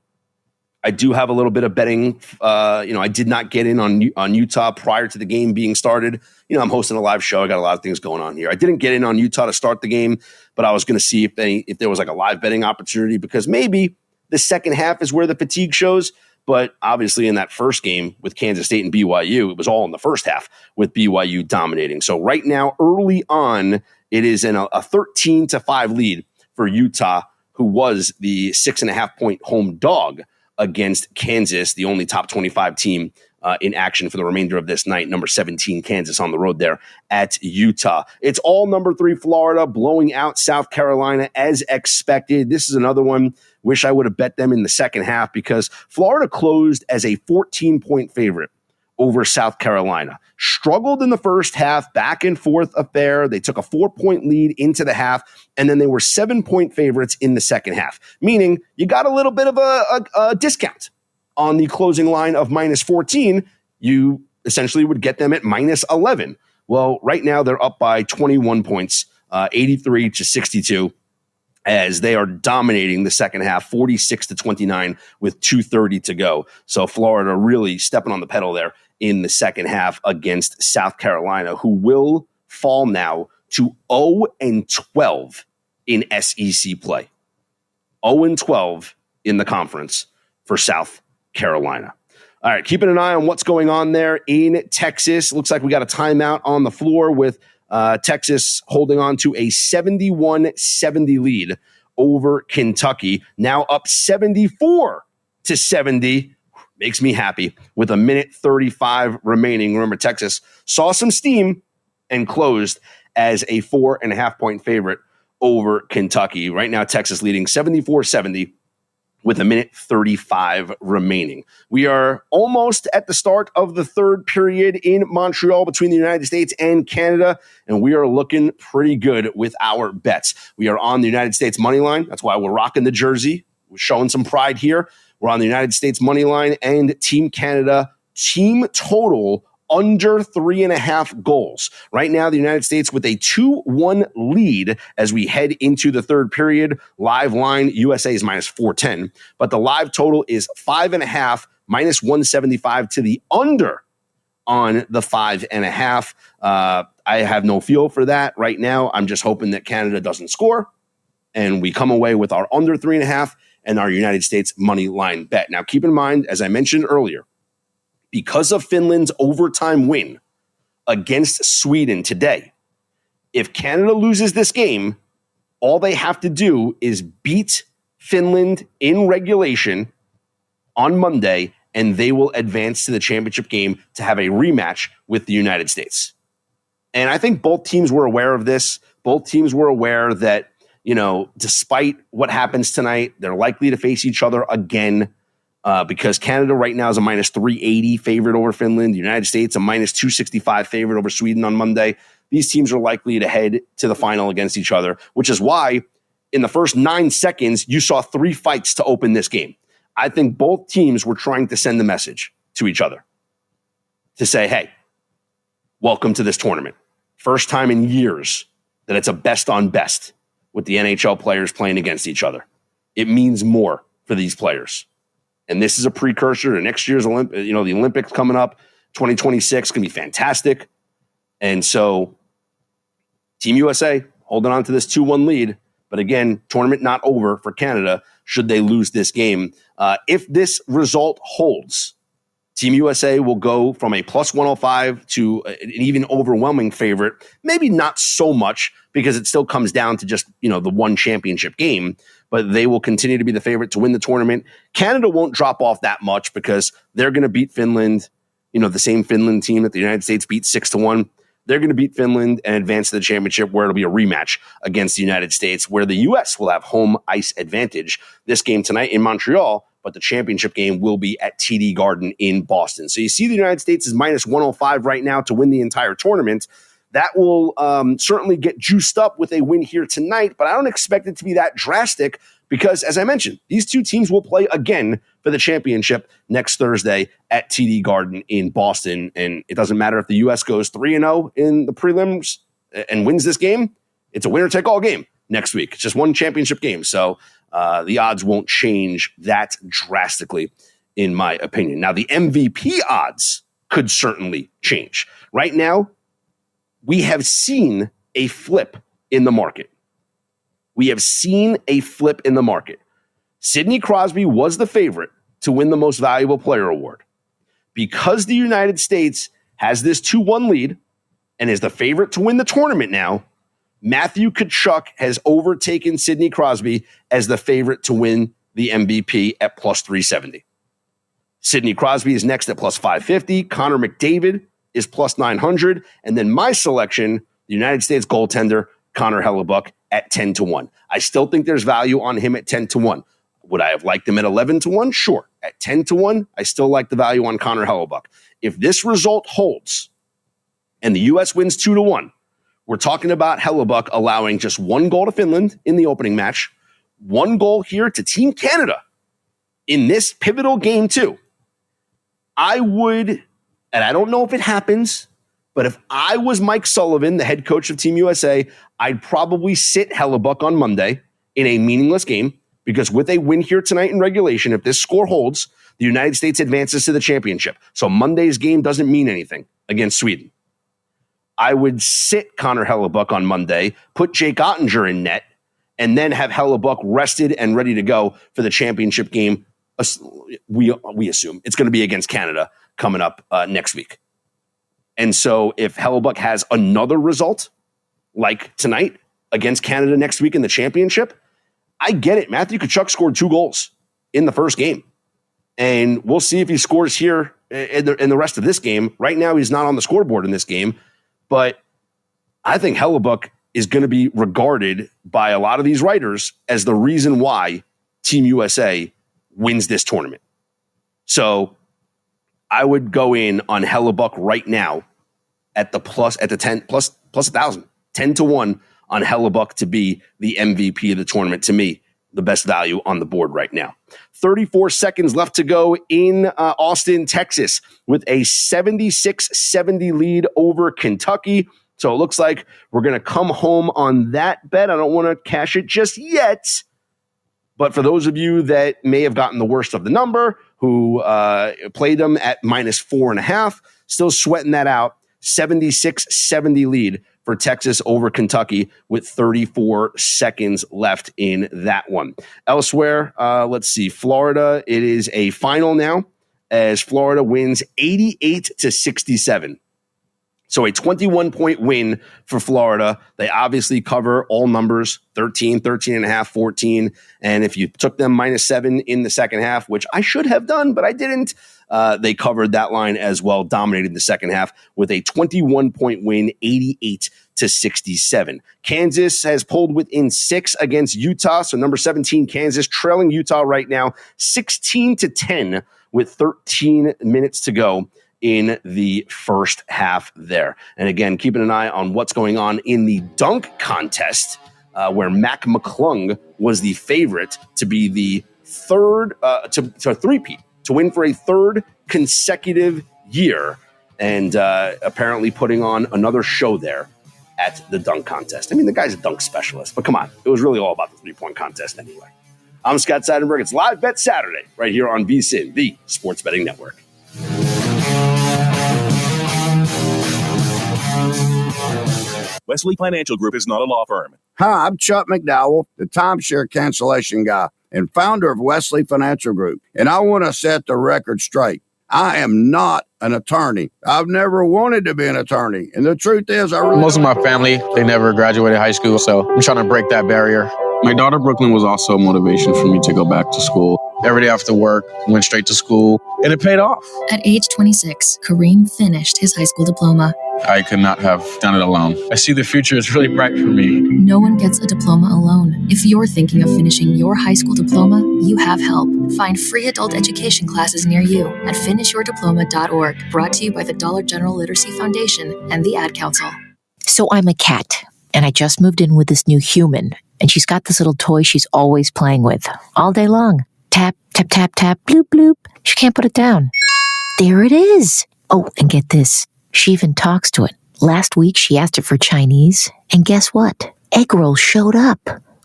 I do have a little bit of betting. I did not get in on Utah prior to the game being started. I'm hosting a live show. I got a lot of things going on here. I didn't get in on Utah to start the game, but I was going to see if there was like a live betting opportunity because maybe the second half is where the fatigue shows. But obviously in that first game with Kansas State and BYU, it was all in the first half with BYU dominating. So right now, early on, it is in a 13-5 lead for Utah, who was the 6.5 point home dog against Kansas, the only top 25 team in action for the remainder of this night. Number 17, Kansas on the road there at Utah. It's all number 3, Florida, blowing out South Carolina as expected. This is another one. Wish I would have bet them in the second half because Florida closed as a 14-point favorite over South Carolina. Struggled in the first half, back and forth affair. They took a 4-point lead into the half, and then they were 7-point favorites in the second half, meaning you got a little bit of a discount on the closing line of -14. You essentially would get them at -11. Well, right now they're up by 21 points, 83-62. As they are dominating the second half, 46-29 with 2:30 to go. So Florida really stepping on the pedal there in the second half against South Carolina, who will fall now to 0-12 in SEC play. 0-12 in the conference for South Carolina. All right, keeping an eye on what's going on there in Texas. Looks like we got a timeout on the floor with Texas holding on to a 71-70 lead over Kentucky. Now up 74-70. Makes me happy with 1:35 remaining. Remember, Texas saw some steam and closed as a 4.5 point favorite over Kentucky. Right now, Texas leading 74-70 with a minute 35 remaining. We are almost at the start of the third period in Montreal between the United States and Canada, and we are looking pretty good with our bets. We are on the United States money line. That's why we're rocking the jersey. We're showing some pride here. We're on the United States money line and Team Canada team total under 3.5 goals. Right now, the United States with a 2-1 lead as we head into the third period. Live line, USA is minus 410, but the live total is 5.5, minus 175 to the under on the 5.5. I have no feel for that right now. I'm just hoping that Canada doesn't score and we come away with our under 3.5 and our United States money line bet. Now, keep in mind, as I mentioned earlier, because of Finland's overtime win against Sweden today, if Canada loses this game, all they have to do is beat Finland in regulation on Monday, and they will advance to the championship game to have a rematch with the United States. And I think both teams were aware of this. Both teams were aware that, despite what happens tonight, they're likely to face each other again. Because Canada right now is a minus 380 favorite over Finland. The United States a minus 265 favorite over Sweden on Monday. These teams are likely to head to the final against each other, which is why in the first 9 seconds, you saw 3 fights to open this game. I think both teams were trying to send the message to each other to say, hey, welcome to this tournament. First time in years that it's a best on best with the NHL players playing against each other. It means more for these players. And this is a precursor to next year's the Olympics coming up. 2026 can be fantastic. And so Team USA holding on to this 2-1 lead. But again, tournament not over for Canada should they lose this game. If this result holds, Team USA will go from a plus 105 to an even overwhelming favorite. Maybe not so much because it still comes down to just, the one championship game. But they will continue to be the favorite to win the tournament. Canada won't drop off that much because they're going to beat Finland, the same Finland team that the United States beat 6-1. They're going to beat Finland and advance to the championship where it'll be a rematch against the United States where the U.S. will have home ice advantage this game tonight in Montreal, but the championship game will be at TD Garden in Boston. So you see the United States is minus 105 right now to win the entire tournament. That will certainly get juiced up with a win here tonight, but I don't expect it to be that drastic because, as I mentioned, these two teams will play again for the championship next Thursday at TD Garden in Boston. And it doesn't matter if the U.S. goes 3-0 in the prelims and wins this game. It's a winner-take-all game next week. It's just one championship game. So the odds won't change that drastically, in my opinion. Now, the MVP odds could certainly change. Right now, we have seen a flip in the market. Sidney Crosby was the favorite to win the Most Valuable Player award. Because the United States has this 2-1 lead and is the favorite to win the tournament now, Matthew Tkachuk has overtaken Sidney Crosby as the favorite to win the MVP at plus 370. Sidney Crosby is next at plus 550. Connor McDavid is plus 900. And then my selection, the United States goaltender, Connor Hellebuck at 10-1. I still think there's value on him at 10-1. Would I have liked him at 11-1? Sure. At 10-1, I still like the value on Connor Hellebuck. If this result holds and the U.S. wins 2-1, we're talking about Hellebuck allowing just 1 goal to Finland in the opening match, 1 goal here to Team Canada in this pivotal game too. I would, and I don't know if it happens, but if I was Mike Sullivan, the head coach of Team USA, I'd probably sit Hellebuck on Monday in a meaningless game because with a win here tonight in regulation, if this score holds, the United States advances to the championship. So Monday's game doesn't mean anything against Sweden. I would sit Connor Hellebuck on Monday, put Jake Ottinger in net, and then have Hellebuck rested and ready to go for the championship game. We assume it's going to be against Canada coming up next week. And so if Hellebuck has another result like tonight against Canada next week in the championship, I get it. Matthew Tkachuk scored 2 goals in the first game. And we'll see if he scores here in the rest of this game. Right now, he's not on the scoreboard in this game. But I think Hellebuck is going to be regarded by a lot of these writers as the reason why Team USA wins this tournament. So I would go in on Hellebuck right now at the 10 plus 1,000, 10-1 on Hellebuck to be the MVP of the tournament. To me, the best value on the board right now. 34 seconds left to go in Austin, Texas, with a 76-70 lead over Kentucky. So it looks like we're going to come home on that bet. I don't want to cash it just yet. But for those of you that may have gotten the worst of the number, who played them at -4.5, still sweating that out. 76-70 lead for Texas over Kentucky with 34 seconds left in that one. Elsewhere, let's see. Florida, it is a final now as Florida wins 88-67. So a 21-point win for Florida. They obviously cover all numbers, 13, 13.5, 14. And if you took them -7 in the second half, which I should have done, but I didn't, they covered that line as well, dominated the second half with a 21-point win, 88-67. Kansas has pulled within 6 against Utah. So number 17, Kansas, trailing Utah right now, 16-10 with 13 minutes to go in the first half there. And again, keeping an eye on what's going on in the dunk contest, where Mac McClung was the favorite to be the third, to three-peat, to win for a third consecutive year, and apparently putting on another show there at the dunk contest. I mean, the guy's a dunk specialist, but come on, it was really all about the three-point contest anyway. I'm Scott Seidenberg. It's Live Bet Saturday right here on VSiN, the Sports Betting Network. Wesley Financial Group is not a law firm. Hi, I'm Chuck McDowell, the timeshare cancellation guy and founder of Wesley Financial Group. And I want to set the record straight. I am not an attorney. I've never wanted to be an attorney. And the truth is, most of my family, they never graduated high school, so I'm trying to break that barrier. My daughter, Brooklyn, was also a motivation for me to go back to school. Every day after work, went straight to school, and it paid off. At age 26, Kareem finished his high school diploma. I could not have done it alone. I see the future is really bright for me. No one gets a diploma alone. If you're thinking of finishing your high school diploma, you have help. Find free adult education classes near you at finishyourdiploma.org. Brought to you by the Dollar General Literacy Foundation and the Ad Council. So I'm a cat, and I just moved in with this new human, and she's got this little toy she's always playing with all day long. Tap, tap, tap, tap, bloop, bloop. She can't put it down. There it is. Oh, and get this. She even talks to it. Last week, she asked it for Chinese, and guess what? Egg rolls showed up.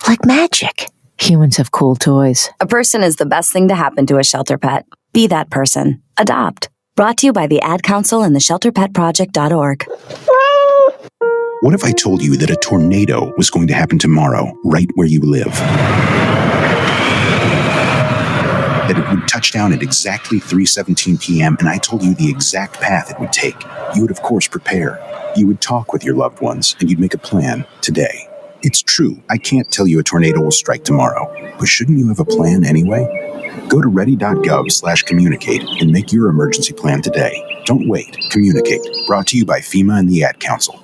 Like magic. Humans have cool toys. A person is the best thing to happen to a shelter pet. Be that person. Adopt. Brought to you by the Ad Council and the ShelterPetProject.org. What if I told you that a tornado was going to happen tomorrow, right where you live? That it would touch down at exactly 3:17 p.m., and I told you the exact path it would take. You would, of course, prepare. You would talk with your loved ones, and you'd make a plan today. It's true, I can't tell you a tornado will strike tomorrow, but shouldn't you have a plan anyway? Go to ready.gov/communicate and make your emergency plan today. Don't wait. Communicate. Brought to you by FEMA and the Ad Council.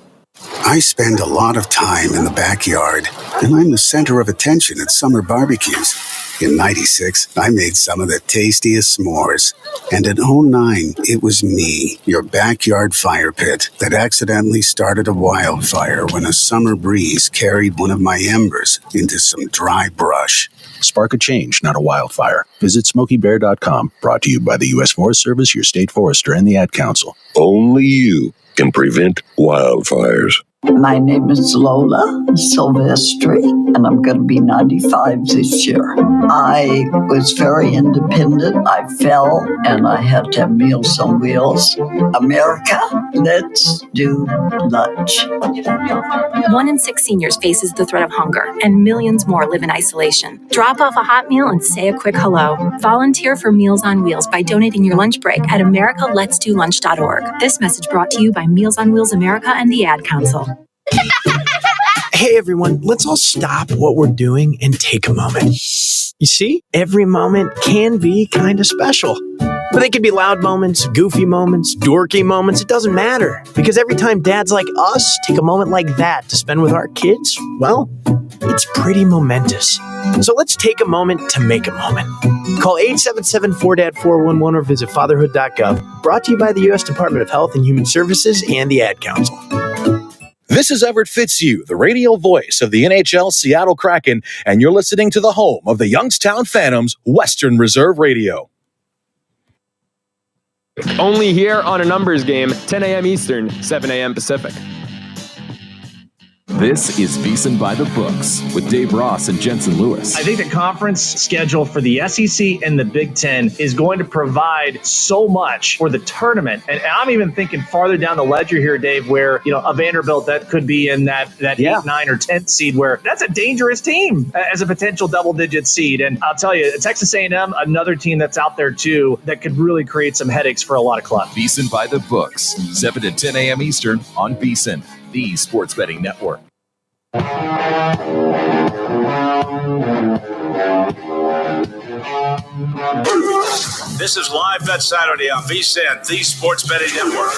I spend a lot of time in the backyard, and I'm the center of attention at summer barbecues. In '96, I made some of the tastiest s'mores. And in '09, it was me, your backyard fire pit, that accidentally started a wildfire when a summer breeze carried one of my embers into some dry brush. Spark a change, not a wildfire. Visit SmokeyBear.com. Brought to you by the U.S. Forest Service, your state forester, and the Ad Council. Only you can prevent wildfires. My name is Lola Silvestri, and I'm going to be 95 this year. I was very independent. I fell, and I had to have Meals on Wheels. America, let's do lunch. 1 in 6 seniors faces the threat of hunger, and millions more live in isolation. Drop off a hot meal and say a quick hello. Volunteer for Meals on Wheels by donating your lunch break at americaletsdolunch.org. This message brought to you by Meals on Wheels America and the Ad Council. Hey everyone, let's all stop what we're doing and take a moment. You see, every moment can be kind of special. But they can be loud moments, goofy moments, dorky moments. It doesn't matter. Because every time dads like us take a moment like that to spend with our kids, well, it's pretty momentous. So let's take a moment to make a moment. Call 877-4DAD-411 or visit fatherhood.gov. Brought to you by the U.S. Department of Health and Human Services and the Ad Council. This is Everett Fitzhugh, the radio voice of the NHL Seattle Kraken, and you're listening to the home of the Youngstown Phantoms, Western Reserve Radio. Only here on a numbers game, 10 a.m. Eastern, 7 a.m. Pacific. This is VSiN by the Books with Dave Ross and Jensen Lewis. I think the conference schedule for the SEC and the Big Ten is going to provide so much for the tournament. And I'm even thinking farther down the ledger here, Dave, where, a Vanderbilt that could be in that 8, 9, or 10th seed, where that's a dangerous team as a potential double-digit seed. And I'll tell you, Texas A&M, another team that's out there, too, that could really create some headaches for a lot of clubs. VSiN by the Books, 7 to 10 a.m. Eastern on VSiN, the sports betting network. This is Live Bet Saturday on VSiN, the sports betting network.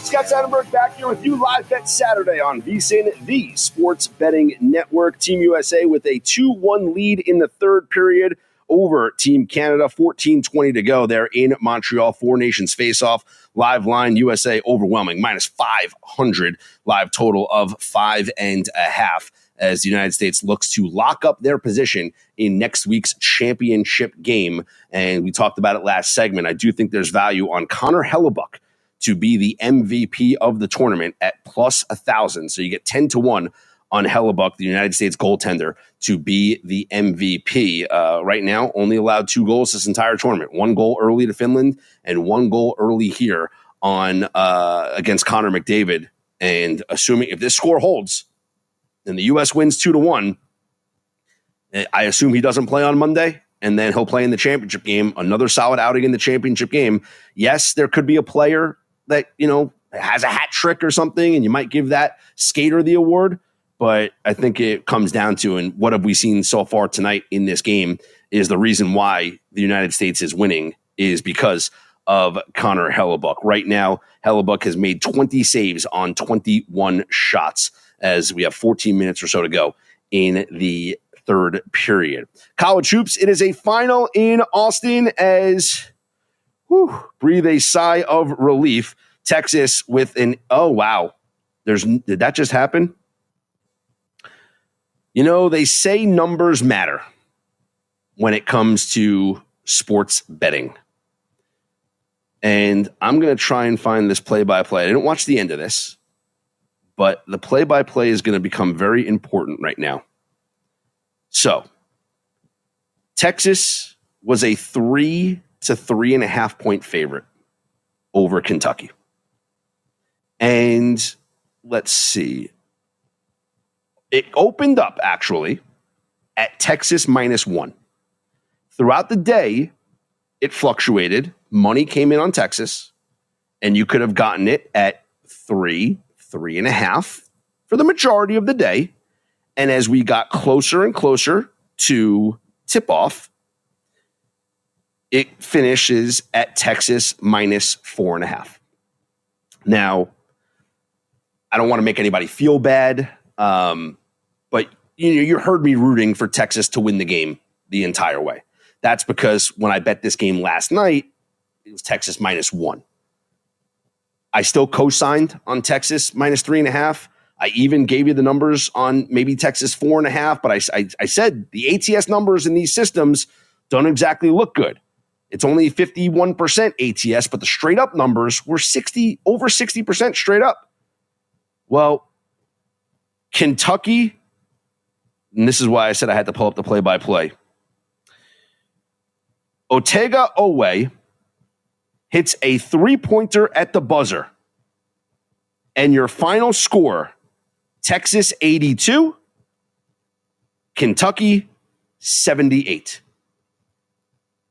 Scott Seidenberg back here with you. Live Bet Saturday on VSiN, the sports betting network. Team USA with a 2-1 lead in the third period over Team Canada. 14:20 to go there in Montreal. Four nations face off. Live line, USA overwhelming, minus 500. Live total of 5.5 as the United States looks to lock up their position in next week's championship game. And we talked about it last segment. I do think there's value on Connor Hellebuck to be the MVP of the tournament at plus 1,000. So you get 10-1 on Hellebuck, the United States goaltender, to be the MVP. Right now, only allowed 2 goals this entire tournament. 1 goal early to Finland and 1 goal early here on against Connor McDavid. And assuming if this score holds and the U.S. wins 2-1, I assume he doesn't play on Monday, and then he'll play in the championship game. Another solid outing in the championship game. Yes, there could be a player that, has a hat trick or something, and you might give that skater the award. But I think it comes down to, and what have we seen so far tonight in this game, is the reason why the United States is winning is because of Connor Hellebuck. Right now, Hellebuck has made 20 saves on 21 shots as we have 14 minutes or so to go in the third period. College hoops, it is a final in Austin as breathe a sigh of relief. Texas with an, oh, wow. Did that just happen? They say numbers matter when it comes to sports betting. And I'm going to try and find this play-by-play. I didn't watch the end of this, but the play-by-play is going to become very important right now. So, Texas was a 3 to 3.5 point favorite over Kentucky. And let's see. It opened up, actually, at Texas -1. Throughout the day, it fluctuated. Money came in on Texas, and you could have gotten it at 3, 3.5 for the majority of the day. And as we got closer and closer to tip-off, it finishes at Texas -4.5. Now, I don't want to make anybody feel bad, but you heard me rooting for Texas to win the game the entire way. That's because when I bet this game last night, it was Texas -1. I still co-signed on Texas -3.5. I even gave you the numbers on maybe Texas 4.5, but I said the ATS numbers in these systems don't exactly look good. It's only 51% ATS, but the straight up numbers were over 60% straight up. Well, Kentucky, and this is why I said I had to pull up the play-by-play. Otega Owe hits a 3-pointer at the buzzer, and your final score, Texas 82, Kentucky 78.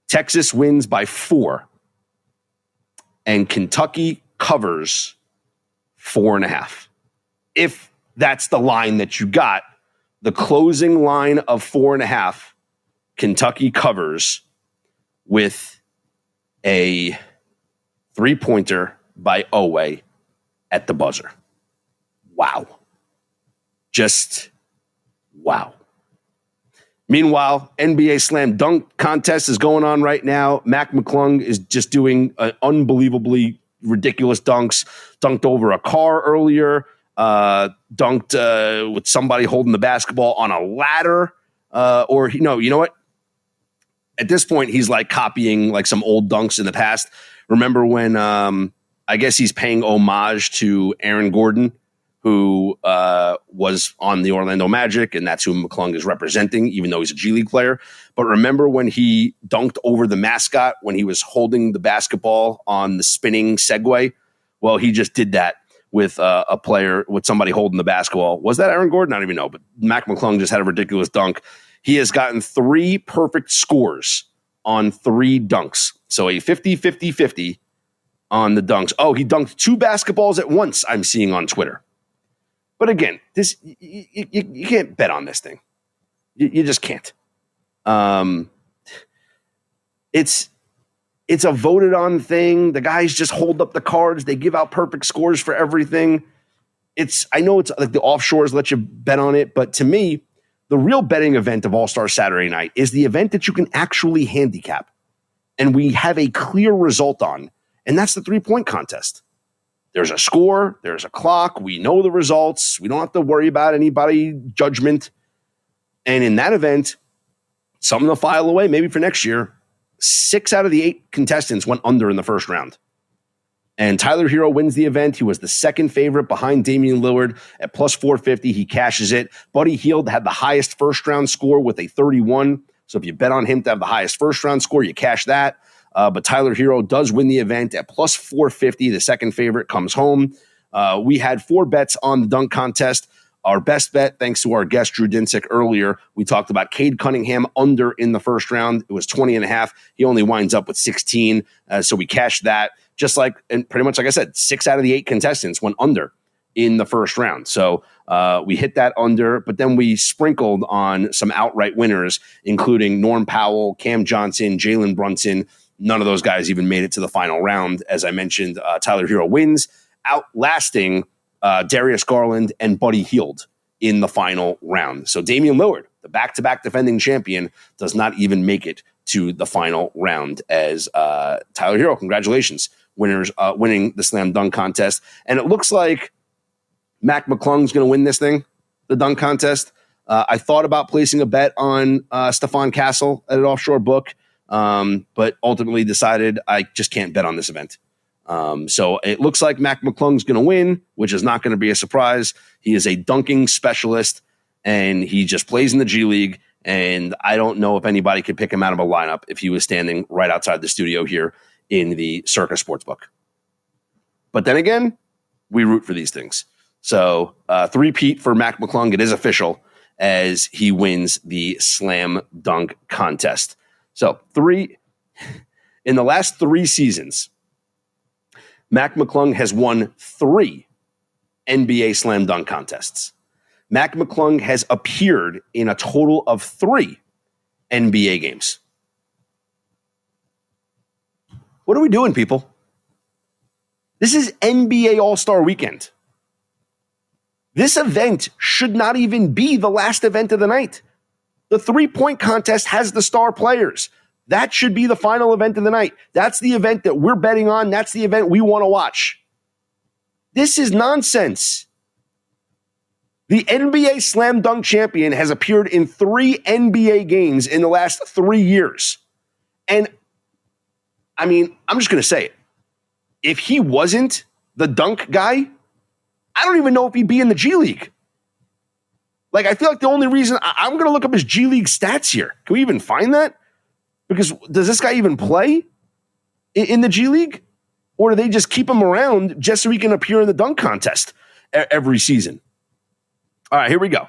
Texas wins by 4, and Kentucky covers 4.5. If that's the line that you got, the closing line of 4.5 Kentucky covers with a 3-pointer by Owe at the buzzer. Wow. Just wow. Meanwhile, NBA Slam Dunk contest is going on right now. Mac McClung is just doing unbelievably ridiculous dunks. Dunked over a car earlier. Dunked with somebody holding the basketball on a ladder. You know what? At this point, he's like copying like some old dunks in the past. Remember when I guess he's paying homage to Aaron Gordon, who was on the Orlando Magic, and that's who McClung is representing, even though he's a G League player. But remember when he dunked over the mascot when he was holding the basketball on the spinning Segway? Well, he just did that with a player, with somebody holding the basketball. Was that Aaron Gordon? I don't even know. But Mac McClung just had a ridiculous dunk. He has gotten 3 perfect scores on 3 dunks. So a 50-50-50 on the dunks. Oh, he dunked 2 basketballs at once, I'm seeing on Twitter. But again, this you can't bet on this thing. You just can't. It's a voted on thing. The guys just hold up the cards. They give out perfect scores for everything. I know it's like the offshores let you bet on it, but to me, the real betting event of All-Star Saturday Night is the event that you can actually handicap, and we have a clear result on, and that's the 3-point contest. There's a score, there's a clock, we know the results, we don't have to worry about anybody judgment. And in that event, something to file away maybe for next year, 6 out of the 8 contestants went under in the first round. And Tyler Hero wins the event. He was the second favorite behind Damian Lillard at plus 450. He cashes it. Buddy Hield had the highest first round score with a 31. So if you bet on him to have the highest first round score, you cash that. But Tyler Hero does win the event at plus 450. The second favorite comes home. We had 4 bets on the dunk contest. Our best bet, thanks to our guest Drew Dinsick earlier, we talked about Cade Cunningham under in the first round. It was 20.5. He only winds up with 16. So we cashed that. Just like, and pretty much like I said, 6 out of the 8 contestants went under in the first round. So we hit that under, but then we sprinkled on some outright winners, including Norm Powell, Cam Johnson, Jalen Brunson. None of those guys even made it to the final round. As I mentioned, Tyler Hero wins, outlasting Darius Garland and Buddy Hield in the final round. So Damian Lillard, the back-to-back defending champion, does not even make it to the final round as Tyler Hero. Congratulations, winners, winning the slam dunk contest. And it looks like Mac McClung's going to win this thing, the dunk contest. I thought about placing a bet on Stephon Castle at an offshore book, but ultimately decided I just can't bet on this event. So it looks like Mac McClung's going to win, which is not going to be a surprise. He is a dunking specialist, and he just plays in the G League, and I don't know if anybody could pick him out of a lineup if he was standing right outside the studio here in the Circa Sportsbook. But then again, we root for these things. So 3-peat for Mac McClung. It is official as he wins the slam dunk contest. So in the last 3 seasons, Mac McClung has won 3 NBA slam dunk contests. Mac McClung has appeared in a total of 3 NBA games. What are we doing, people? This is NBA All-Star Weekend. This event should not even be the last event of the night. The 3-point contest has the star players. That should be the final event of the night. That's the event that we're betting on. That's the event we want to watch. This is nonsense. The NBA Slam Dunk champion has appeared in 3 NBA games in the last 3 years. And, I mean, I'm just going to say it. If he wasn't the dunk guy, I don't even know if he'd be in the G League. Like, I feel like the only reason I'm going to look up his G League stats here. Can we even find that? Because does this guy even play in the G League? Or do they just keep him around just so he can appear in the dunk contest every season? All right, here we go.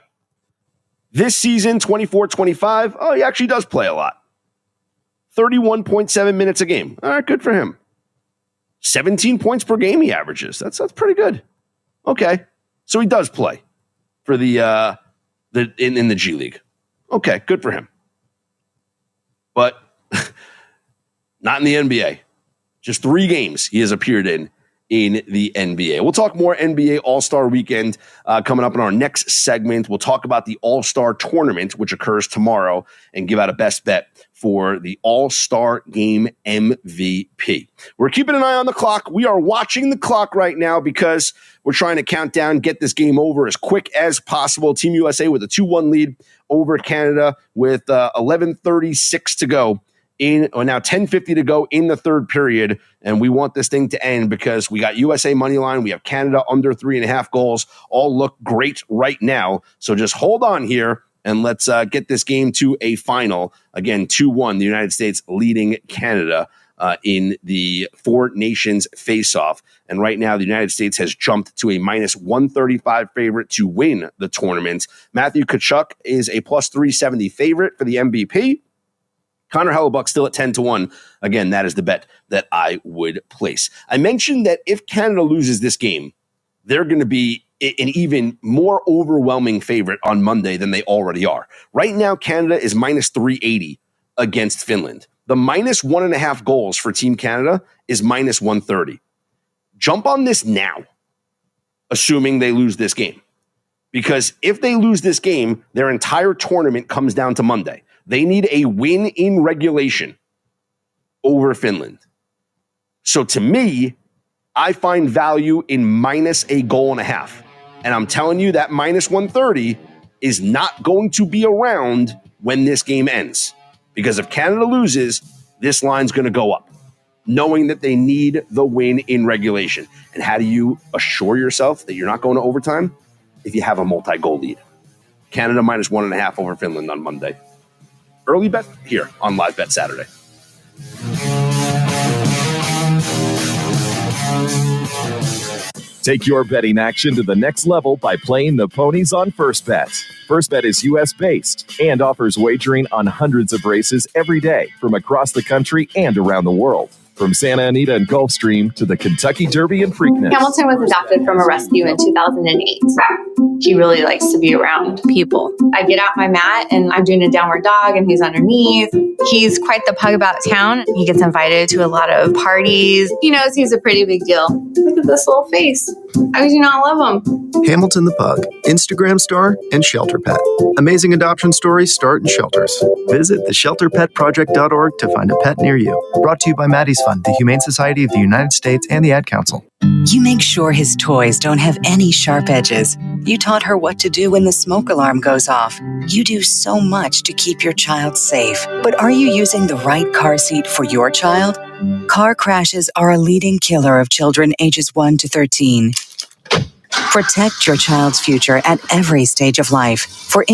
This season, 24-25. Oh, he actually does play a lot. 31.7 minutes a game. All right, good for him. 17 points per game he averages. That's pretty good. Okay, so he does play for in the G League. Okay, good for him. but not in the NBA. Just 3 games he has appeared in the NBA. We'll talk more NBA All-Star Weekend coming up in our next segment. We'll talk about the All-Star Tournament, which occurs tomorrow, and give out a best bet for the All-Star Game MVP. We're keeping an eye on the clock. We are watching the clock right now because we're trying to count down, get this game over as quick as possible. Team USA with a 2-1 lead over Canada with 11:36 to go. Now 10:50 to go in the third period, and we want this thing to end because we got USA money line, we have Canada under 3.5 goals, all look great right now. So just hold on here and let's get this game to a final. Again, 2-1, the United States leading Canada in the Four Nations face-off. And right now, the United States has jumped to a minus 135 favorite to win the tournament. Matthew Tkachuk is a plus 370 favorite for the MVP. Connor Hellebuck still at 10-1. Again, that is the bet that I would place. I mentioned that if Canada loses this game, they're going to be an even more overwhelming favorite on Monday than they already are. Right now, Canada is minus 380 against Finland. The minus 1.5 goals for Team Canada is minus 130. Jump on this now, assuming they lose this game. Because if they lose this game, their entire tournament comes down to Monday. They need a win in regulation over Finland. So to me, I find value in minus 1.5 goals. And I'm telling you that minus 130 is not going to be around when this game ends. Because if Canada loses, this line's going to go up, knowing that they need the win in regulation. And how do you assure yourself that you're not going to overtime? If you have a multi-goal lead. Canada minus 1.5 over Finland on Monday. Early bet here on Live Bet Saturday. Take your betting action to the next level by playing the ponies on First Bet. First Bet is U.S.-based and offers wagering on hundreds of races every day from across the country and around the world. From Santa Anita and Gulfstream to the Kentucky Derby and Preakness. Hamilton was adopted from a rescue in 2008. He really likes to be around people. I get out my mat and I'm doing a downward dog and he's underneath. He's quite the pug about town. He gets invited to a lot of parties. He knows he's a pretty big deal. Look at this little face. How do you not love him? Hamilton the Pug, Instagram star and shelter pet. Amazing adoption stories start in shelters. Visit theshelterpetproject.org to find a pet near you. Brought to you by Maddie's Fund, the Humane Society of the United States, and the Ad Council. You make sure his toys don't have any sharp edges. You taught her what to do when the smoke alarm goes off. You do so much to keep your child safe. But are you using the right car seat for your child? Car crashes are a leading killer of children ages 1 to 13. Protect your child's future at every stage of life. For